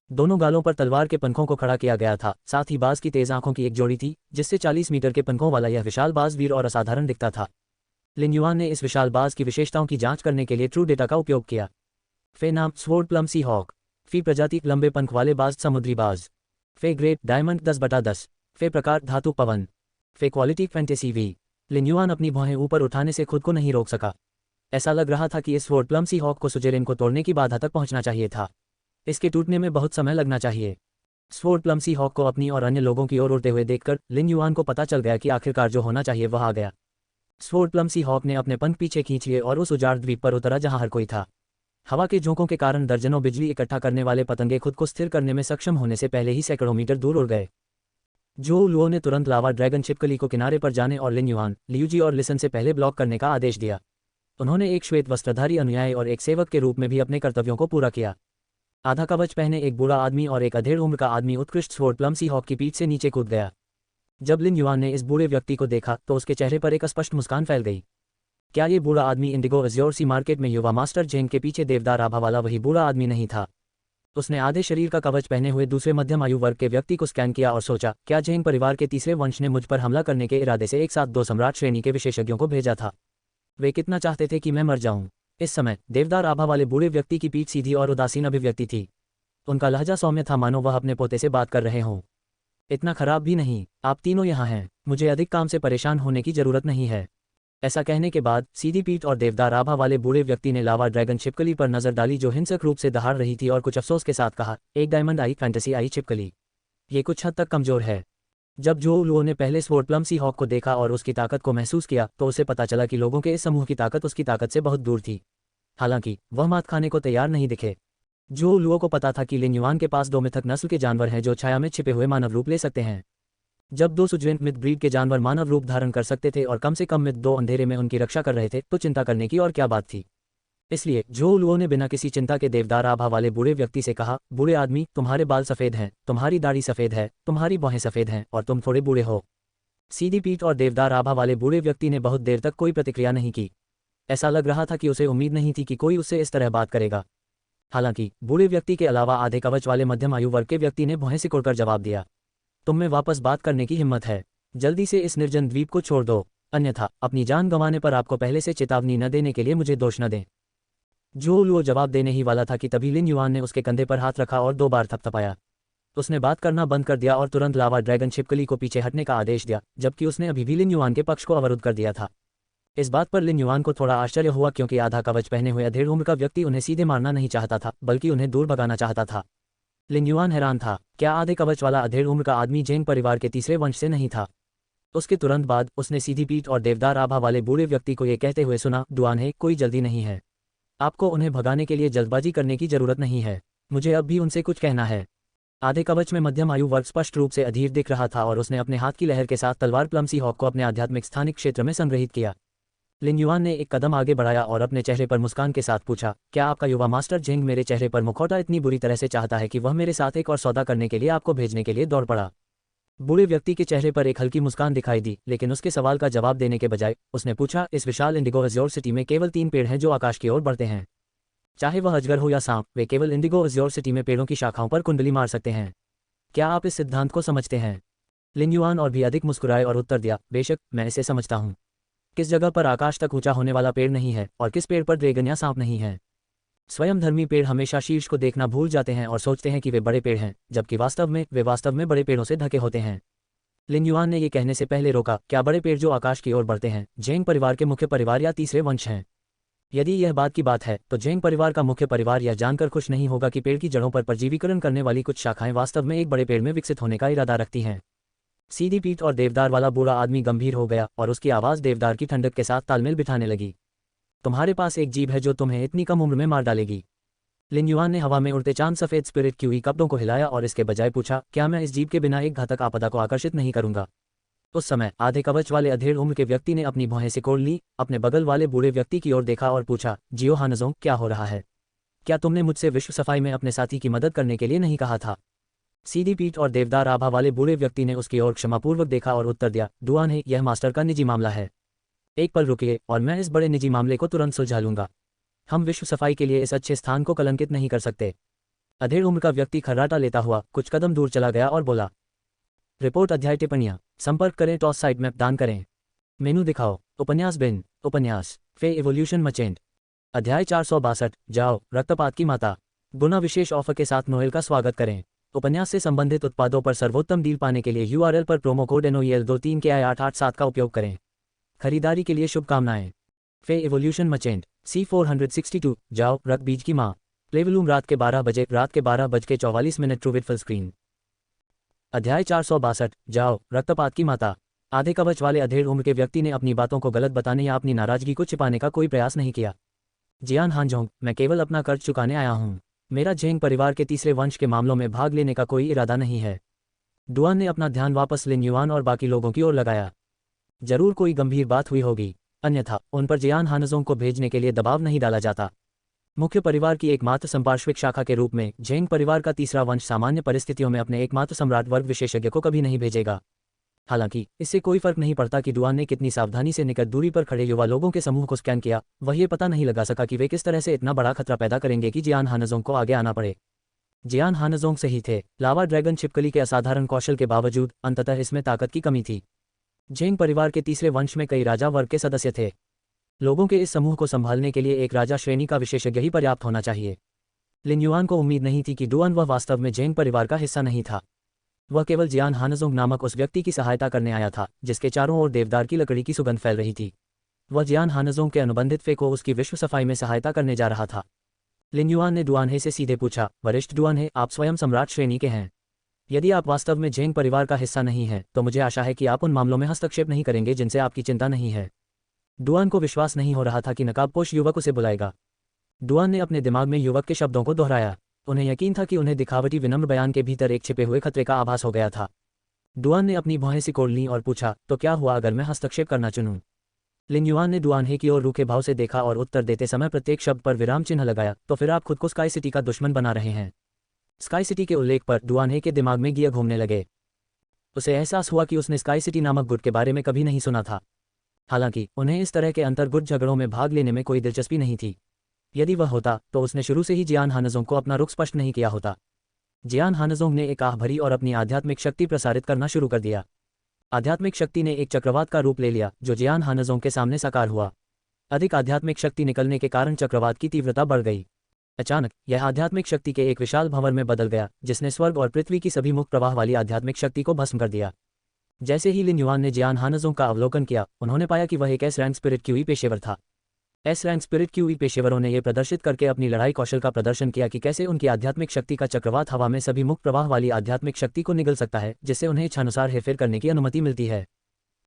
दोनों गालों पर तलवार के पंखों को खड़ा किया गया था, साथ ही बाज की तेज आंखों की एक जोड़ी थी, जिससे 40 मीटर के पंखों वाला यह विशाल बाज वीर और असाधारण दिखता था। लिन युआन ने इस विशाल बाज की विशेषताओं की जांच करने के लिए ट्रू डेटा का उपयोग किया। फे नाम स्वोर्ड प्लम सी हॉक। फी प्रजाति लंबे पंख वाले बाज समुद्री बाज। फे ग्रेट डायमंड 10/10। फे प्रकार धातु पवन। फे quality fantasy V. Lin Yuan अपनी भौहें ऊपर उठाने से खुद को नहीं रोक सका। ऐसा लग रहा था कि इस स्वोर्ड प्लम सी हॉक को सुजेरेन को तोड़ने की बाधा तक पहुंचना चाहिए था। इसके टूटने में बहुत समय लगना चाहिए। स्वोर्ड प्लम सी हॉक को अपनी और अन्य लोगों की ओर उड़ते हुए देखकर लिन युआन को पता चल गया कि आखिरकार जो होना चाहिए वह आ गया। स्वोर्ड प्लम सी हॉक ने अपने पंख पीछे खींच लिए और उस उजाड़ द्वीप पर उतरा जहां हर कोई था। हवा के झोंकों के कारण दर्जनों बिजली इकट्ठा करने वाले पतंगे खुद को स्थिर करने में सक्षम होने से पहले ही सैकड़ों मीटर दूर उड़ गए। जो लुओ ने तुरंत लावा ड्रैगन छिपकली को किनारे पर जाने और लिन युआन, लियूजी और लिसन से पहले ब्लॉक करने का आदेश दिया। उन्होंने एक श्वेत वस्त्रधारी अनुयायी और एक सेवक के रूप में भी अपने कर्तव्यों को पूरा किया। आधा कवच पहने एक बूढ़ा आदमी और एक अधेड़ उम्र का आदमी उत्कृष्ट स्वोर्ड प्लम सी हॉक की पीठ से नीचे कूद गया। जब लिन युआन ने इस बूढ़े व्यक्ति को देखा तो उसके चेहरे पर एक स्पष्ट मुस्कान फैल गई। क्या ये बूढ़ा आदमी इंडिगो अज्योर सी मार्केट में युवा मास्टर जेंग के पीछे देवदार आभा वाला वही बूढ़ा आदमी नहीं था? उसने आधे शरीर का कवच पहने हुए दूसरे मध्यम आयु वर्ग के व्यक्ति को स्कैन किया और सोचा, क्या जेंग परिवार के तीसरे वंश ने मुझ पर हमला करने के इरादे से एक साथ 2 सम्राट श्रेणी के विशेषज्ञों को भेजा था? वे कितना चाहते थे कि मैं मर जाऊं। इस समय देवदार आभा वाले बूढ़े व्यक्ति की पीठ सीधी और उदासीन अभिव्यक्ति थी। उनका लहजा सौम्य था, मानो वह अपने पोते से बात कर रहे हों। इतना खराब भी नहीं, आप तीनों यहाँ हैं, मुझे अधिक काम से परेशान होने की जरूरत नहीं है। ऐसा कहने के बाद सीधी पीठ और देवदार आभा वाले बूढ़े व्यक्ति ने लावा ड्रैगन छिपकली पर नजर डाली जो हिंसक रूप से दहाड़ रही थी और कुछ अफसोस के साथ कहा, एक डायमंड आई फैंटेसी आई छिपकली। ये कुछ हद तक कमजोर है। जब जो लुओ ने पहले स्वोर्ड प्लम सी हॉक को देखा और उसकी ताकत को महसूस किया तो उसे पता चला कि लोगों के इस समूह की ताकत उसकी ताकत से बहुत दूर थी। हालांकि वह मात खाने को तैयार नहीं दिखे। जो लुओ को पता था कि लिन युआन के पास 2 मिथक नस्ल के जानवर हैं जो छाया में छिपे हुए मानव रूप ले सकते हैं। जब 2 सुजवेंट मिथ ब्रीड के जानवर मानव रूप धारण कर सकते थे और कम से कम मिथ 2 अंधेरे में उनकी रक्षा कर रहे थे तो चिंता करने की और क्या बात थी। इसलिए जो लुओ ने बिना किसी चिंता के देवदार आभा वाले बूढ़े व्यक्ति से कहा, बूढ़े आदमी, तुम्हारे बाल सफेद हैं, तुम्हारी दाढ़ी सफेद है, तुम्हारी भौहें सफेद हैं और तुम थोड़े बूढ़े हो। सीधी पीठ और देवदार आभा वाले बूढ़े व्यक्ति ने बहुत देर तक कोई प्रतिक्रिया नहीं की। ऐसा लग रहा था कि उसे उम्मीद नहीं थी कि कोई उससे इस तरह बात करेगा। हालांकि बूढ़े व्यक्ति के अलावा आधे कवच वाले मध्यम आयु वर्ग के व्यक्ति ने भौहें सिकोड़कर जवाब दिया, तुम में वापस बात करने की हिम्मत है? जल्दी से इस निर्जन द्वीप को छोड़ दो, अन्यथा अपनी जान गंवाने पर आपको पहले से चेतावनी न देने के लिए मुझे दोष न दें। जो लुओ जवाब देने ही वाला था कि तभी लिन युआन ने उसके कंधे पर हाथ रखा और 2 बार थपथपाया। उसने बात करना बंद कर दिया और तुरंत लावा ड्रैगन छिपकली को पीछे हटने का आदेश दिया, जबकि उसने अभी भी लिन युआन के पक्ष को अवरुद्ध कर दिया था। इस बात पर लिन युआन को थोड़ा आश्चर्य हुआ क्योंकि आधा कवच पहने हुए अधेड़ उम्र का व्यक्ति उन्हें सीधे मारना नहीं चाहता था बल्कि उन्हें दूर भगाना चाहता था। लिन युआन हैरान था, क्या आधे कवच वाला अधेड़ उम्र का आदमी जेंग परिवार के तीसरे वंश से नहीं था? उसके तुरंत बाद उसने सीधी पीठ और देवदार आभा वाले बूढ़े व्यक्ति को ये कहते हुए सुना, दुआन है, कोई जल्दी नहीं है। आपको उन्हें भगाने के लिए जल्दबाजी करने की जरूरत नहीं है। मुझे अब भी उनसे कुछ कहना है। आधे कवच में मध्यम आयु वर्ग स्पष्ट रूप से अधीर दिख रहा था और उसने अपने हाथ की लहर के साथ तलवार प्लम सी हॉक को अपने आध्यात्मिक स्थानिक क्षेत्र में संग्रहित किया। लिन युआन ने एक कदम आगे बढ़ाया और अपने चेहरे पर मुस्कान के साथ पूछा, क्या आपका युवा मास्टर जेंग मेरे चेहरे पर मुखौटा इतनी बुरी तरह से चाहता है कि वह मेरे साथ एक और सौदा करने के लिए आपको भेजने के लिए दौड़ पड़ा? बूढ़े व्यक्ति के चेहरे पर एक हल्की मुस्कान दिखाई दी, लेकिन उसके सवाल का जवाब देने के बजाय उसने पूछा, इस विशाल इंडिगो अज्योर सिटी में केवल 3 पेड़ हैं जो आकाश की ओर बढ़ते हैं। चाहे वह अजगर हो या सांप, वे केवल इंडिगो अज्योर सिटी में पेड़ों की शाखाओं पर कुंडली मार सकते हैं। क्या आप इस सिद्धांत को समझते हैं? लिन युआन और भी अधिक मुस्कुराए और उत्तर दिया, बेशक, मैं इसे समझता हूँ। किस जगह पर आकाश तक ऊंचा होने वाला पेड़ नहीं है और किस पेड़ पर ड्रैगन या सांप नहीं है? स्वयं धर्मी पेड़ हमेशा शीर्ष को देखना भूल जाते हैं और सोचते हैं कि वे बड़े पेड़ हैं, जबकि वे वास्तव में बड़े पेड़ों से ढके होते हैं। लिन युआन ने यह कहने से पहले रोका, क्या बड़े पेड़ जो आकाश की ओर बढ़ते हैं जेंग परिवार के मुख्य परिवार या तीसरे वंश हैं? यदि यह बात की बात है तो जेंग परिवार का मुख्य परिवार यह जानकर खुश नहीं होगा कि पेड़ की जड़ों पर परजीवीकरण करने वाली कुछ शाखाएं वास्तव में एक बड़े पेड़ में विकसित होने का इरादा रखती हैं। सीधी पीठ और देवदार वाला बूढ़ा आदमी गंभीर हो गया और उसकी आवाज़ देवदार की ठंडक के साथ तालमेल बिठाने लगी। तुम्हारे पास एक जीभ है जो तुम्हें इतनी कम उम्र में मार डालेगी। लिन युआन ने हवा में उड़ते चांद सफेद स्पिरिट क्यूई कपड़ों को हिलाया और इसके बजाय पूछा, क्या मैं इस जीभ के बिना एक घातक आपदा को आकर्षित नहीं करूंगा? उस समय आधे कवच वाले अधेड़ उम्र के व्यक्ति ने अपनी भौहें सिकोड़ ली, अपने बगल वाले बूढ़े व्यक्ति की ओर देखा और पूछा, जियो हानजोंग, क्या हो रहा है? क्या तुमने मुझसे विश्व सफाई में अपने साथी की मदद करने के लिए नहीं कहा था? सीधी पीठ और देवदार आभा वाले बूढ़े व्यक्ति ने उसकी ओर क्षमापूर्वक देखा और उत्तर दिया, दुआन है, यह मास्टर का निजी मामला है। एक पल रुकिए और मैं इस बड़े निजी मामले को तुरंत सुलझा लूंगा। हम विश्व सफाई के लिए इस अच्छे स्थान को कलंकित नहीं कर सकते। अधेड़ उम्र का व्यक्ति खर्राटा लेता हुआ कुछ कदम दूर चला गया और बोला, रिपोर्ट अध्याय टिप्पणियाँ, संपर्क करें, टॉस साइड मैप दान करें, मेनू दिखाओ, उपन्यास बिन, उपन्यास फे एवोल्यूशन मचेंट, अध्याय 462, जाओ रक्तपात की माता, गुना विशेष ऑफर के साथ नोएल का स्वागत करें। उपन्यास से संबंधित उत्पादों पर सर्वोत्तम डील पाने के लिए URL पर प्रोमो कोड NOEL23KI887 का उपयोग करें। खरीदारी के लिए शुभकामनाएं। फे एवोल्यूशन मचेंट C462, जाओ रक्त बीज की माँ, प्लेवलूम रात के 12 बज के 44 ट्रू विद फुल स्क्रीन। अध्याय 462, जाओ रक्तपात की माता। आधे कवच वाले अधेड़ उम्र के व्यक्ति ने अपनी बातों को गलत बताने या अपनी नाराजगी को छिपाने का कोई प्रयास नहीं किया। जियान हानजोंग, मैं केवल अपना कर्ज चुकाने आया हूँ। मेरा झेंग परिवार के तीसरे वंश के मामलों में भाग लेने का कोई इरादा नहीं है। डुआन ने अपना ध्यान वापस लिन युआन और बाकी लोगों की ओर लगाया। जरूर कोई गंभीर बात हुई होगी, अन्यथा उन पर जियान हानजोंग को भेजने के लिए दबाव नहीं डाला जाता। मुख्य परिवार की एकमात्र संपार्श्विक शाखा के रूप में झेंग परिवार का तीसरा वंश सामान्य परिस्थितियों में अपने एकमात्र सम्राट वर्ग विशेषज्ञ को कभी नहीं भेजेगा। हालांकि इससे कोई फर्क नहीं पड़ता कि डुआन ने कितनी सावधानी से निकट दूरी पर खड़े युवा लोगों के समूह को स्कैन किया, वह ये पता नहीं लगा सका कि वे किस तरह से इतना बड़ा खतरा पैदा करेंगे कि जियान हानजोंग को आगे आना पड़े। जियान हानजोंग सही थे, लावा ड्रैगन छिपकली के असाधारण कौशल के बावजूद अंततः इसमें ताकत की कमी थी। झेंग परिवार के तीसरे वंश में कई राजा वर्ग के सदस्य थे। लोगों के इस समूह को संभालने के लिए एक राजा श्रेणी का विशेषज्ञ ही पर्याप्त होना चाहिए। लिन युआन को उम्मीद नहीं थी कि डुआन वह वास्तव में झेंग परिवार का हिस्सा नहीं था। वह केवल जियान हानजोंग नामक उस व्यक्ति की सहायता करने आया था जिसके चारों ओर देवदार की लकड़ी की सुगंध फैल रही थी। वह जियान हानजोंग के अनुबंधित फे को उसकी विश्व सफाई में सहायता करने जा रहा था। लिन युआन ने डुआनहे से सीधे पूछा, वरिष्ठ डुआनहे, आप स्वयं सम्राट श्रेणी के हैं। यदि आप वास्तव में झेंग परिवार का हिस्सा नहीं हैं तो मुझे आशा है कि आप उन मामलों में हस्तक्षेप नहीं करेंगे जिनसे आपकी चिंता नहीं है। डुआन को विश्वास नहीं हो रहा था कि नकाबपोश युवक उसे बुलाएगा। डुआन ने अपने दिमाग में युवक के शब्दों को दोहराया। उन्हें यकीन था कि उन्हें दिखावटी विनम्र बयान के भीतर एक छिपे हुए खतरे का आभास हो गया था। डुआन ने अपनी भौहें सिकोड़ लीं और पूछा, तो क्या हुआ अगर मैं हस्तक्षेप करना चुनूं? लिन युआन ने डुआनहे की ओर रूखे भाव से देखा और उत्तर देते समय प्रत्येक शब्द पर विराम चिन्ह लगाया, तो फिर आप खुद को स्काई सिटी का दुश्मन बना रहे हैं। स्काई सिटी के उल्लेख पर डुआनहे के दिमाग में गियर घूमने लगे। उसे एहसास हुआ कि उसने स्काई सिटी नामक गुट के बारे में कभी नहीं सुना था। हालांकि उन्हें इस तरह के अंतर्गुट झगड़ों में भाग लेने में कोई दिलचस्पी नहीं थी। यदि वह होता तो उसने शुरू से ही जियान हानजोंग को अपना रुख स्पष्ट नहीं किया होता। जियान हानजोंग ने एक आह भरी और अपनी आध्यात्मिक शक्ति प्रसारित करना शुरू कर दिया। आध्यात्मिक शक्ति ने एक चक्रवात का रूप ले लिया जो जियान हानजोंग के सामने साकार हुआ। अधिक आध्यात्मिक शक्ति निकलने के कारण चक्रवात की तीव्रता बढ़ गई। अचानक यह आध्यात्मिक शक्ति के एक विशाल भंवर में बदल गया जिसने स्वर्ग और पृथ्वी की सभी मुक्त प्रवाह वाली आध्यात्मिक शक्ति को भस्म कर दिया। जैसे ही लिन युआन ने जियान हानजोंग का अवलोकन किया, उन्होंने पाया कि वह एक एस रैंक स्पिरिट क्यूई पेशेवर था। एस रैंक स्पिरिट क्यूई पेशेवरों ने यह प्रदर्शित करके अपनी लड़ाई कौशल का प्रदर्शन किया कि कैसे उनकी आध्यात्मिक शक्ति का चक्रवात हवा में सभी मुक्त प्रवाह वाली आध्यात्मिक शक्ति को निगल सकता है, जिससे उन्हें इच्छानुसार हेरफेर करने की अनुमति मिलती है।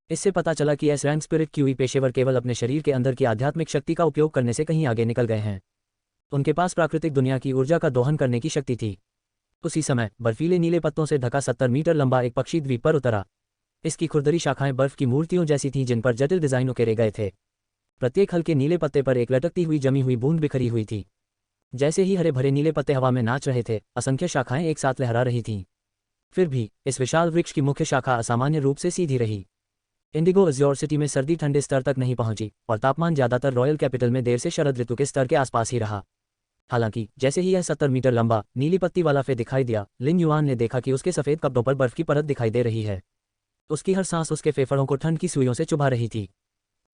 इससे पता चला कि एस रैंक स्पिरिट क्यूई पेशेवर केवल अपने शरीर के अंदर की आध्यात्मिक शक्ति का उपयोग करने से कहीं आगे निकल गए हैं। उनके पास प्राकृतिक दुनिया की ऊर्जा का दोहन करने की शक्ति थी। उसी समय बर्फीले नीले पत्तों से ढका 70 मीटर लंबा एक पक्षी द्वीप पर उतरा। इसकी खुरदरी शाखाएं बर्फ की मूर्तियों जैसी थीं जिन पर जटिल डिजाइन उकेरे गए थे। प्रत्येक हल्के नीले पत्ते पर एक लटकती हुई जमी हुई बूंद बिखरी हुई थी। जैसे ही हरे भरे नीले पत्ते हवा में नाच रहे थे, असंख्य शाखाएं एक साथ लहरा रही थीं। फिर भी इस विशाल वृक्ष की मुख्य शाखा असामान्य रूप से सीधी रही। इंडिगो अज्योर सिटी में सर्दी ठंडे स्तर तक नहीं पहुंची और तापमान ज्यादातर रॉयल कैपिटल में देर से शरद ऋतु के स्तर के आसपास ही रहा। हालांकि जैसे ही यह 70 मीटर लंबा नीली पत्ती वाला फे दिखाई दिया, लिन युआन ने देखा कि उसके सफेद कपड़ों पर बर्फ की परत दिखाई दे रही है। उसकी हर सांस उसके फेफड़ों को ठंड की सुइयों से चुभा रही थी।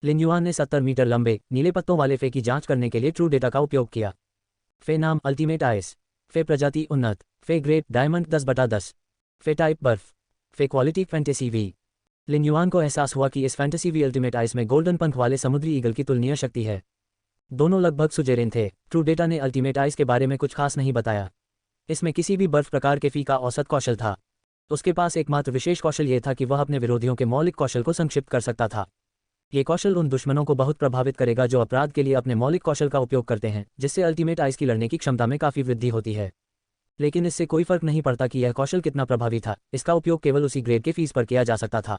लिन युआन ने 70 मीटर लंबे नीले पत्तों वाले फे की जांच करने के लिए ट्रू डेटा का उपयोग किया। फे नाम अल्टीमेट आइस, फे प्रजाति उन्नत, फे ग्रेट डायमंड 10/10, फे टाइप बर्फ, फे quality fantasy V. Lin Yuan को एहसास हुआ कि इस फैंटेसी वी अल्टीमेट आइस में गोल्डन पंख वाले समुद्री ईगल की तुलनीय शक्ति है। दोनों लगभग सुजेरेन थे। ट्रू डेटा ने अल्टीमेट आइस के बारे में कुछ खास नहीं बताया। इसमें किसी भी बर्फ प्रकार के फी का औसत कौशल था। उसके पास एकमात्र विशेष कौशल यह था कि वह अपने विरोधियों के मौलिक कौशल को संक्षिप्त कर सकता था। ये कौशल उन दुश्मनों को बहुत प्रभावित करेगा जो अपराध के लिए अपने मौलिक कौशल का उपयोग करते हैं, जिससे अल्टीमेट आइस की लड़ने की क्षमता में काफी वृद्धि होती है। लेकिन इससे कोई फर्क नहीं पड़ता कि यह कौशल कितना प्रभावी था, इसका उपयोग केवल उसी ग्रेड के फीस पर किया जा सकता था।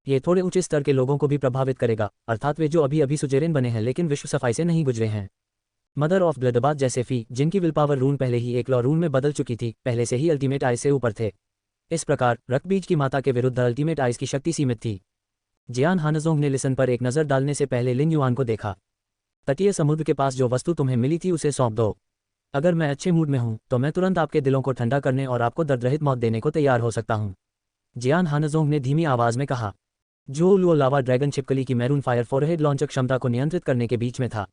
ये थोड़े ऊंचे स्तर के लोगों को भी प्रभावित करेगा, अर्थात वे जो अभी अभी सुजेरेन बने हैं लेकिन विश्व सफाई से नहीं गुजरे हैं। मदर ऑफ ब्लडबाथ जैसे फी, जिनकी विल पावर रून पहले ही एक लॉ रून में बदल चुकी थी, पहले से ही अल्टीमेट आइस से ऊपर थे। इस प्रकार रक्तबीज की माता के विरुद्ध अल्टीमेट आइस की शक्ति सीमित थी। जियान हानजोंग ने लिसन पर एक नज़र डालने से पहले लिन युआन को देखा। तटीय समुद्र के पास जो वस्तु तुम्हें मिली थी उसे सौंप दो। अगर मैं अच्छे मूड में हूँ तो मैं तुरंत आपके दिलों को ठंडा करने और आपको दर्दरहित मौत देने को तैयार हो सकता हूँ, जियान हानजोंग ने धीमी आवाज़ में कहा। जो लुओ लावा ड्रैगन छिपकली की मैरून फायर फोरहेड लॉन्चर क्षमता को नियंत्रित करने के बीच में था।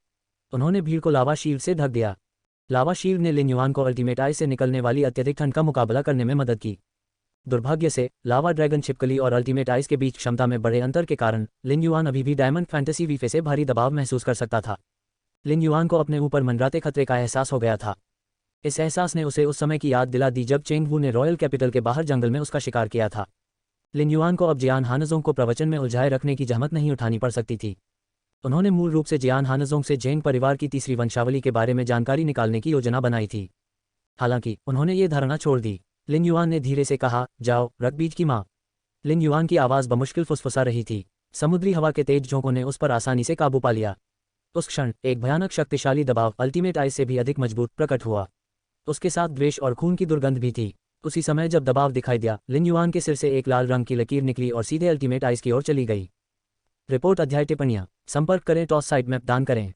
उन्होंने भीड़ को लावा शील्ड से ढक दिया। लावा शील्ड ने लिन युआन को अल्टीमेट आइस से निकलने वाली अत्यधिक ठंड का मुकाबला करने में मदद की। दुर्भाग्य से लावा ड्रैगन छिपकली और अल्टीमेट आइस के बीच क्षमता में बड़े अंतर के कारण लिन युआन अभी भी डायमंड फैंटेसी वीफे से भारी दबाव महसूस कर सकता था। लिन युआन को अपने ऊपर मंडराते खतरे का एहसास हो गया था। इस एहसास ने उसे उस समय की याद दिला दी जब चेंग वू ने रॉयल कैपिटल के बाहर जंगल में उसका शिकार किया था। लिन युआन को अब जियान हानजोंग को प्रवचन में उलझाए रखने की जहमत नहीं उठानी पड़ सकती थी। उन्होंने मूल रूप से जियान हानजोंग से जैन परिवार की तीसरी वंशावली के बारे में जानकारी निकालने की योजना बनाई थी। हालांकि उन्होंने ये धारणा छोड़ दी। लिन युआन ने धीरे से कहा, जाओ रकबीज की माँ। लिन युआन की आवाज़ बमुश्किल फुसफुसा रही थी। समुद्री हवा के तेज झोंकों ने उस पर आसानी से काबू पा लिया। उस क्षण एक भयानक शक्तिशाली दबाव अल्टीमेट आइस से भी अधिक मजबूत प्रकट हुआ। उसके साथ द्वेष और खून की दुर्गंध भी थी। उसी समय जब दबाव दिखाई दिया, लिन युआन के सिर से एक लाल रंग की लकीर निकली और सीधे अल्टीमेट आइस की ओर चली गई। रिपोर्ट अध्याय टिप्पणियाँ संपर्क करें टॉस साइट मैप दान करें।